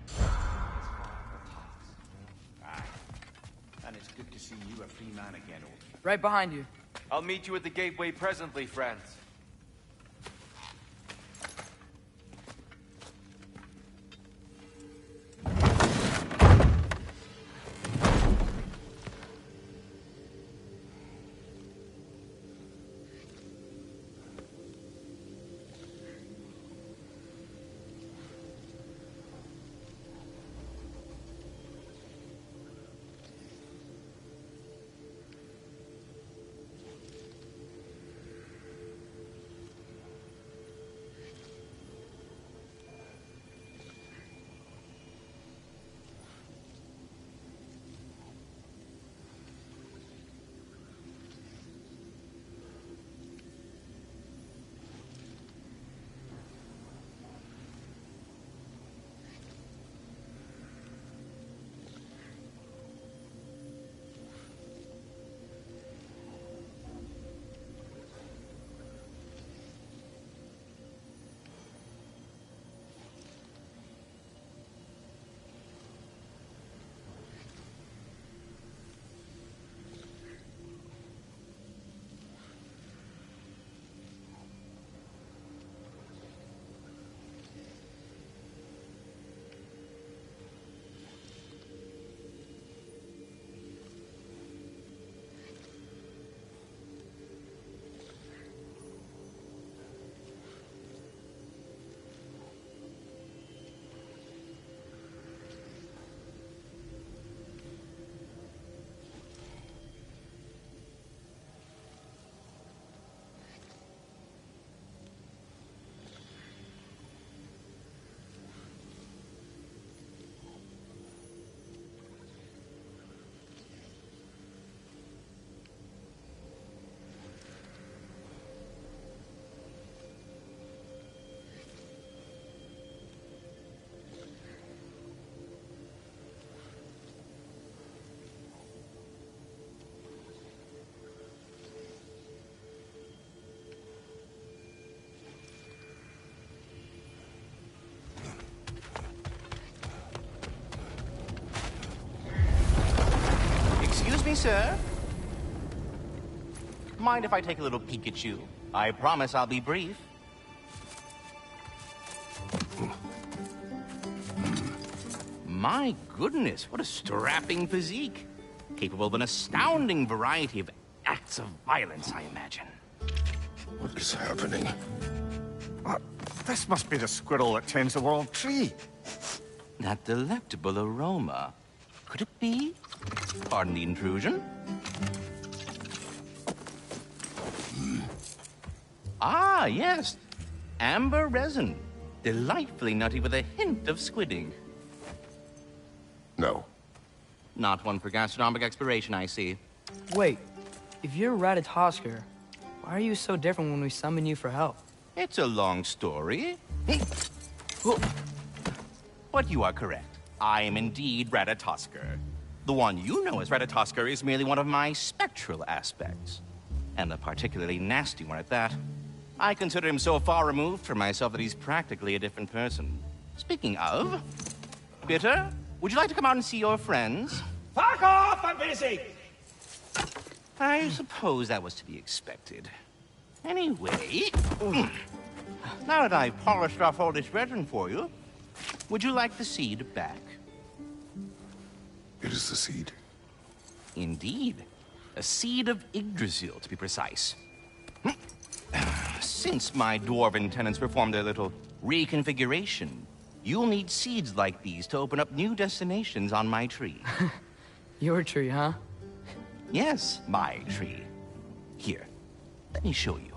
It's fine for tots. Aye. And it's good to see you a free man again, old. Right behind you. I'll meet you at the gateway presently, friends. Me, sir? Mind if I take a little peek at you? I promise I'll be brief. My goodness, what a strapping physique. Capable of an astounding variety of acts of violence, I imagine. What is happening? This must be the squirrel that tends the world tree. That delectable aroma. Could it be? Pardon the intrusion. Ah, yes. Amber resin. Delightfully nutty with a hint of squidding. No. Not one for gastronomic exploration, I see. Wait, if you're Ratatosker, why are you so different when we summon you for help? It's a long story. But you are correct. I am indeed Ratatosker. The one you know as Ratatosker is merely one of my spectral aspects. And a particularly nasty one at that. I consider him so far removed from myself that he's practically a different person. Speaking of... Bitter, would you like to come out and see your friends? Fuck off! I'm busy! I suppose that was to be expected. Anyway... Now that I've polished off all this resin for you, would you like the seed back? It is the seed. Indeed. A seed of Yggdrasil, to be precise. Since my dwarven tenants performed their little reconfiguration, you'll need seeds like these to open up new destinations on my tree. Your tree, huh? Yes, my tree. Here, let me show you.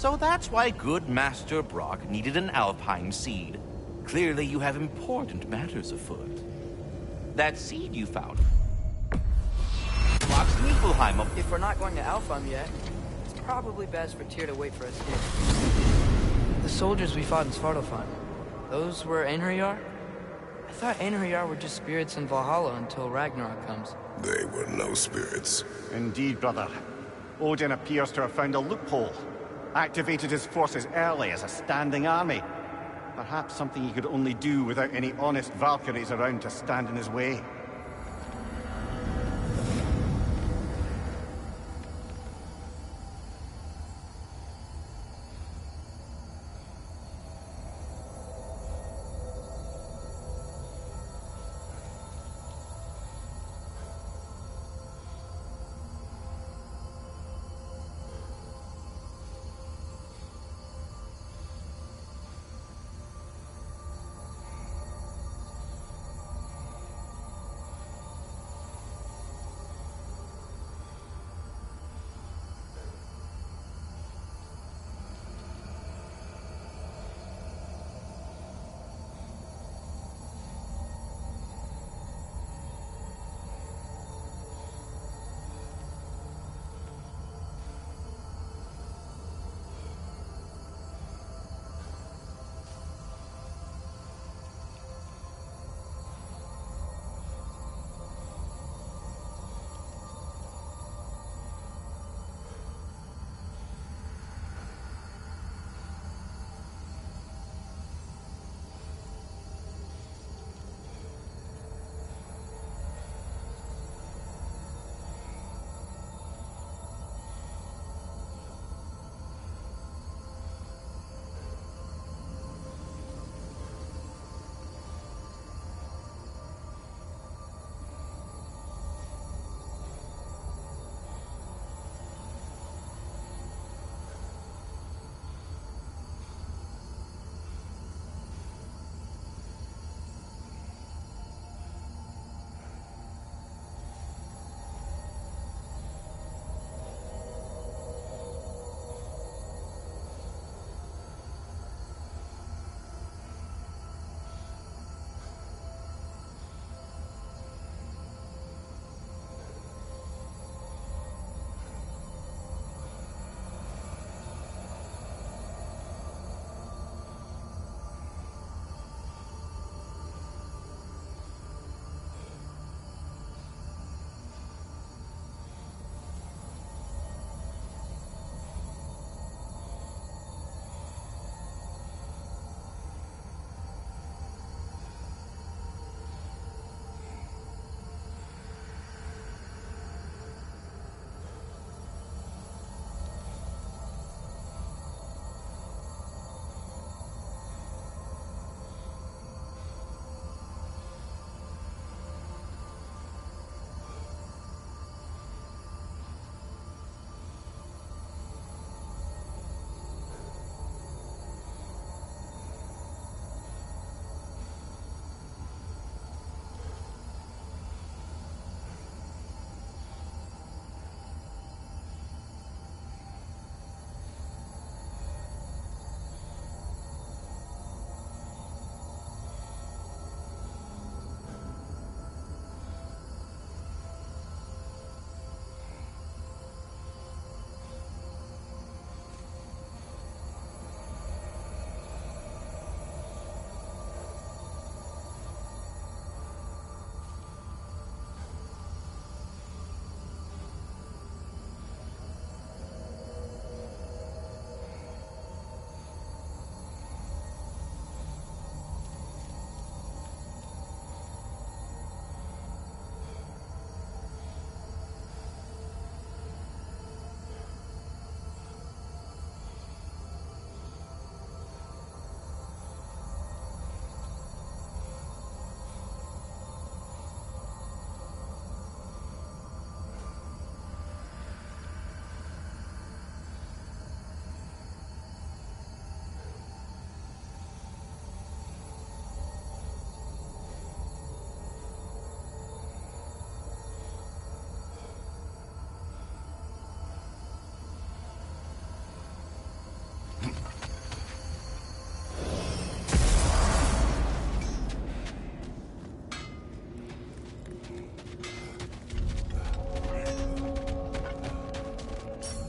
So that's why good Master Brock needed an Alpine seed. Clearly you have important matters afoot. That seed you found. Brock's Niflheim up. If we're not going to Alfheim yet, it's probably best for Tyr to wait for us here. The soldiers we fought in Svartalfheim, those were Einherjar? I thought Einherjar were just spirits in Valhalla until Ragnarok comes. They were no spirits. Indeed, brother. Odin appears to have found a loophole. Activated his forces early as a standing army. Perhaps something he could only do without any honest Valkyries around to stand in his way.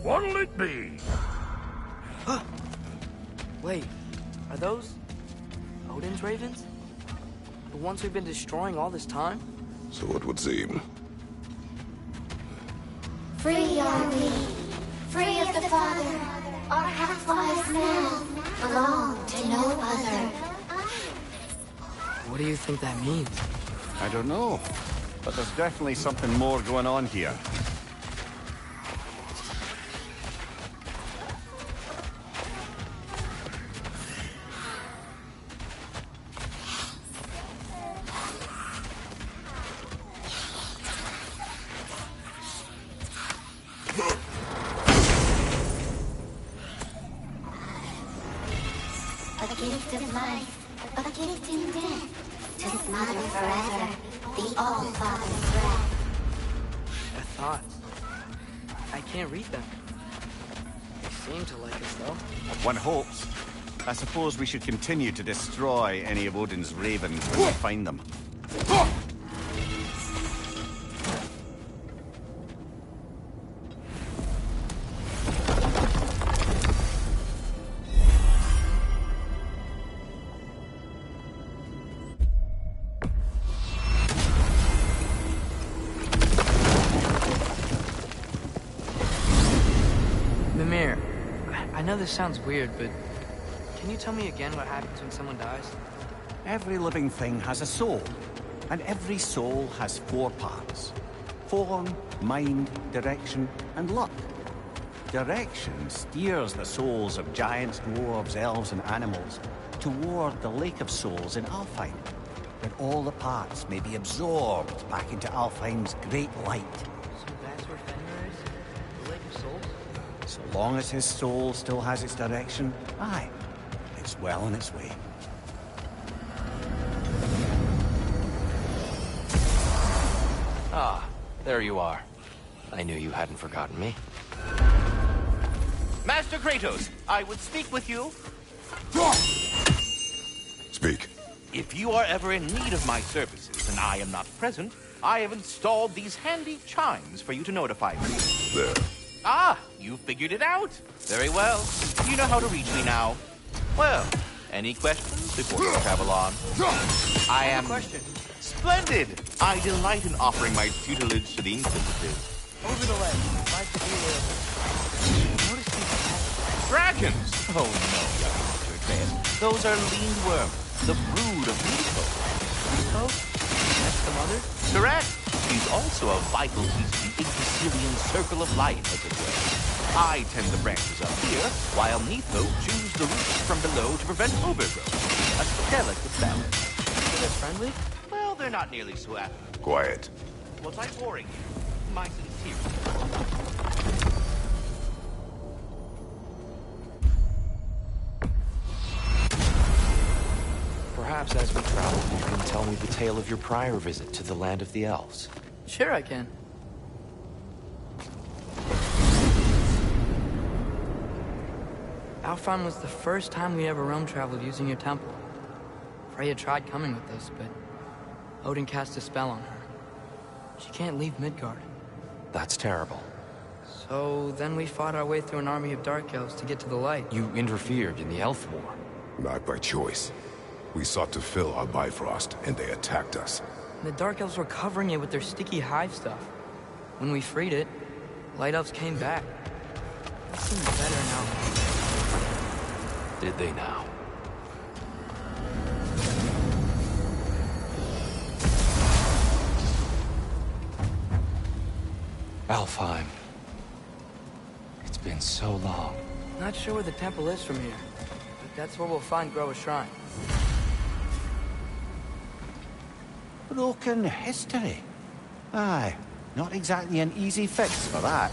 What'll it be? Wait, are those Odin's ravens? The ones we've been destroying all this time? So it would seem. Free are we, free of the Father. Our half-lives now belong to no other. What do you think that means? I don't know, but there's definitely something more going on here. A gift of life, a gift in death, to his mother forever, the All-Father's breath. Their thoughts. I can't read them. They seem to like us, though. One hopes. I suppose we should continue to destroy any of Odin's ravens when we find them. Mimir, I know this sounds weird, but can you tell me again what happens when someone dies? Every living thing has a soul, and every soul has 4 parts. Form, mind, direction, and luck. Direction steers the souls of giants, dwarves, elves, and animals toward the Lake of Souls in Alfheim, that all the parts may be absorbed back into Alfheim's great light. So that's where Fenrir is? The Lake of Souls? So long as his soul still has its direction, aye, it's well on its way. Ah, there you are. I knew you hadn't forgotten me. Master Kratos, I would speak with you. Speak. If you are ever in need of my services and I am not present, I have installed these handy chimes for you to notify me. There. Ah, you figured it out. Very well. You know how to reach me now. Well, any questions before we travel on? I am... Question. Splendid! I delight in offering my tutelage to the inquisitive. Over the ledge. Like the Notice these Dragons! Oh no, young Mr. Atreus. Those are lean worms, the brood of Leto. Leto? That's the mother? Correct. She's also a vital piece of the Yggdrasilian circle of life, as it were. I tend the branches up here, while Neitho chews the roots from below to prevent overgrowth. A delicate balance. So they're friendly? Well, they're not nearly so affable. Quiet. Was I boring you? My sincere. Perhaps as we travel, you can tell me the tale of your prior visit to the land of the elves. Sure I can. Alfheim was the first time we ever realm traveled using your temple. Freya tried coming with us, but Odin cast a spell on her. She can't leave Midgard. That's terrible. So then we fought our way through an army of dark elves to get to the light. You interfered in the elf war. Not by choice. We sought to fill our Bifrost, and they attacked us. The dark elves were covering it with their sticky hive stuff. When we freed it, light elves came back. It seems better now. Did they now? Alfheim. It's been so long. Not sure where the temple is from here, but that's where we'll find Groa's shrine. Broken history. Aye, not exactly an easy fix for that.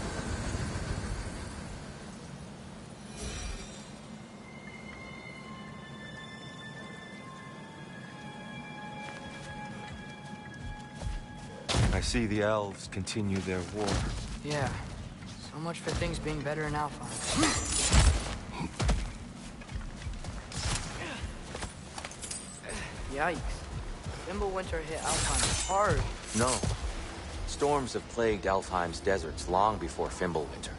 I see the elves continue their war. Yeah, so much for things being better in Alpha. Yikes. Winter hit Alfheim hard. No. Storms have plagued Alfheim's deserts long before Fimbulwinter.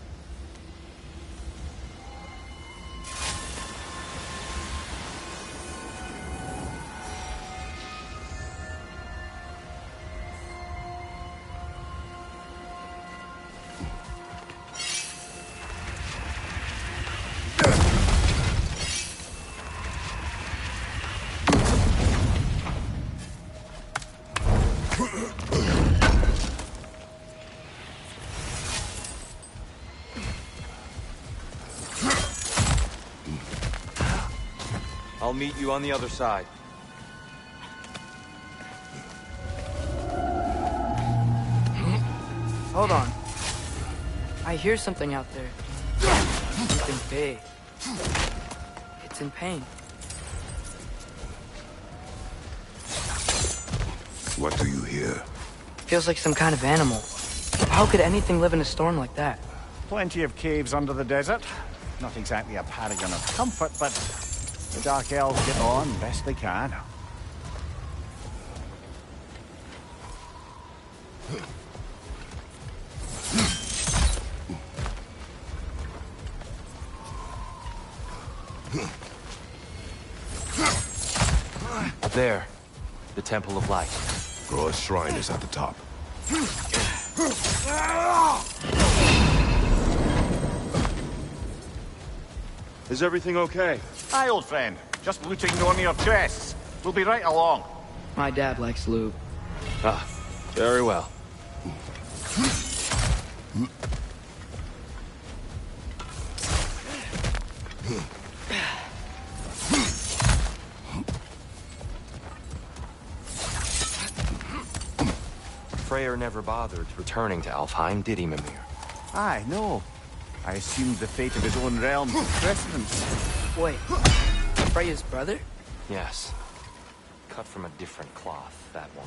I'll meet you on the other side. Hold on. I hear something out there. Something big. It's in pain. What do you hear? Feels like some kind of animal. How could anything live in a storm like that? Plenty of caves under the desert. Not exactly a paragon of comfort, but the Dark Elves get on best they can. There. The Temple of Light. Groa's shrine is at the top. Is everything okay? Aye, old friend. Just looting one of your chests. We'll be right along. My dad likes loot. Ah, very well. Freyr never bothered returning to Alfheim, did he, Mimir? Aye, no. I assumed the fate of his own realm took precedence. Wait, Freya's brother? Yes. Cut from a different cloth, that one.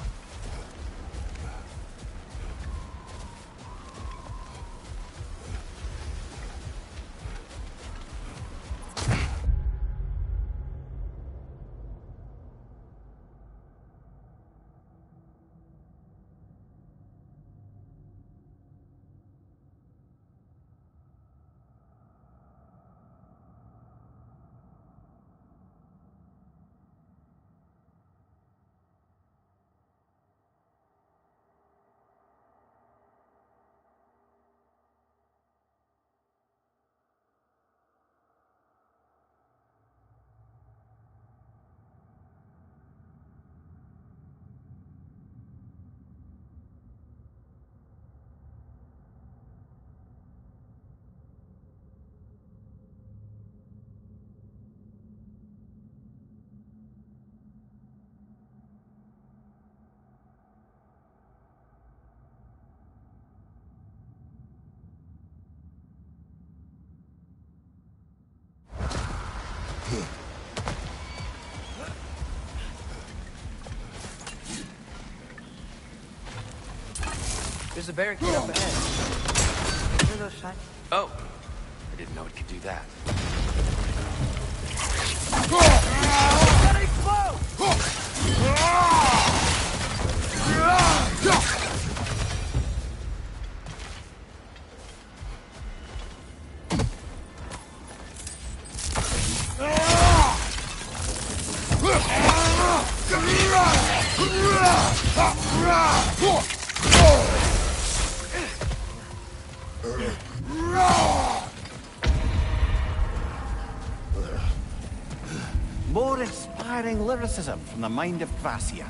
There's a barricade up ahead. What are those shiny? Oh! I didn't know it could do that. More inspiring lyricism from the mind of Gracia.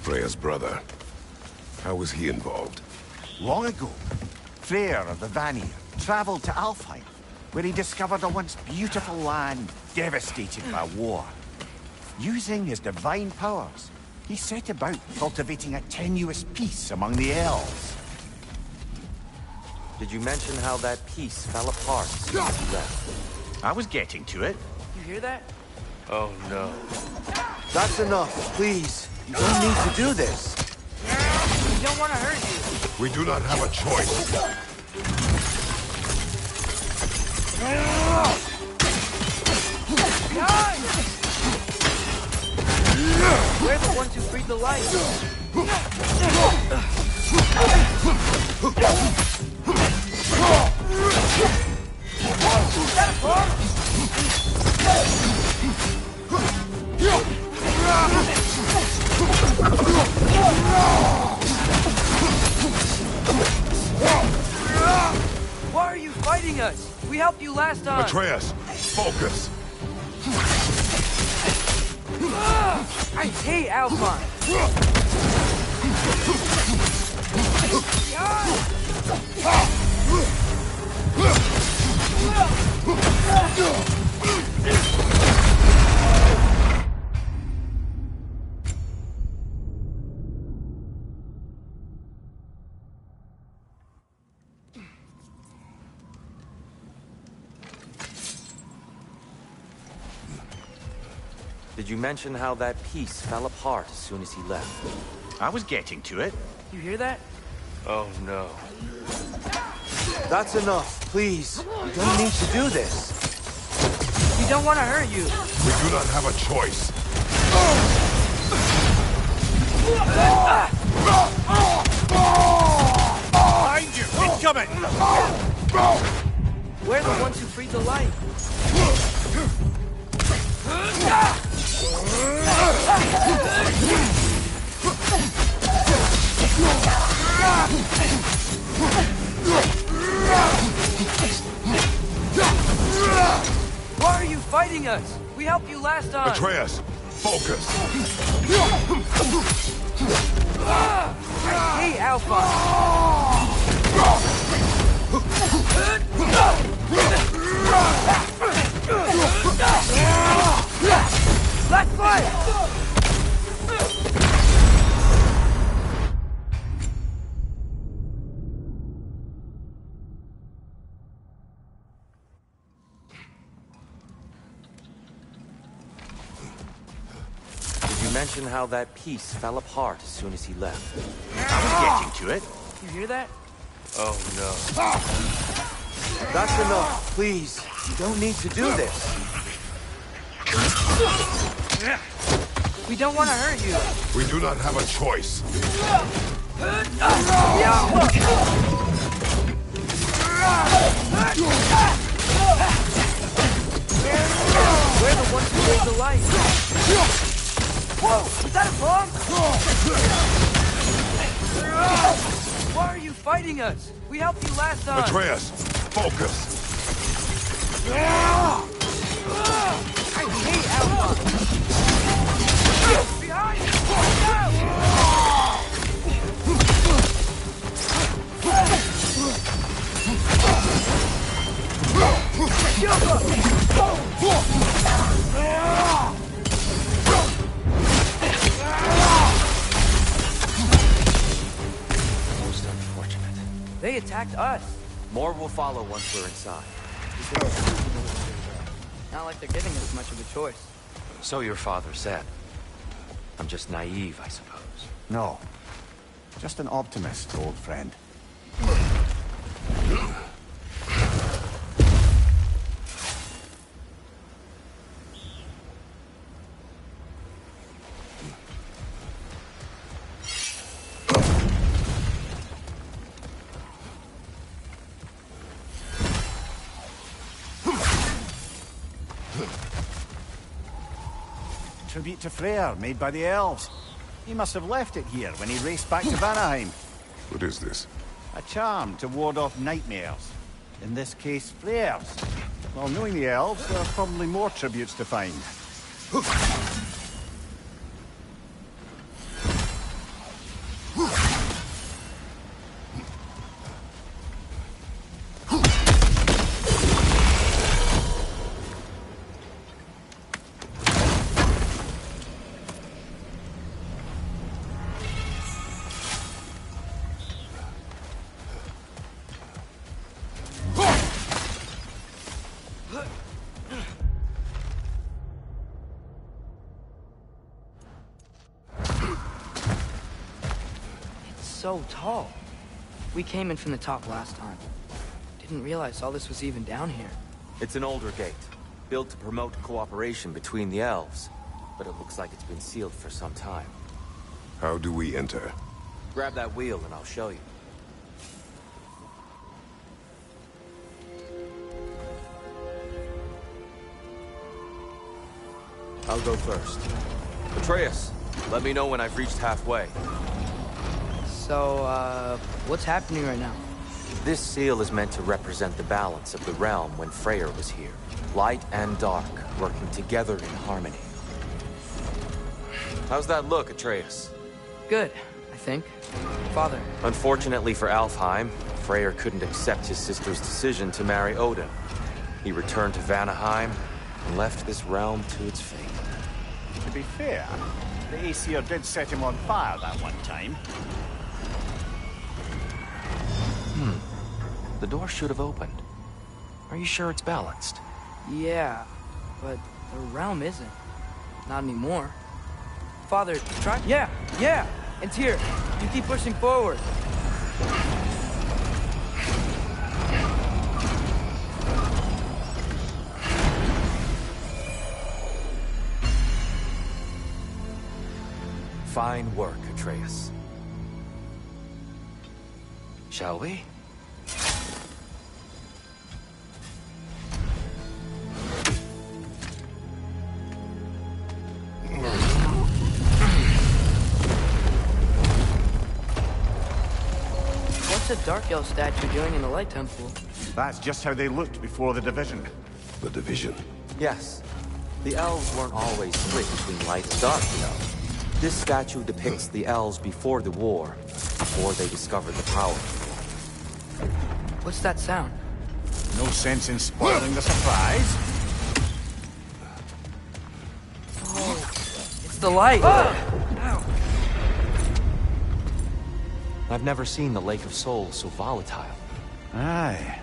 Freya's brother. How was he involved? Long ago, Freyr of the Vanir traveled to Alfheim, where he discovered a once beautiful land devastated by war. Using his divine powers, he set about cultivating a tenuous peace among the elves. Did you mention how that peace fell apart since you left? I was getting to it. You hear that? Oh no. That's enough, please. You don't need to do this. We don't want to hurt you. We do not have a choice. We're the ones who freed the light. Why are you fighting us? We helped you last time. Atreus, focus. I hate Alpine. Did you mention how that piece fell apart as soon as he left? I was getting to it. You hear that? Oh no. That's enough, please. You don't need to do this. We don't want to hurt you. We do not have a choice. Behind you! Incoming! We're the ones who freed the light. Why are you fighting us? We helped you last time. Atreus, focus. I hate Alpha. Let's fight! Did you mention how that piece fell apart as soon as he left? I was getting to it. You hear that? Oh no. That's enough, please. You don't need to do this. We don't want to hurt you. We do not have a choice. We're the ones who made the light. Whoa! Was that a bomb? Why are you fighting us? We helped you last time. Atreus, focus. I hate Alpha. Behind you! Most unfortunate. They attacked us. More will follow once we're inside. Not like they're giving us much of a choice. So your father said. I'm just naive, I suppose. No. Just an optimist, old friend. Tribute to Freyr, made by the elves. He must have left it here when he raced back to Vanaheim. What is this? A charm to ward off nightmares. In this case, Freyr's. Well, knowing the elves, there are probably more tributes to find. So tall. We came in from the top last time. Didn't realize all this was even down here. It's an older gate, built to promote cooperation between the elves. But it looks like it's been sealed for some time. How do we enter? Grab that wheel and I'll show you. I'll go first. Atreus, let me know when I've reached halfway. So, what's happening right now? This seal is meant to represent the balance of the realm when Freyr was here. Light and dark, working together in harmony. How's that look, Atreus? Good, I think. Father. Unfortunately for Alfheim, Freyr couldn't accept his sister's decision to marry Odin. He returned to Vanaheim and left this realm to its fate. To be fair, the Aesir did set him on fire that one time. The door should have opened. Are you sure it's balanced? Yeah, but the realm isn't. Not anymore. Father, try... Yeah! It's here. You keep pushing forward. Fine work, Atreus. Shall we? What's a Dark Elf statue doing in the Light Temple? That's just how they looked before the division. The division. Yes. The elves weren't always split between light and dark, you know. This statue depicts the elves before the war, before they discovered the power. What's that sound? No sense in spoiling the surprise. Oh, it's the light! Ow. I've never seen the Lake of Souls so volatile. Aye.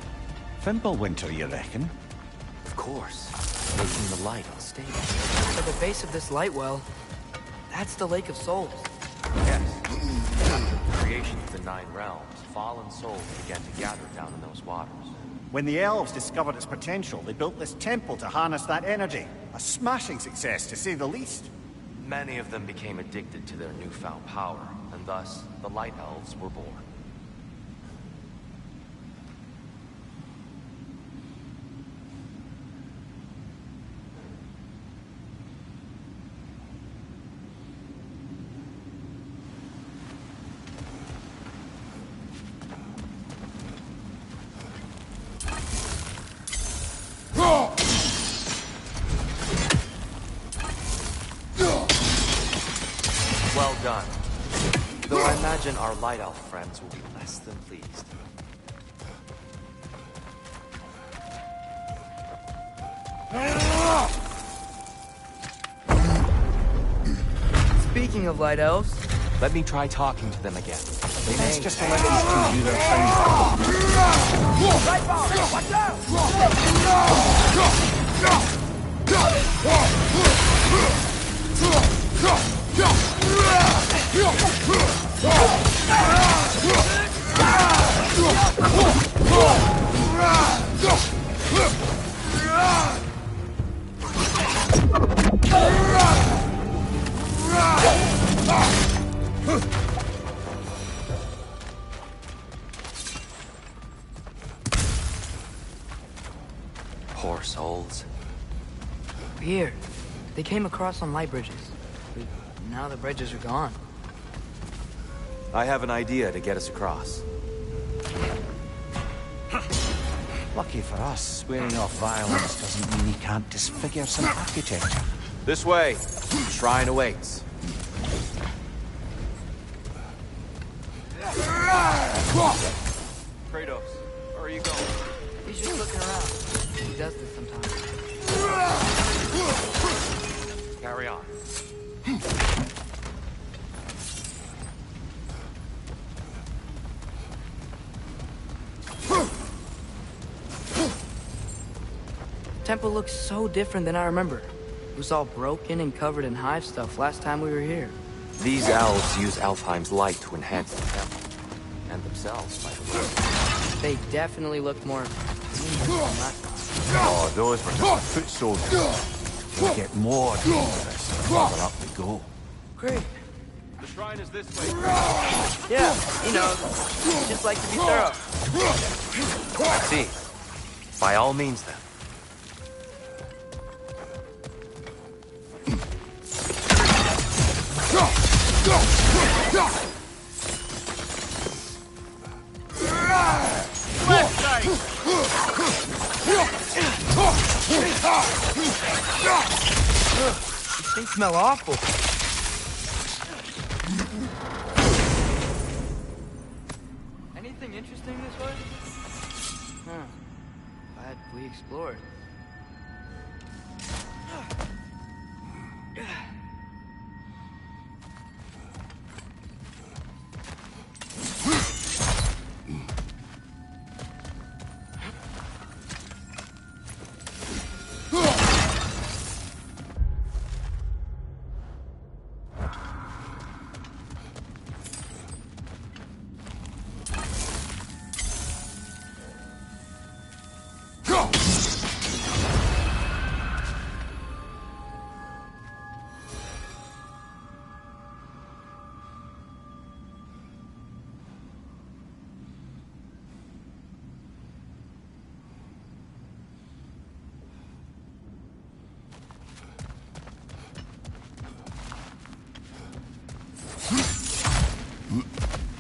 Fimbulwinter, you reckon? Of course. Making the light unstable. At the base of this light well, that's the Lake of Souls. Yes. After the creation of the Nine Realms, fallen souls began to gather down in those waters. When the elves discovered its potential, they built this temple to harness that energy. A smashing success, to say the least. Many of them became addicted to their newfound power, and thus, the Light Elves were born. Well done. Though I imagine our Light Elf friends will be less than pleased. Speaking of Light Elves... Let me try talking to them again. Let's just let these two do their thing. Watch Poor souls. Weird. They came across on light bridges. But now the bridges are gone. I have an idea to get us across. Lucky for us, swearing off violence doesn't mean he can't disfigure some architecture. This way. Shrine awaits. Kratos, where are you going? He's just looking around. He does this sometimes. Carry on. The temple looks so different than I remember. It was all broken and covered in hive stuff last time we were here. These elves use Alfheim's light to enhance the temple. And themselves, by the way. They definitely look more... Oh, those were just foot soldiers. We'll get more dangerous the farther up we go. Great. The shrine is this way. Yeah, he knows. Just like to be thorough. I see. By all means, then. Left side! These things smell awful. Anything interesting this way? Huh. Glad we explored.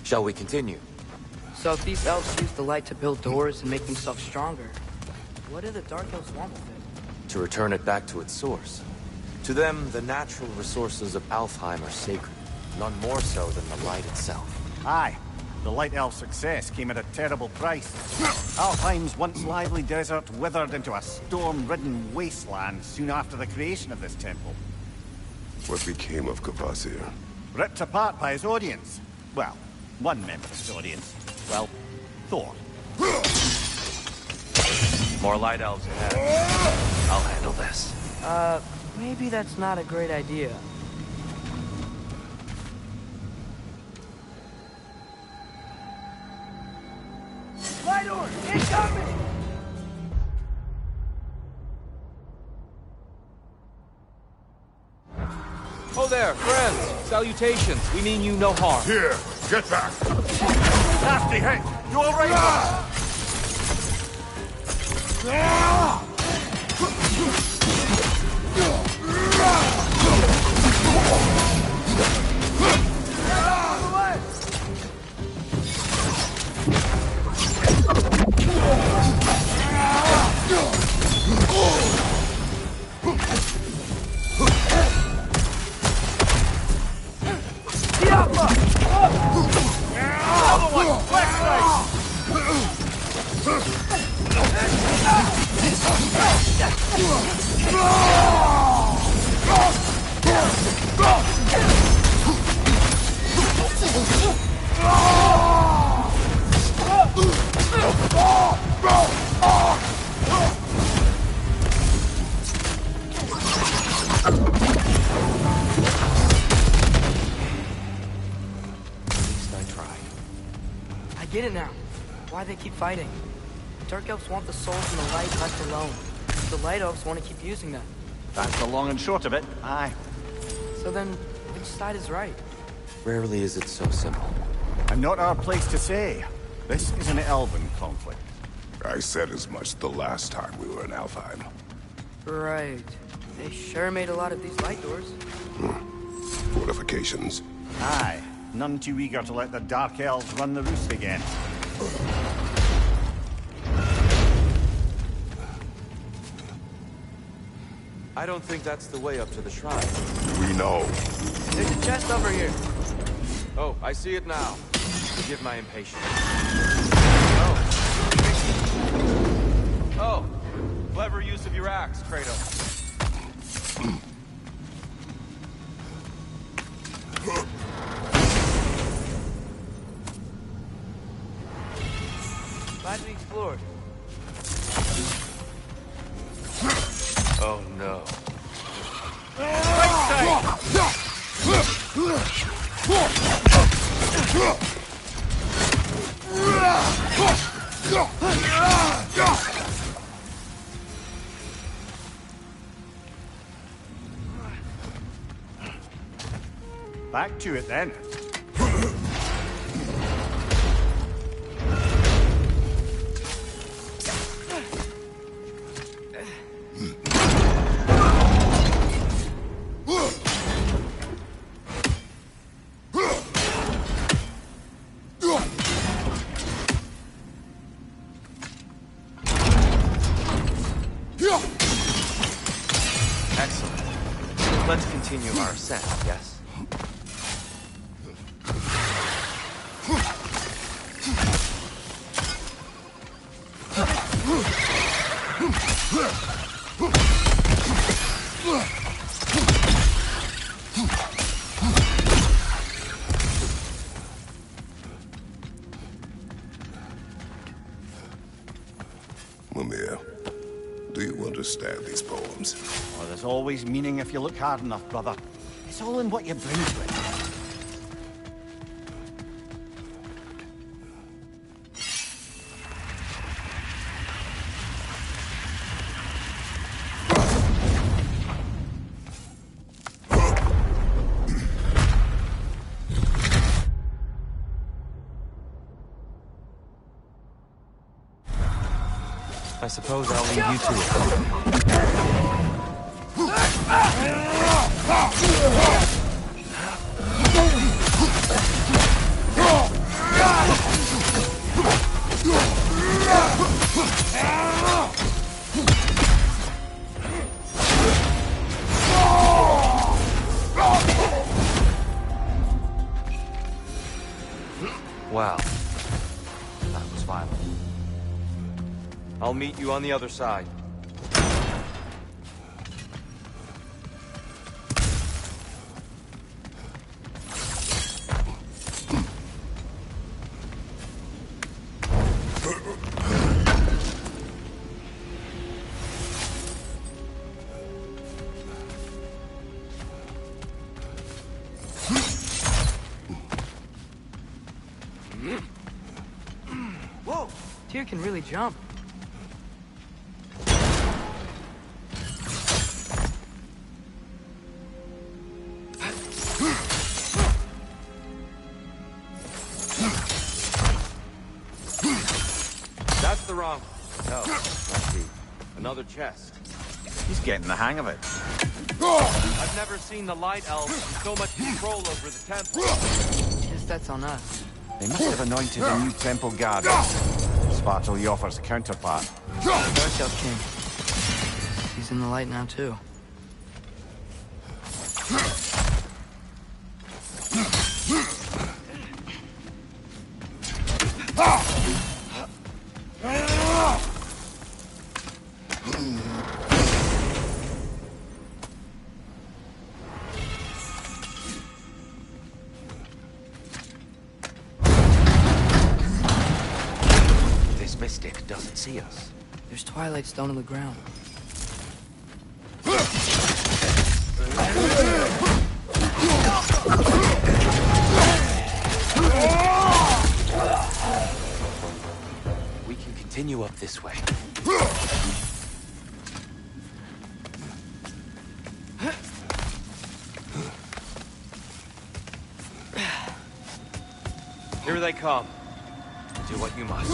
Shall we continue? So if these elves use the light to build doors and make themselves stronger, what do the Dark Elves want with it? To return it back to its source. To them, the natural resources of Alfheim are sacred, none more so than the light itself. Aye. The Light Elf success came at a terrible price. Alfheim's once lively desert withered into a storm-ridden wasteland soon after the creation of this temple. What became of Kvasir? Ripped apart by his audience. Well, one member of his audience. Well, Thor. More light elves ahead. I'll handle this. Maybe that's not a great idea. Light orb! Incoming! Oh there, friends. Salutations. We mean you no harm. Here, get back. Nasty hit! You all right? I get it now. Why they keep fighting. Dark Elves want the souls and the light left alone. The Light Elves want to keep using them. That's the long and short of it. Aye. So then, which side is right? Rarely is it so simple. And not our place to say. This is an elven conflict. I said as much the last time we were in Alfheim. Right. They sure made a lot of these light doors. Fortifications. Aye. None too eager to let the Dark Elves run the roost again. I don't think that's the way up to the shrine. We know. There's a chest over here. Oh, I see it now. Forgive my impatience. Oh, clever use of your axe, Kratos. Glad we explored. Oh no. Back to it then. Excellent. Let's continue our ascent, yes? Mimir, do you understand these poems? Oh, there's always meaning if you look hard enough, brother. It's all in what you bring to it. I suppose I'll leave you to it. Wow. That was violent. I'll meet you on the other side. Whoa! Tyr can really jump. That's the wrong... Oh, I see. Another chest. He's getting the hang of it. I've never seen the Light Elves with so much control over the temple. Guess that's on us. They must have anointed a new temple guard. Svartal Joffer's counterpart. Dark Elf King. He's in the light now, too. This mystic doesn't see us. There's Twilight Stone on the ground. We can continue up this way. Here they come. Do what you must.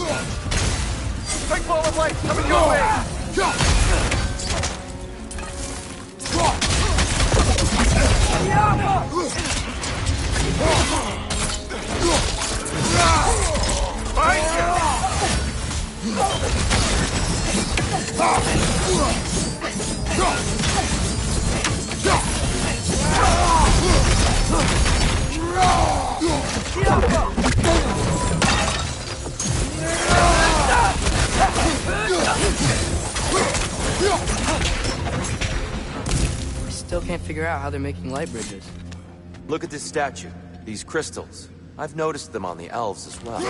Big ball of light coming your way! I still can't figure out how they're making light bridges. Look at this statue. These crystals. I've noticed them on the elves as well.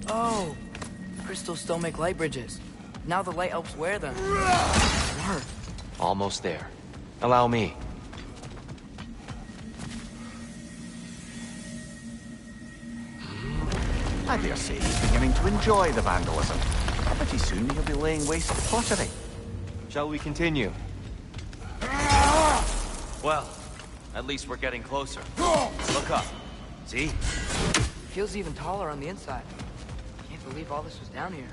Oh! Crystals still make light bridges. Now the light elves wear them. Smart. Almost there. Allow me. I dare say he's beginning to enjoy the vandalism. Pretty soon he'll be laying waste to pottery. Shall we continue? Well, at least we're getting closer. Look up. See? Feels even taller on the inside. Can't believe all this was down here.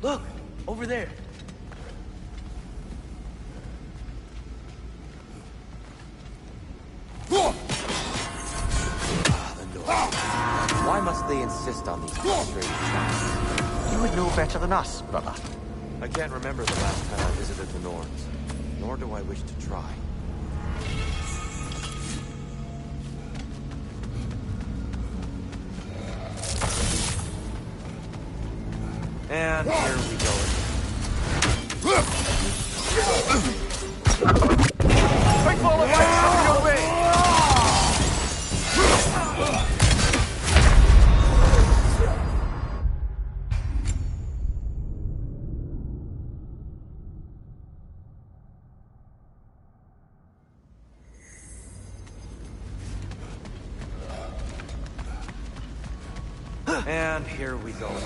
Look! Over there! Why must they insist on these frustrating tasks? You would know better than us, brother. I can't remember the last time I visited the Norns, nor do I wish to try. And here we go again. Quick ball of light coming your way! And here we go again.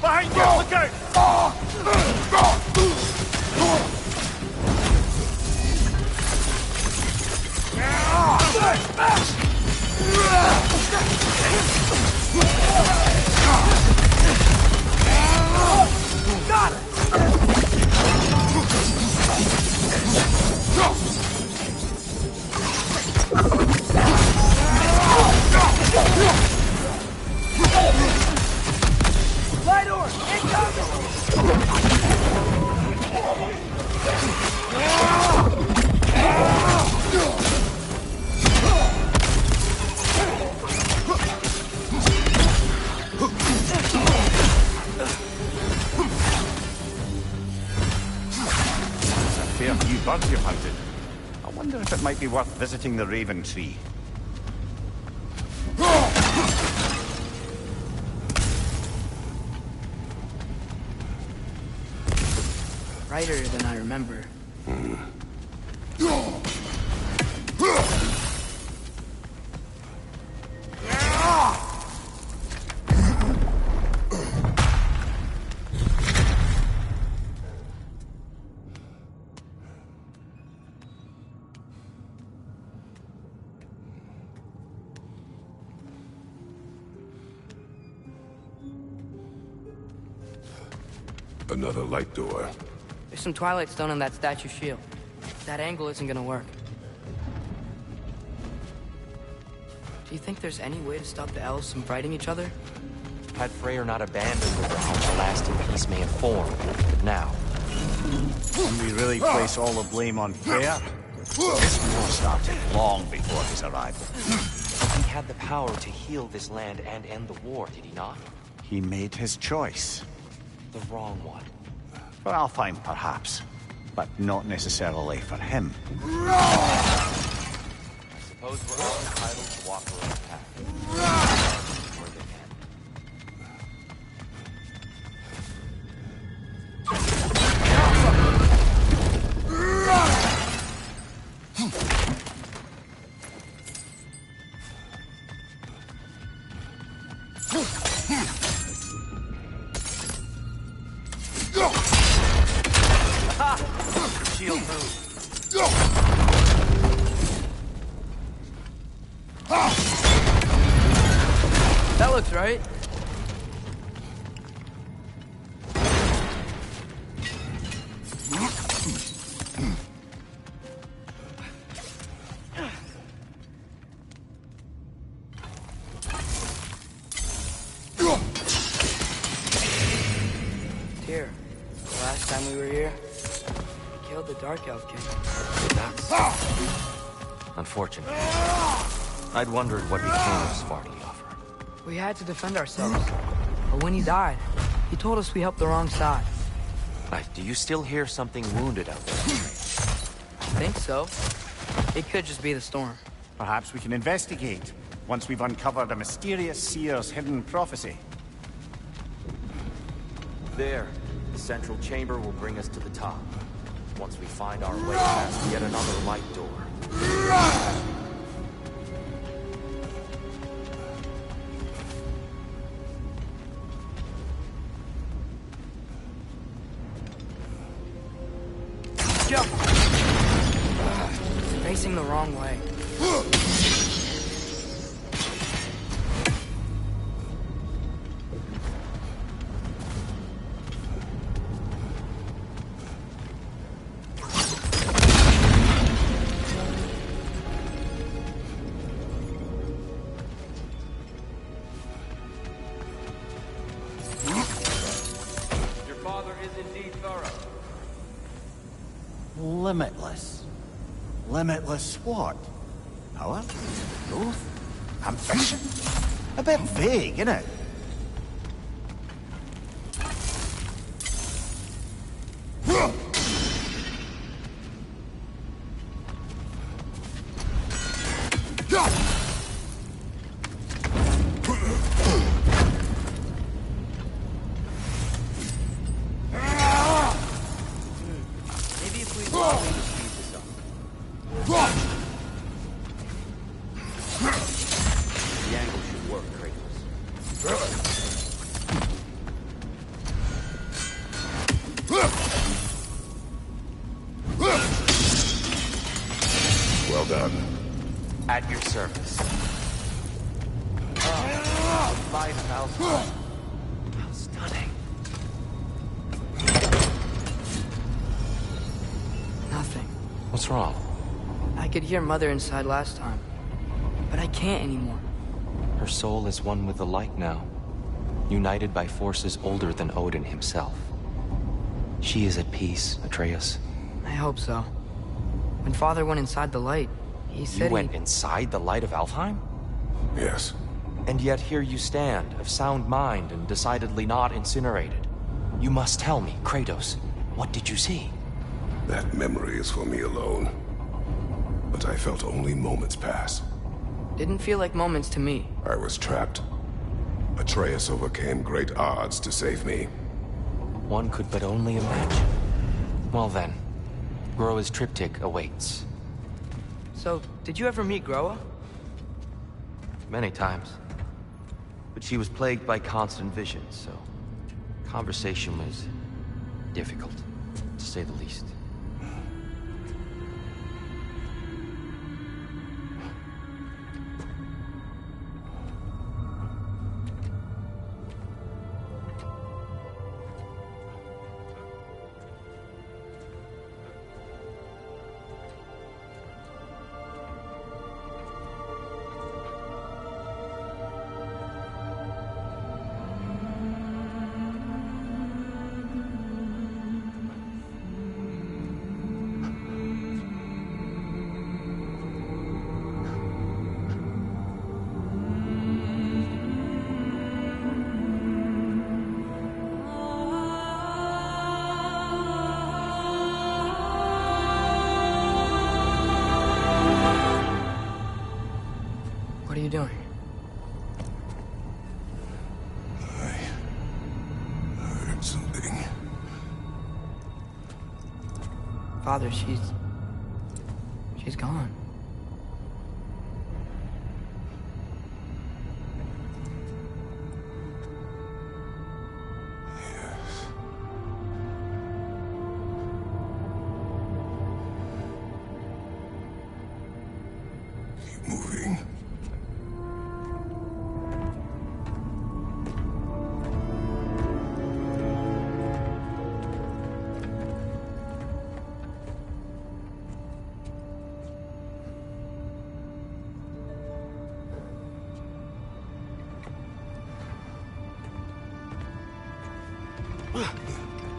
Behind you! Look out! Got it! Light orb! A fair few birds you've hunted. I wonder if it might be worth visiting the Raven Tree. Brighter than I remember. Another light door. There's some Twilight Stone on that statue shield. That angle isn't gonna work. Do you think there's any way to stop the elves from fighting each other? Had Freyr not abandoned the realm, the lasting peace may have formed. But now... Can we really place all the blame on Freyr? This war started long before his arrival. He had the power to heal this land and end the war, did he not? He made his choice. The wrong one. For Alfheim, perhaps. But not necessarily for him. I suppose we're all entitled to walk our own path. Where they can. Shield move. That looks right. here. The last time we were here, he killed the Dark Elf King. That's unfortunate. I'd wondered what became of Svartalfheim. We had to defend ourselves. But when he died, he told us we helped the wrong side. Do you still hear something wounded out there? I think so. It could just be the storm. Perhaps we can investigate, once we've uncovered a mysterious seer's hidden prophecy. There. The central chamber will bring us to the top. Once we find our way past yet another light door. Jump! Facing the wrong way. Limitless. Limitless what? Power? Growth? Ambition? A bit vague, isn't it? Well done. At your service. Oh, light of Alpha. How stunning. Nothing. What's wrong? I could hear Mother inside last time, but I can't anymore. Her soul is one with the light now, united by forces older than Odin himself. She is at peace, Atreus. I hope so. When Father went inside the light, he said You went inside the light of Alfheim? Yes. And yet here you stand, of sound mind and decidedly not incinerated. You must tell me, Kratos, what did you see? That memory is for me alone. But I felt only moments pass. Didn't feel like moments to me. I was trapped. Atreus overcame great odds to save me. One could but only imagine. Well then, Groa's triptych awaits. So, did you ever meet Groa? Many times. But she was plagued by constant visions, so conversation was difficult, to say the least. What are you doing? I heard something. Father, she's gone. Keep moving.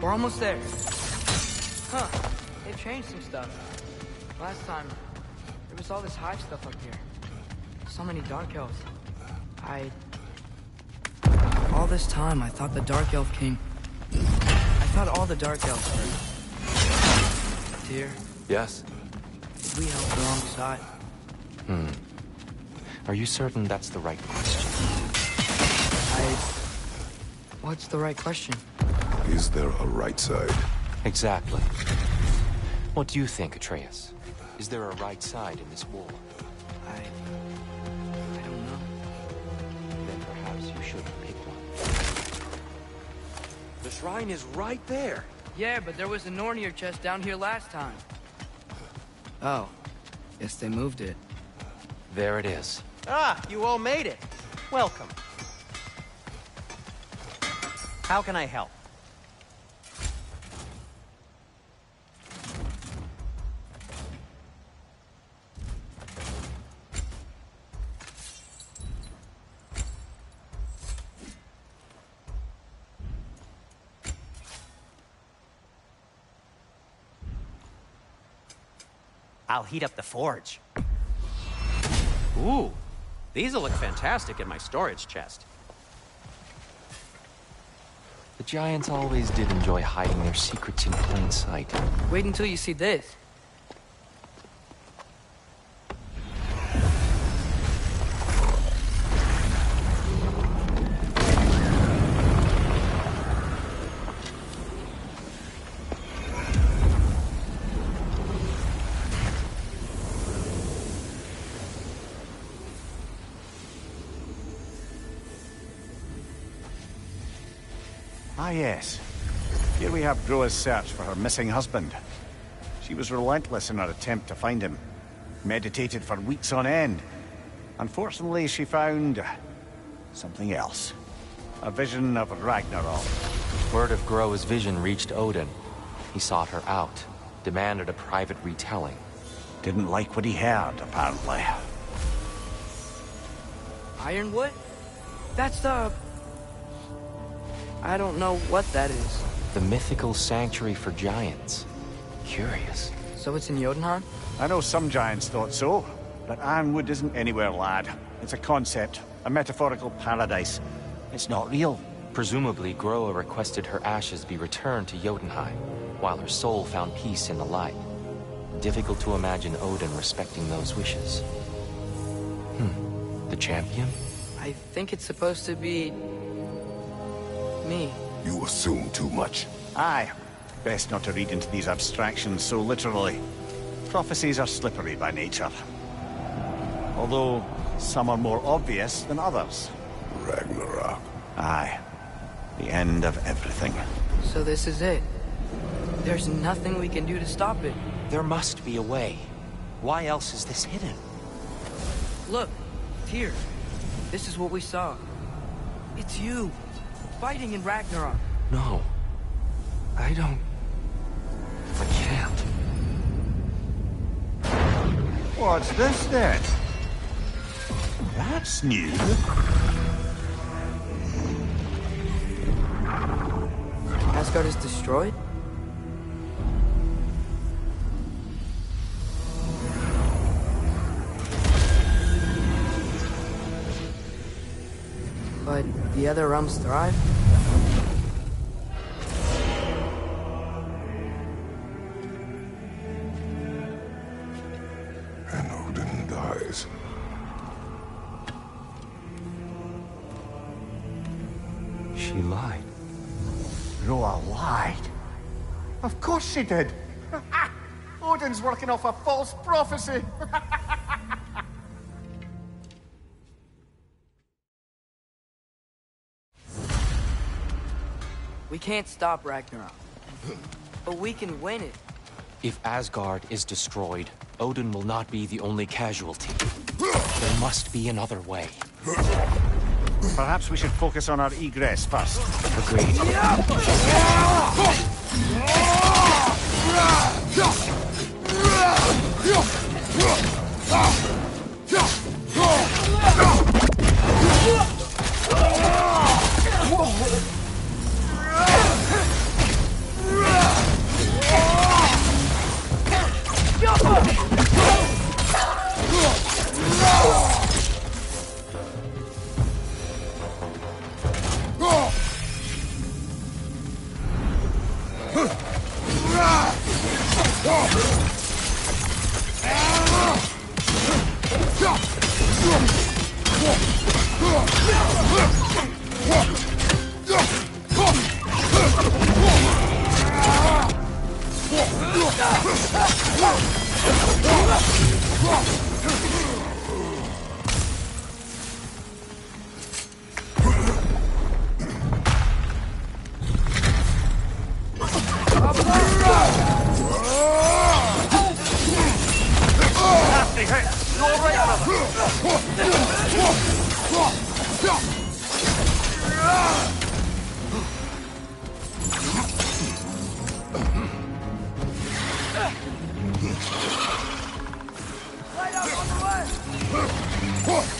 We're almost there. Huh. They've changed some stuff. Last time, there was all this hive stuff up here. So many Dark Elves. All this time, I thought the Dark Elf King... I thought all the Dark Elves were... Tyr? Yes? Did we help the wrong side? Are you certain that's the right question? What's the right question? Is there a right side? Exactly. What do you think, Atreus? Is there a right side in this war? I don't know. Then perhaps you should pick one. The shrine is right there. Yeah, but there was a Nornir chest down here last time. Oh. Guess they moved it. There it is. Ah, you all made it. Welcome. How can I help? I'll heat up the forge. Ooh, these will look fantastic in my storage chest. The Giants always did enjoy hiding their secrets in plain sight. Wait until you see this. Ah, yes. Here we have Groa's search for her missing husband. She was relentless in her attempt to find him. Meditated for weeks on end. Unfortunately, she found... something else. A vision of Ragnarok. Word of Groa's vision reached Odin. He sought her out, demanded a private retelling. Didn't like what he heard, apparently. Ironwood? That's the... I don't know what that is. The mythical sanctuary for giants. Curious. So it's in Jotunheim? I know some giants thought so, but Ironwood isn't anywhere, lad. It's a concept, a metaphorical paradise. It's not real. Presumably, Groa requested her ashes be returned to Jotunheim, while her soul found peace in the light. Difficult to imagine Odin respecting those wishes. The champion? I think it's supposed to be... me. You assume too much. Aye. Best not to read into these abstractions so literally. Prophecies are slippery by nature. Although, some are more obvious than others. Ragnarok. Aye. The end of everything. So this is it. There's nothing we can do to stop it. There must be a way. Why else is this hidden? Look, Tyr. This is what we saw. It's you. Fighting in Ragnarok. No. I don't... I can't. What's this then? That's new. Asgard is destroyed? But the other realms thrive? And Odin dies. She lied. Groa lied. Of course she did. Odin's working off a false prophecy. We can't stop Ragnarok. But we can win it. If Asgard is destroyed, Odin will not be the only casualty. There must be another way. Perhaps we should focus on our egress first. Agreed. Huh.